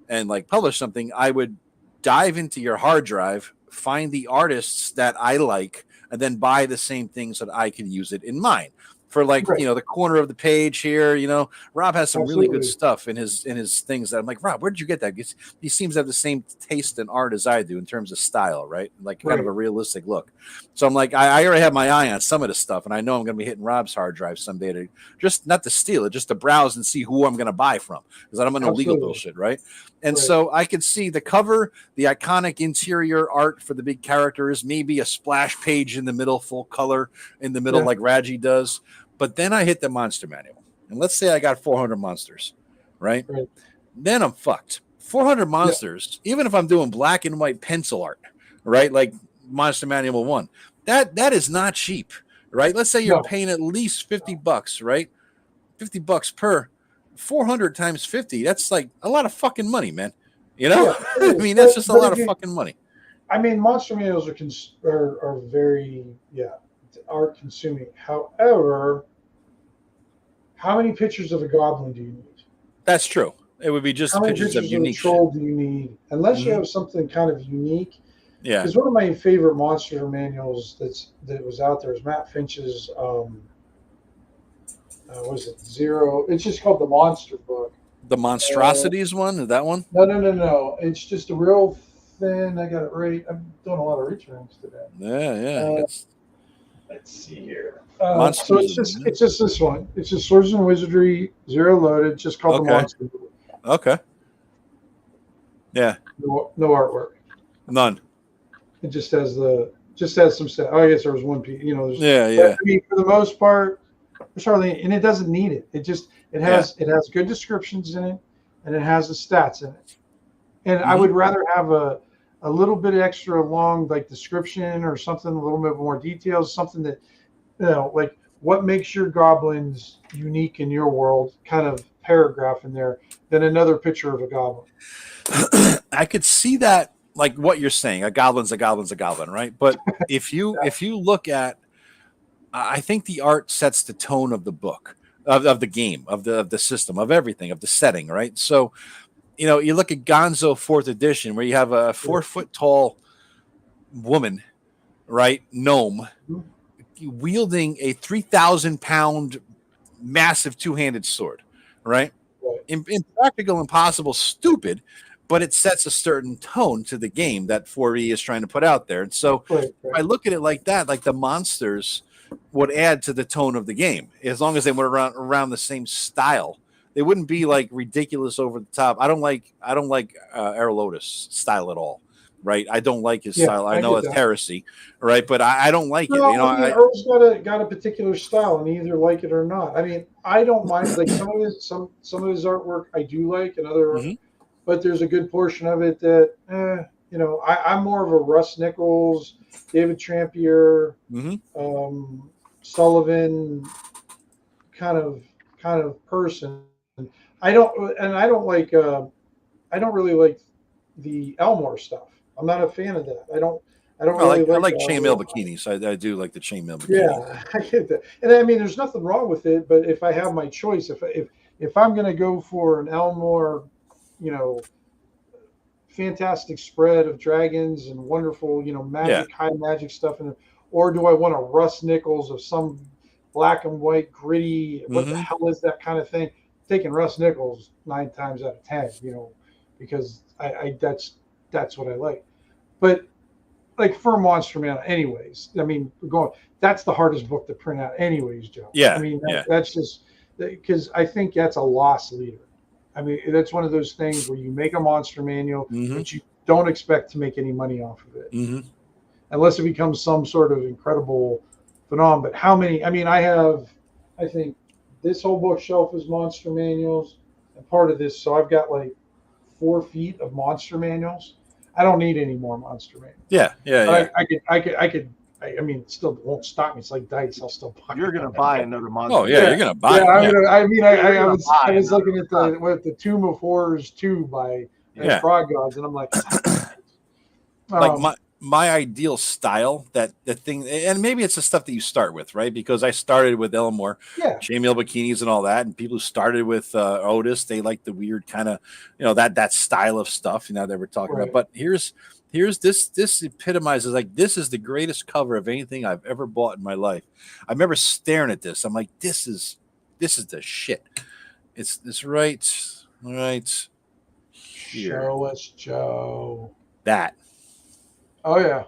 and like publish something, I would dive into your hard drive, find the artists that I like, and then buy the same things so that I can use it in mine. for like, Right. you know, the corner of the page here. You know, Rob has some really good Absolutely. stuff in his things that I'm like, Rob, where did you get that? He seems to have the same taste in art as I do in terms of style, right? Like kind of a Right. realistic look. So I'm like, I already have my eye on some of the stuff, and I know I'm going to be hitting Rob's hard drive someday to just not to steal it, just to browse and see who I'm going to buy from, because I don't want no legal Absolutely. bullshit, right? And Right. so I could see the cover, the iconic interior art for the big characters, maybe a splash page in the middle, full color in the middle, Yeah. like Raji does. But then I hit the monster manual, and let's say I got 400 monsters, right? Right. Then I'm fucked. 400 monsters, even if I'm doing black and white pencil art, right? Like Monster Manual 1, that is not cheap, right? Let's say you're No. paying at least $50, right? $50 per 400 times 50. That's like a lot of fucking money, man. You know, Yeah, I mean, that's just a but lot if of fucking money. I mean, monster manuals are very art consuming. However, how many pictures of a goblin do you need? That's true. It would be just How many pictures of pictures of a unique shit. troll do you need? Unless you Mhm. have something kind of unique. Yeah. Because one of my favorite monster manuals that was out there is Matt Finch's. What is it? Zero. It's just called the Monster Book. The monstrosities one, is that one? No. It's just a real thin. I got it right. I'm doing a lot of returns today. Yeah. Let's see here. Monsters So of- it's just this one. It's just Swords and Wizardry, Zero Loaded, just called the Okay. Monster Book. Okay. Yeah. No artwork. None. It just has some stuff. Oh, I guess there was one piece. You know, Yeah. but, I mean, for the most part, there's hardly, and it doesn't need it. It has good descriptions in it, and it has the stats in it. And I would rather have a little bit extra long, like description or something, a little bit more details, something that, you know, like what makes your goblins unique in your world, kind of paragraph in there, than another picture of a goblin. I could see that, like what you're saying, a goblin's a goblin, right? But if you look at, I think the art sets the tone of the book, of the game, of the system, of everything, of the setting, right? So, you know, you look at Gonzo 4th edition, where you have a 4 foot tall woman, right, gnome, wielding a 3,000 pound massive 2-handed sword, right? Impractical, impossible, stupid, but it sets a certain tone to the game that 4E is trying to put out there. And so if I look at it like that, like the monsters would add to the tone of the game, as long as they were around the same style. They wouldn't be like ridiculous over the top. I don't like Aerolotus style at all, right? I don't like his style. I know it's heresy, right? But I don't like it. You know, I mean, Earl's got a particular style, and you either like it or not. I mean, I don't mind, like some of his artwork I do like, and other, but there's a good portion of it that, you know, I'm more of a Russ Nichols, David Trampier, Sullivan kind of person. I don't really like the Elmore stuff. I'm not a fan of that. I don't really I like chainmail bikinis. I do like the chainmail bikini. Yeah, I get that. And I mean, there's nothing wrong with it, but if I have my choice, if I'm going to go for an Elmore, you know, fantastic spread of dragons and wonderful, you know, magic, high magic stuff, or do I want a Russ Nichols of some black and white gritty, what the hell is that kind of thing? I'm taking Russ Nichols 9 times out of 10, you know, because I that's what I like. But like for Monster Man, anyways, I mean, that's the hardest book to print out, anyways, Joe. Yeah. I mean, that's just because I think that's a loss leader. I mean, that's one of those things where you make a monster manual, but you don't expect to make any money off of it, unless it becomes some sort of incredible phenomenon. But how many? I mean, I think this whole bookshelf is monster manuals, and part of this, so I've got like 4 feet of monster manuals. I don't need any more monster manuals. Yeah. I mean, it still won't stop me. It's like dice. I'll still buy. You're gonna buy another monster. Oh yeah, you're gonna buy. I was looking at the Tomb of Horrors 2 by Frog Gods, and I'm like, like my ideal style, that the thing, and maybe it's the stuff that you start with, right? Because I started with Elmore, chainmail bikinis and all that, and people who started with Otis, they like the weird kind of, you know, that style of stuff, you know, that we're talking about. But here's Here's this. This epitomizes like this is the greatest cover of anything I've ever bought in my life. I remember staring at this. I'm like, this is the shit. It's right here. Show us Joe. That. Oh yeah.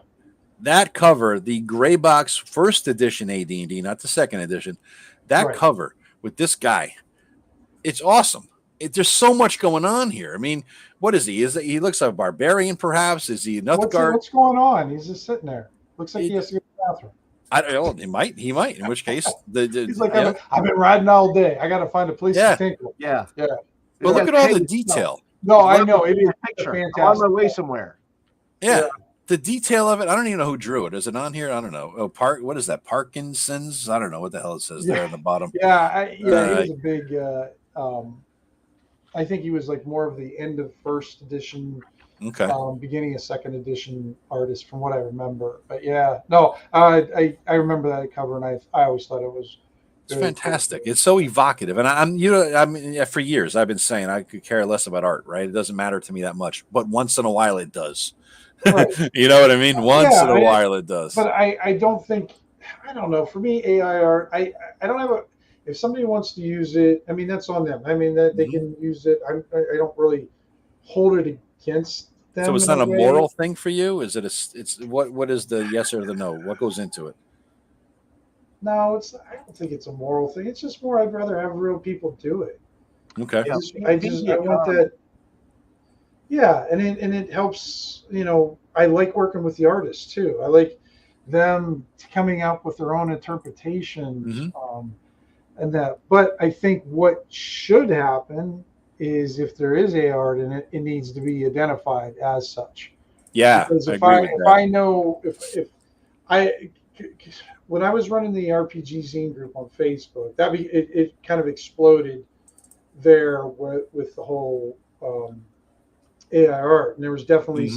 That cover, the gray box first edition AD&D, not the second edition. That Right. cover with this guy, it's awesome. There's so much going on here. I mean, what is he? He looks like a barbarian, perhaps? Is he a Nethgar? What's going on? He's just sitting there. Looks like he has to go to the bathroom. I don't know. He might. In which case, He's like, I've been riding all day. I got to find a place to tinkle. Yeah. But look at all the detail. No, I know it is Picture. fantastic. I'm on my way somewhere. Yeah. The detail of it, I don't even know who drew it. Is it on here? I don't know. Oh, what is that? Parkinson's? I don't know what the hell it says there on the bottom. Yeah, he was a big. I think he was like more of the end of first edition, beginning of second edition artist, from what I remember. But yeah, no, I remember that cover, and I always thought it was. It's fantastic. It's so evocative, and I mean, for years I've been saying I could care less about art. Right? It doesn't matter to me that much, but once in a while it does. Right. You know what I mean? Once in a while it does. But I don't think, I don't know. For me, AI art, I don't have if somebody wants to use it, I mean, that's on them. I mean, that they can use it. I don't really hold it against them. So it's not a moral thing for you? Is it what is the yes or the no? What goes into it? No, I don't think it's a moral thing. It's just more, I'd rather have real people do it. Okay. I want that. Yeah, and it helps. I like working with the artists too. I like them coming out with their own interpretations, and that. But I think what should happen is if there is art in it, it needs to be identified as such. Yeah, because when I was running the RPG zine group on Facebook, it kind of exploded there with the whole. AI art, and there was definitely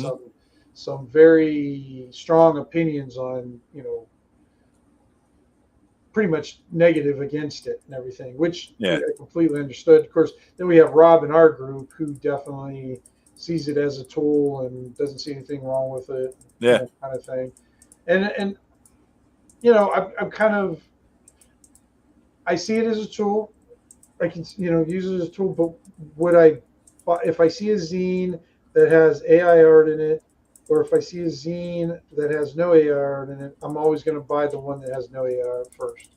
some very strong opinions on pretty much negative against it and everything, which I completely understood. Of course, then we have Rob in our group who definitely sees it as a tool and doesn't see anything wrong with it, that kind of thing. And I'm kind of, I see it as a tool. I can use it as a tool, but if I see a zine that has AI art in it, or if I see a zine that has no AI art in it, I'm always going to buy the one that has no AI art first.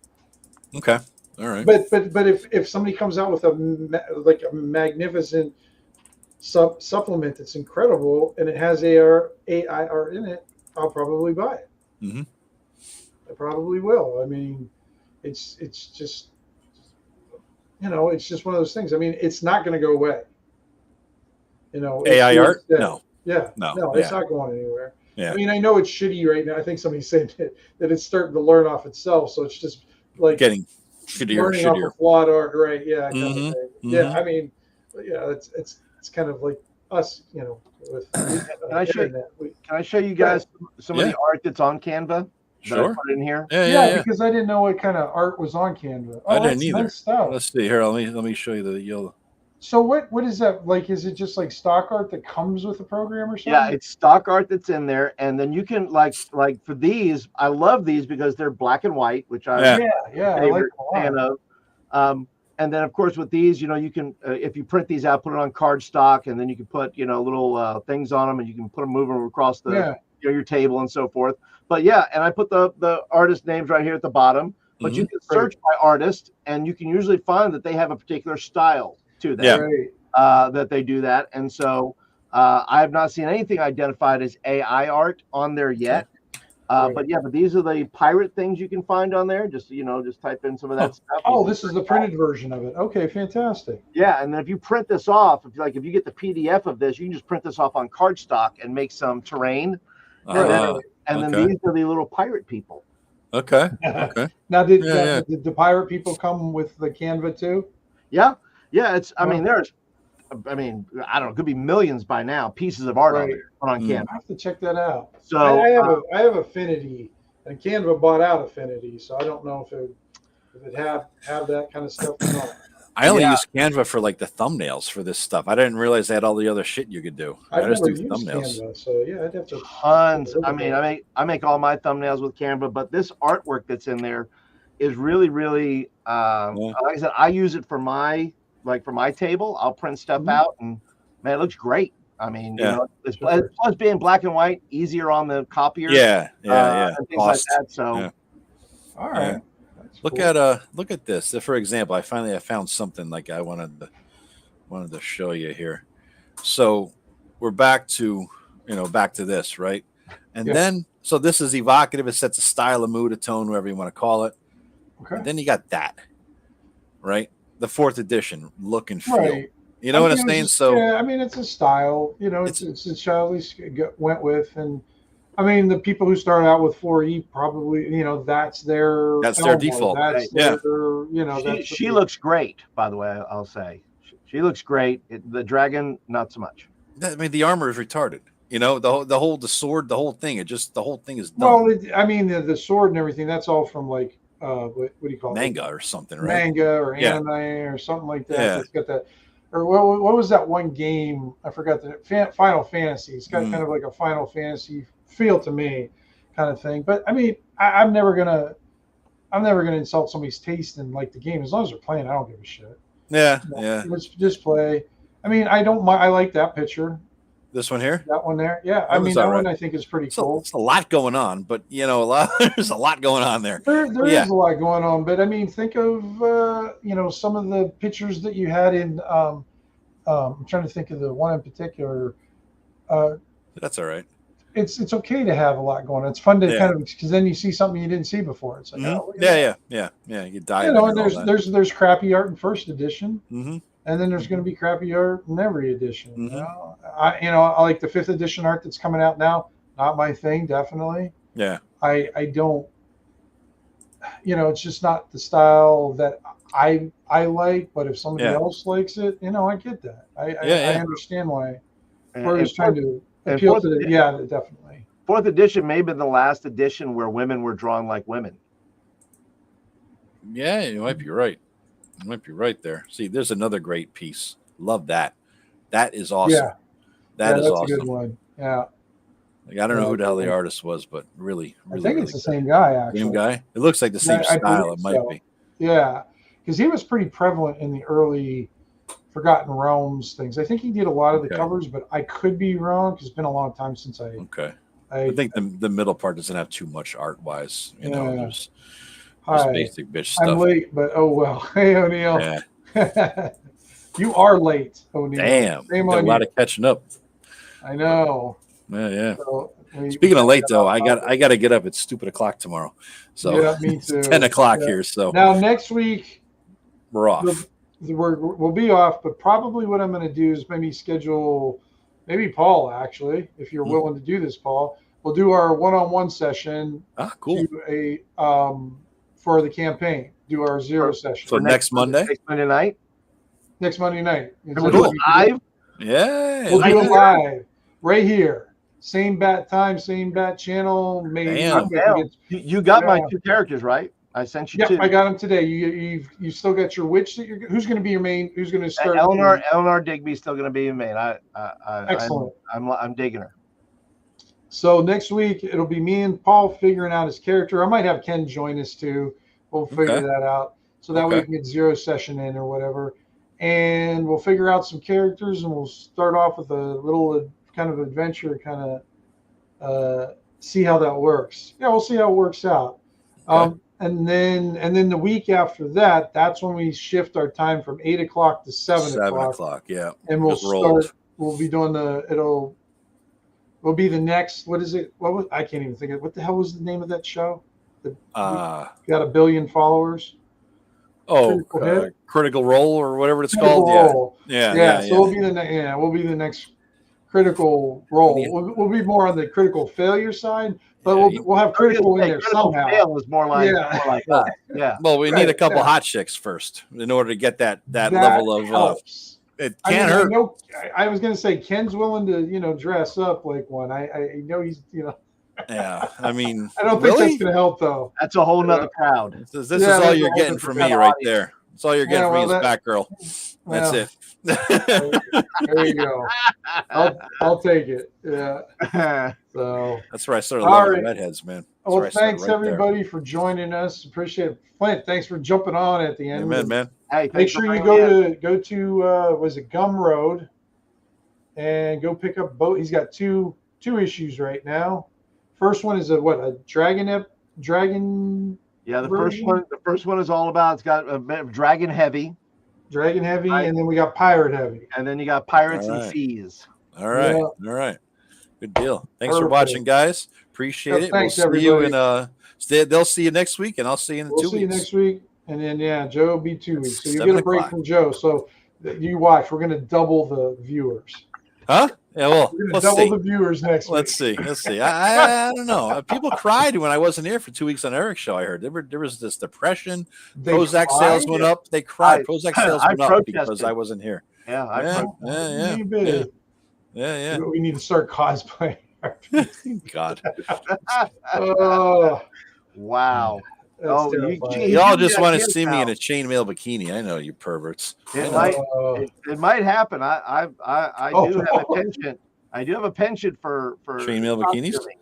Okay, all right. But if somebody comes out with a magnificent supplement that's incredible and it has AI art in it, I'll probably buy it. Mm-hmm. I probably will. I mean, it's just it's just one of those things. I mean, it's not going to go away. AI art? No. Yeah. No, it's not going anywhere. Yeah. I mean, I know it's shitty right now. I think somebody's saying that it's starting to learn off itself. So it's just like getting shittier. Off of flawed art, right? Yeah. Mm-hmm. Yeah. I mean, it's kind of like us, with can I show you guys some of the art that's on Canva? Sure. I put in here. Yeah, because I didn't know what kind of art was on Canva. I didn't either. Nice stuff. Let's see here. Let me show you the yellow. So what is that like? Is it just like stock art that comes with the program or something? Yeah, it's stock art that's in there, and then you can like for these, I love these because they're black and white, which I'm I like a fan of. And then of course with these, you can if you print these out, put it on cardstock, and then you can put little things on them, and you can put them moving across the your table and so forth. But and I put the artist names right here at the bottom. But you can search by artist, and you can usually find that they have a particular style to that, that they do that. And so I have not seen anything identified as AI art on there yet. But these are the pirate things you can find on there. Just just type in some of that stuff. Oh, this is the printed version of it. Okay, fantastic. Yeah, and then if you print this off, if you get the PDF of this, you can just print this off on cardstock and make some terrain. And then these are the little pirate people. Okay. Now, did the pirate people come with the Canva too? Yeah. It's. I mean, I don't know. It could be millions by now pieces of art on Canva. I have to check that out. So I have Affinity, and Canva bought out Affinity, so I don't know if it have that kind of stuff or not. I only use Canva for like the thumbnails for this stuff. I didn't realize they had all the other shit you could do. I've I just never do used thumbnails. Canva, so yeah, I'd have to. Tons. I mean, I make all my thumbnails with Canva, but this artwork that's in there is really, really. Like I said, I use it for my table. I'll print stuff out, and man, it looks great. I mean, you know, it's plus being black and white, easier on the copier. Yeah. And things like that. So, all right. Yeah. Look at this. For example, I found something like I wanted to show you here. So we're back to this, right? And then so this is evocative. It sets a style, a mood, a tone, whatever you want to call it. Okay. And then you got that, right? The 4th edition look and feel. Right. You know what I'm saying? So yeah, I mean, it's a style. You know, it's a childish went with, and I mean, the people who start out with 4E probably, you know, that's their default. That's their, you know, she looks great. By the way, I'll say she looks great. The dragon, not so much. I mean, the armor is retarded. You know, the sword, the whole thing. The whole thing is dumb. Well, I mean, the sword and everything. That's all from like what do you call it? Manga or something, right? Manga or anime or something like that. Yeah. It's got that. Or what was that one game? I forgot the Final Fantasy. It's got kind of like a Final Fantasy feel to me, kind of thing. But I mean, I'm never gonna insult somebody's taste in like the game. As long as they're playing, I don't give a shit. Yeah, you know, let's just play. I mean, I don't mind. I like that picture. This one here? That one there? Yeah. I mean, that one I think is pretty cool. It's a lot going on, but you know, there's a lot going on there. There is a lot going on, but I mean, think of you know, some of the pictures that you had in. I'm trying to think of the one in particular. That's all right. It's okay to have a lot going on. It's fun to kind of, because then you see something you didn't see before. It's like, yeah. You dive. You know, and there's crappy art in 1st edition. Mm-hmm. And then there's going to be crappy art in every edition. Mm-hmm. You know, I like the 5th edition art that's coming out now. Not my thing, definitely. Yeah. I don't. You know, it's just not the style that I like. But if somebody else likes it, you know, I get that. I understand why. We're just trying to appeal to it. Yeah, definitely. 4th edition may have been the last edition where women were drawn like women. Yeah, you might be right. You might be right there. See, there's another great piece. Love that. That is awesome. Yeah. That's awesome. A good one. Yeah. Like, I don't know who the hell the artist was, but really, I think it's the same guy, actually. Same guy? It looks like the same style. It might be. Yeah. Because he was pretty prevalent in the early Forgotten Realms things. I think he did a lot of the covers, but I could be wrong because it's been a long time since I. Okay. I think the middle part doesn't have too much art wise. You know, there's basic bitch stuff. I'm late, but oh well. Hey, O'Neill. Yeah. You are late, O'Neill. Damn. A lot of catching up. I know. Yeah. So, speaking of late, though, I got to get up at stupid o'clock tomorrow. So yeah, me too. It's 10 o'clock here. So now next week we're off. We'll be off, but probably what I'm going to do is maybe schedule, Paul, actually, if you're willing to do this, Paul. We'll do our one-on-one session. Cool. For the campaign. Do our 0 session. So next Monday? Next Monday night? Next Monday night. We'll do it live? Yeah. We'll do it live. Right here. Same bat time, same bat channel. Maybe you got my 2 characters, right? I sent you 2. Yep, I got them today. You still got your witch that who's going to be your main? Who's going to start? Eleanor Digby's still going to be your main. Excellent. I'm digging her. So next week it'll be me and Paul figuring out his character. I might have Ken join us too. We'll figure that out. So that way we can get 0 session in or whatever. And we'll figure out some characters and we'll start off with a little kind of adventure, kind of see how that works. Yeah, we'll see how it works out. And then the week after that, that's when we shift our time from 8 o'clock to 7 o'clock. 7 o'clock, yeah. And we'll be doing will be the next, what is it? I can't even think of it. What the hell was the name of that show? Got 1 billion followers. Critical Role or whatever it's called. Yeah. So we'll be the next Critical Role. We'll be more on the critical failure side, but we'll have critical in there somehow. Fail is more like that. Yeah. Well, we need a couple hot chicks first in order to get that level of. It can't hurt. I was going to say Ken's willing to dress up like one. I know he's Yeah, I mean, I don't think that's going to help though. That's a whole nother crowd. This is all you're getting from me right there. That's all you're getting Yeah, from me well, is Batgirl. That's well, it. there you go. I'll take it. Yeah. So That's where I started all loving right. redheads, man. That's Well, where I started thanks right there. everybody for joining us. Appreciate it. Flint, thanks for jumping on at the end. Amen, man. Hey, Make thanks sure for you bringing me go to was it Gumroad and go pick up both. He's got two issues right now. First one is a dragon. Yeah, the version? first one is all about. It's got a bit of dragon heavy, Dragon Heavy, Right. and then we got Pirate Heavy. and then you got pirates All and right. seas. All right. Yeah. All right. Good deal. Thanks for Perfect. watching, guys. Appreciate Yeah, it. thanks, We'll see you everybody. they'll see you next week, and I'll see you in We'll 2 see you weeks. next week, and then Joe will be 2 weeks. So you 7 get a break o'clock. from Joe. So you watch. We're gonna double the viewers. Huh? Yeah, well, We're gonna let's double see. the viewers next Let's week. see. Let's see. I don't know. People cried when I wasn't here for 2 weeks on Eric's show. I heard there was this depression. They Prozac cried? sales went up. They cried. I- Prozac sales I went up because protested. I wasn't here. Yeah, Yeah. Maybe. Yeah. We need to start cosplaying. God. Oh, wow. that's Oh, terrifying. Y'all just want to kids see me in now. a chainmail bikini. I know you perverts. I It know. might Oh. it might happen. I Oh, do have no. a penchant. I do have a penchant for Chainmail bikinis? costuming.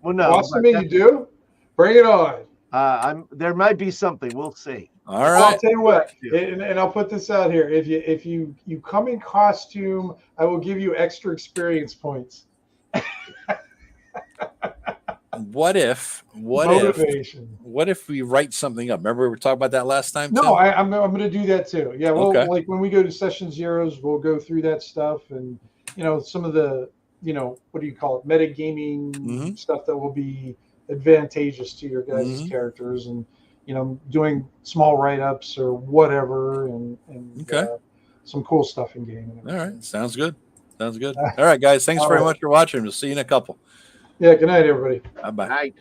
Well, no, Awesome, but you do? Bring it on. there might be something. We'll see. All Well, right. I'll tell you what, and I'll put this out here. If you come in costume, I will give you extra experience points. What if Motivation. we write something up? Remember we were talking about that last time? No, Tim? I'm going to do that too. Yeah, well, Okay. like when we go to session zeros, we'll go through that stuff and some of the what do you call it, metagaming Mhm. stuff that will be advantageous to your guys' Mhm. characters, and doing small write-ups or whatever, and Okay. some cool stuff in game. All right. Sounds good. All right, guys. Thanks All very right. much for watching. We'll see you in a couple. Yeah. Good night, everybody. Bye-bye. Night.